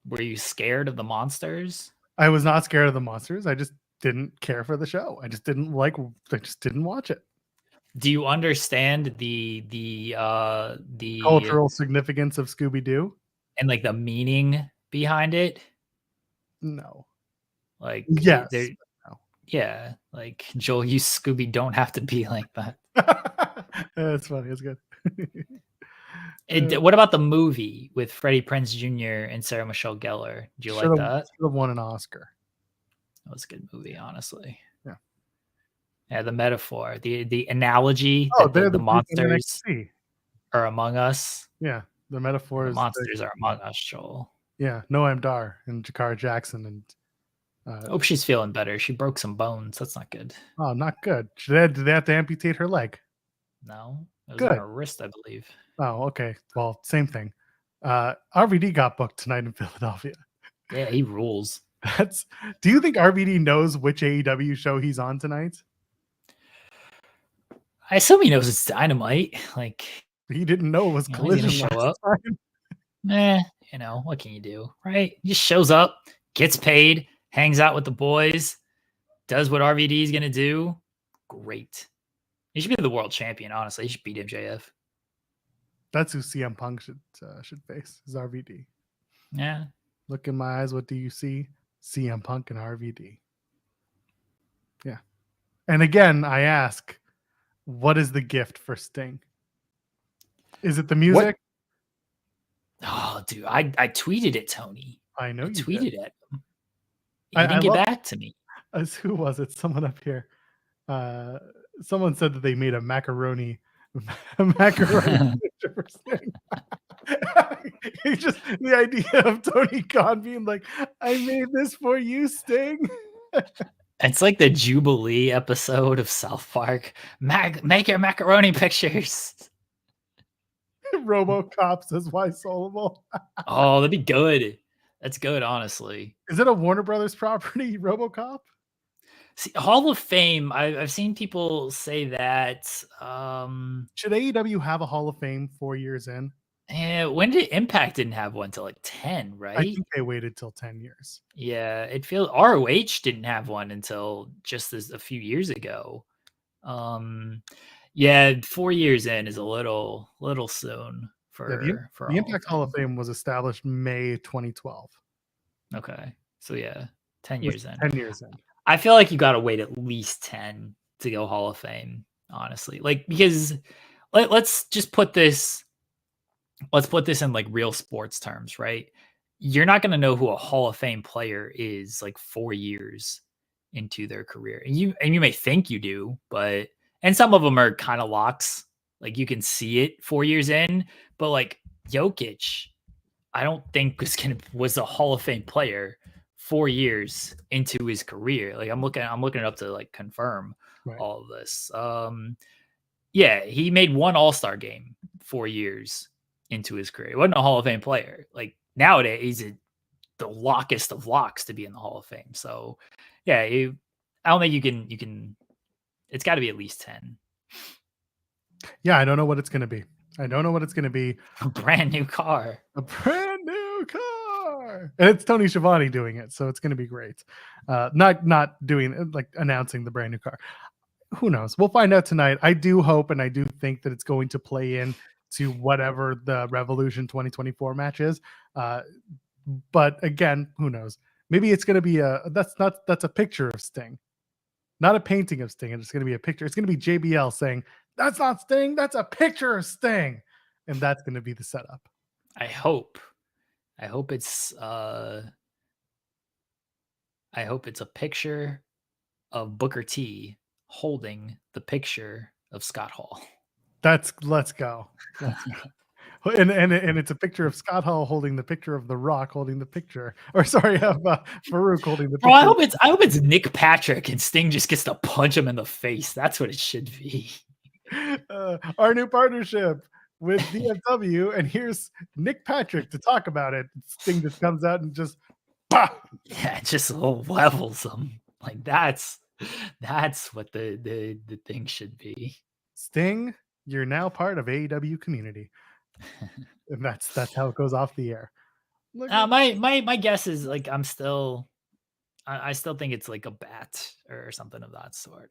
Were you scared of the monsters? I was not scared of the monsters. I just didn't care for the show. I just didn't watch it. Do you understand the cultural significance of Scooby-Doo and like the meaning behind it? No. Like, yes. No. Yeah, like, Joel, you Scooby don't have to be like that. That's funny. It's good. What about the movie with Freddie Prinze Jr. and Sarah Michelle Gellar? Did you like that? Should have won an Oscar. That was a good movie, honestly. Yeah. Yeah, the metaphor, the analogy that the monsters are among us. Yeah, the metaphor is monsters are among us, Joel. Yeah, Noam Dar and Jakara Jackson and. Hope she's feeling better. She broke some bones. That's not good. Oh, not good. Did they have to amputate her leg? No, it was on her wrist, I believe. Oh, okay. Well, same thing. RVD got booked tonight in Philadelphia. Yeah, he rules. Do you think RVD knows which AEW show he's on tonight? I assume he knows it's Dynamite. Like, he didn't know it was Collision. Show up. What can you do, right? He just shows up, gets paid, hangs out with the boys, does what RVD is gonna do. Great. He should be the world champion. Honestly, he should beat MJF. That's who CM Punk should face, is RVD. Yeah. Look in my eyes. What do you see? CM Punk and RVD. Yeah. And again, I ask, what is the gift for Sting? Is it the music? Oh, dude, I tweeted it, Tony. I know I you tweeted did. it. He didn't get back to me. Who was it? Someone up here. Someone said that they made a macaroni picture for Sting. Just the idea of Tony Khan being like, I made this for you, Sting. It's like the Jubilee episode of South Park. Make your macaroni pictures. RoboCop says, why Solable? Oh, that'd be good. That's good, honestly. Is it a Warner Brothers property, RoboCop? See, Hall of Fame, I've seen people say that. Should AEW have a Hall of Fame 4 years in? When did Impact didn't have one till like 10, right? I think they waited till 10 years. Yeah, it feels ROH didn't have one until just a few years ago. Yeah, 4 years in is a little soon for the Impact Hall of Fame was established May 2012. Okay, so yeah, 10 years in. 10 years in. I feel like you got to wait at least 10 to go Hall of Fame, honestly. Like, because let's just put this. Let's put this in like real sports terms, right? You're not going to know who a Hall of Fame player is like 4 years into their career. And you may think you do, but and some of them are kind of locks. Like you can see it 4 years in, but like Jokic, I don't think was a Hall of Fame player 4 years into his career. Like I'm looking it up to like confirm all of this. Yeah, he made one All-Star game 4 years into his career. He wasn't a Hall of Fame player. Like nowadays, he's the lockest of locks to be in the Hall of Fame. So yeah, I don't think you can. It's got to be at least 10. Yeah, I don't know what it's going to be. A brand new car. A brand new car. And it's Tony Schiavone doing it, so it's going to be great. Not doing like announcing the brand new car. Who knows? We'll find out tonight. I do hope and I do think that it's going to play in to whatever the Revolution 2024 match is. But again, who knows? Maybe it's going to be that's a picture of Sting. Not a painting of Sting. It's going to be a picture. It's going to be JBL saying, that's not Sting. That's a picture of Sting. And that's going to be the setup. I hope it's a picture of Booker T holding the picture of Scott Hall. Let's go. And it's a picture of Scott Hall holding the picture of The Rock holding the picture, or sorry, of Farouk holding the picture. Bro, I hope it's Nick Patrick and Sting just gets to punch him in the face. That's what it should be. Our new partnership with DFW, and here's Nick Patrick to talk about it. Sting just comes out and just, bah! Yeah, it just levels them. Like that's what the thing should be. Sting, you're now part of AEW community. And that's how it goes off the air. My guess is like I still think it's like a bat or something of that sort.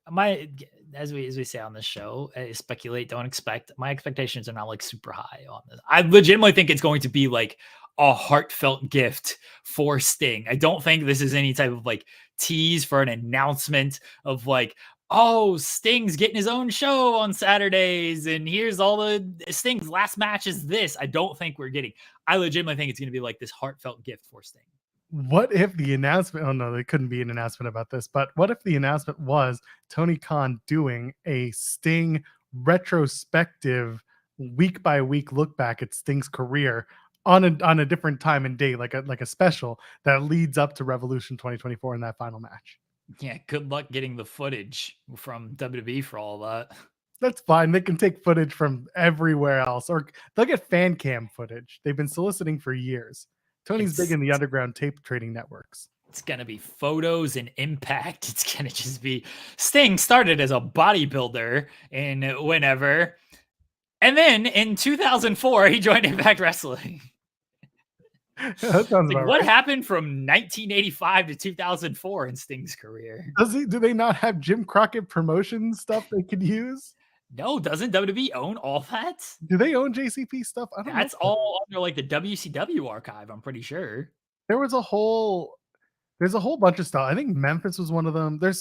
As we say on this show, speculate, don't expect. My expectations are not like super high on this. I legitimately think it's going to be like a heartfelt gift for Sting. I don't think this is any type of like tease for an announcement of like, oh, Sting's getting his own show on Saturdays, and here's all the Sting's last match is this. I don't think we're getting. I legitimately think it's going to be like this heartfelt gift for Sting. What if the announcement? Oh no, there couldn't be an announcement about this. But what if the announcement was Tony Khan doing a Sting retrospective, week by week look back at Sting's career on a different time and day, like a special that leads up to Revolution 2024 in that final match? Yeah, good luck getting the footage from WWE for all that. That's fine. They can take footage from everywhere else, or they'll get fan cam footage. They've been soliciting for years. Tony's big in the underground tape trading networks. It's going to be photos and Impact. It's going to just be Sting started as a bodybuilder in whenever. And then in 2004, he joined Impact Wrestling. That sounds like, about what right. happened from 1985 to 2004 in Sting's career? Do they not have Jim Crockett promotion stuff they could use? No, doesn't WWE own all that? Do they own JCP stuff? I don't know. That's all under like the WCW archive, I'm pretty sure. There's a whole bunch of stuff. I think Memphis was one of them. There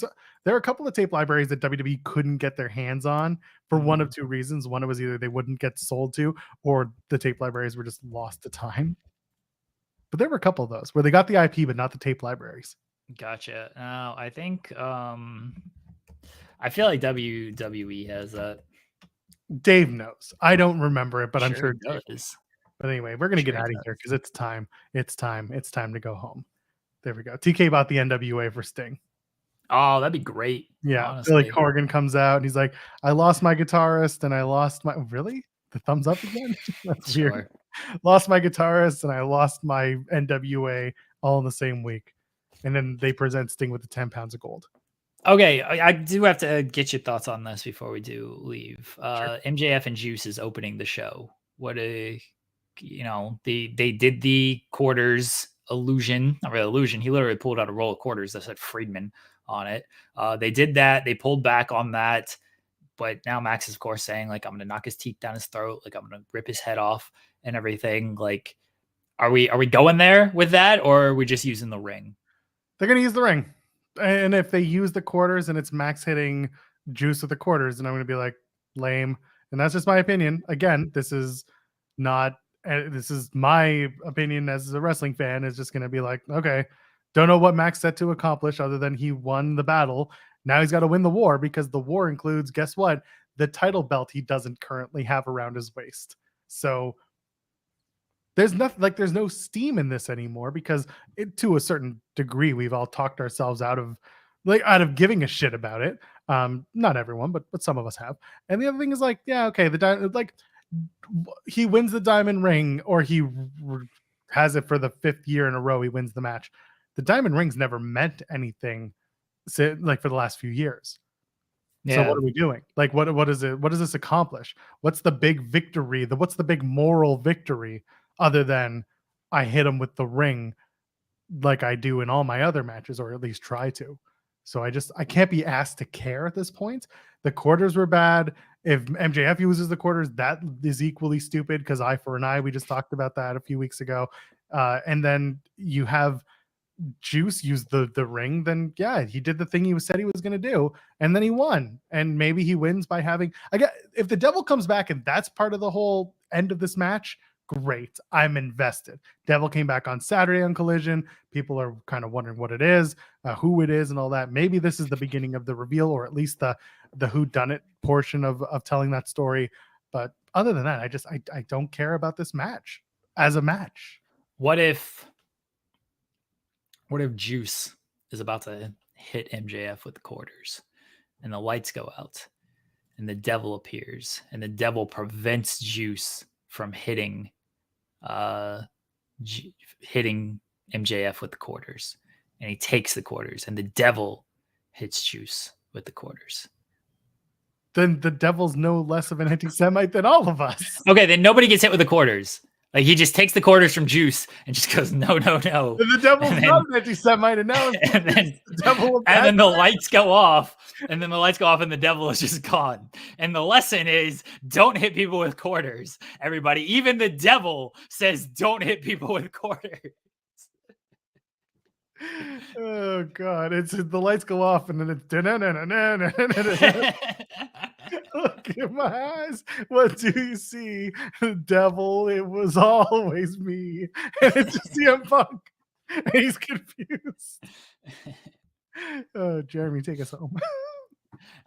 are a couple of tape libraries that WWE couldn't get their hands on for one of two reasons. One, it was either they wouldn't get sold to, or the tape libraries were just lost to time. But there were a couple of those where they got the IP but not the tape libraries. Gotcha. Now I think I feel like WWE has that. Dave knows. I don't remember it, but I'm sure it Dave does. But anyway, we're gonna get out of here because it's time. It's time to go home. There we go. TK bought the NWA for Sting. Oh, that'd be great. Yeah, honestly. Billy Corgan comes out and he's like, "I lost my guitarist and I lost my really the thumbs up again." That's weird. Lost my guitarist and I lost my NWA all in the same week, and then they present Sting with the 10 pounds of gold. Okay, I do have to get your thoughts on this before we do leave. Sure. MJF and Juice is opening the show. What a, they did the quarters illusion, not really illusion. He literally pulled out a roll of quarters that said Friedman on it. They did that. They pulled back on that. But now Max is, of course, saying, like, I'm going to knock his teeth down his throat. Like, I'm going to rip his head off and everything. Like, are we going there with that, or are we just using the ring? They're going to use the ring. And if they use the quarters and it's Max hitting Juice with the quarters, then I'm going to be like, lame. And that's just my opinion. Again, this is my opinion as a wrestling fan, is just going to be like, okay, don't know what Max set to accomplish other than he won the battle. Now he's got to win the war, because the war includes, guess what? The title belt he doesn't currently have around his waist. So there's nothing, like, there's no steam in this anymore, because to a certain degree, we've all talked ourselves out of giving a shit about it. Not everyone, but some of us have. And the other thing is, like, yeah, okay, he wins the diamond ring, or he has it for the 5th year in a row. He wins the match. The diamond ring's never meant anything, like, for the last few years. Yeah. So what are we doing? Like, what is it? What does this accomplish? What's the big victory? What's the big moral victory, other than I hit him with the ring like I do in all my other matches, or at least try to? So I can't be asked to care at this point. The quarters were bad. If MJF uses the quarters, that is equally stupid, because eye for an eye. We just talked about that a few weeks ago. And then you have Juice use the ring, then yeah, he did the thing he said he was going to do, and then he won. And maybe he wins by having, if the Devil comes back and that's part of the whole end of this match, great, I'm invested. Devil came back on Saturday on Collision. People are kind of wondering what it is, who it is, and all that. Maybe this is the beginning of the reveal, or at least the whodunit portion of telling that story. But other than that, I don't care about this match as a match. What if Juice is about to hit MJF with the quarters, and the lights go out, and the Devil appears, and the Devil prevents Juice from hitting MJF with the quarters, and he takes the quarters, and the Devil hits Juice with the quarters? Then the Devil's no less of an anti-Semite than all of us. Okay, then nobody gets hit with the quarters. Like, he just takes the quarters from Juice and just goes, no. And the Devil's not an anti-Semite, and now then the lights go off, and the Devil is just gone. And the lesson is, don't hit people with quarters. Everybody, even the Devil says, don't hit people with quarters. Oh God! It's the lights go off, and then it's look at my eyes. What do you see? Devil, it was always me. And it's just CM Punk. And he's confused. Oh, Jeremy, take us home.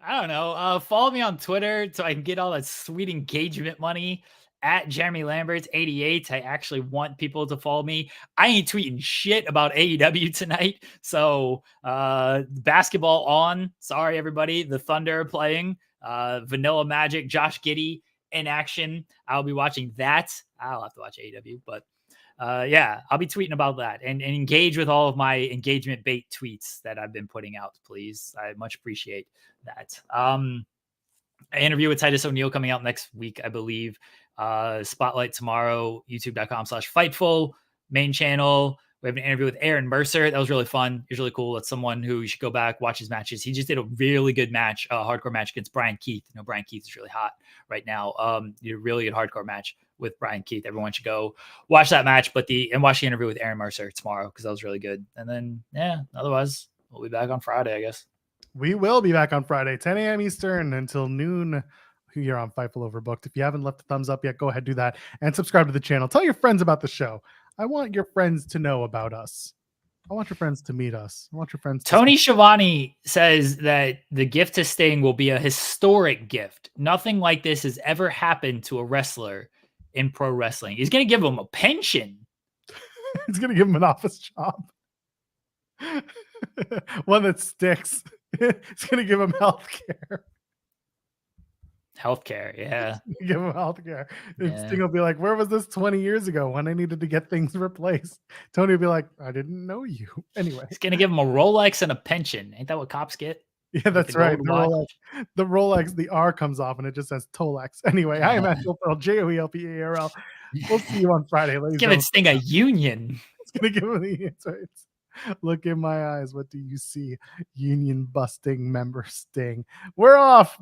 I don't know. Follow me on Twitter so I can get all that sweet engagement money at Jeremy Lamberts 88. I actually want people to follow me. I ain't tweeting shit about AEW tonight. So basketball on. Sorry, everybody. The Thunder are playing. Vanilla Magic, Josh Giddey in action. I'll be watching that. I'll have to watch AEW, but yeah, I'll be tweeting about that, and engage with all of my engagement bait tweets that I've been putting out, please. I much appreciate that. An interview with Titus O'Neil coming out next week, I believe. Spotlight tomorrow, youtube.com/Fightful, main channel. We have an interview with Aaron Mercer. That was really fun. He's really cool. That's someone who you should go back, watch his matches. He just did a really good match, hardcore match against Brian Keith. You know, Brian Keith is really hot right now. He did a really good hardcore match with Brian Keith. Everyone should go watch that match, and watch the interview with Aaron Mercer tomorrow because that was really good. And then, otherwise, we'll be back on Friday, I guess. We will be back on Friday, 10 a.m. Eastern until noon. You're on Fightful Overbooked. If you haven't left a thumbs up yet, go ahead, do that, and subscribe to the channel. Tell your friends about the show. I want your friends to know about us. I want your friends to meet us. I want your friends. Tony Schiavone says that the gift to Sting will be a historic gift. Nothing like this has ever happened to a wrestler in pro wrestling. He's going to give him a pension. He's going to give him an office job. One that sticks. He's going to give him health care. Healthcare, yeah. Give him healthcare. Yeah. Sting will be like, where was this 20 years ago when I needed to get things replaced? Tony will be like, I didn't know you. Anyway. He's going to give him a Rolex and a pension. Ain't that what cops get? Yeah, that's right. The Rolex, the R comes off and it just says Tolex. Anyway, I am Axel Pearl, JOELPARL. We'll see you on Friday, ladies. Give it Sting a union. It's going to give him the answer. Look in my eyes. What do you see? Union busting member Sting. We're off.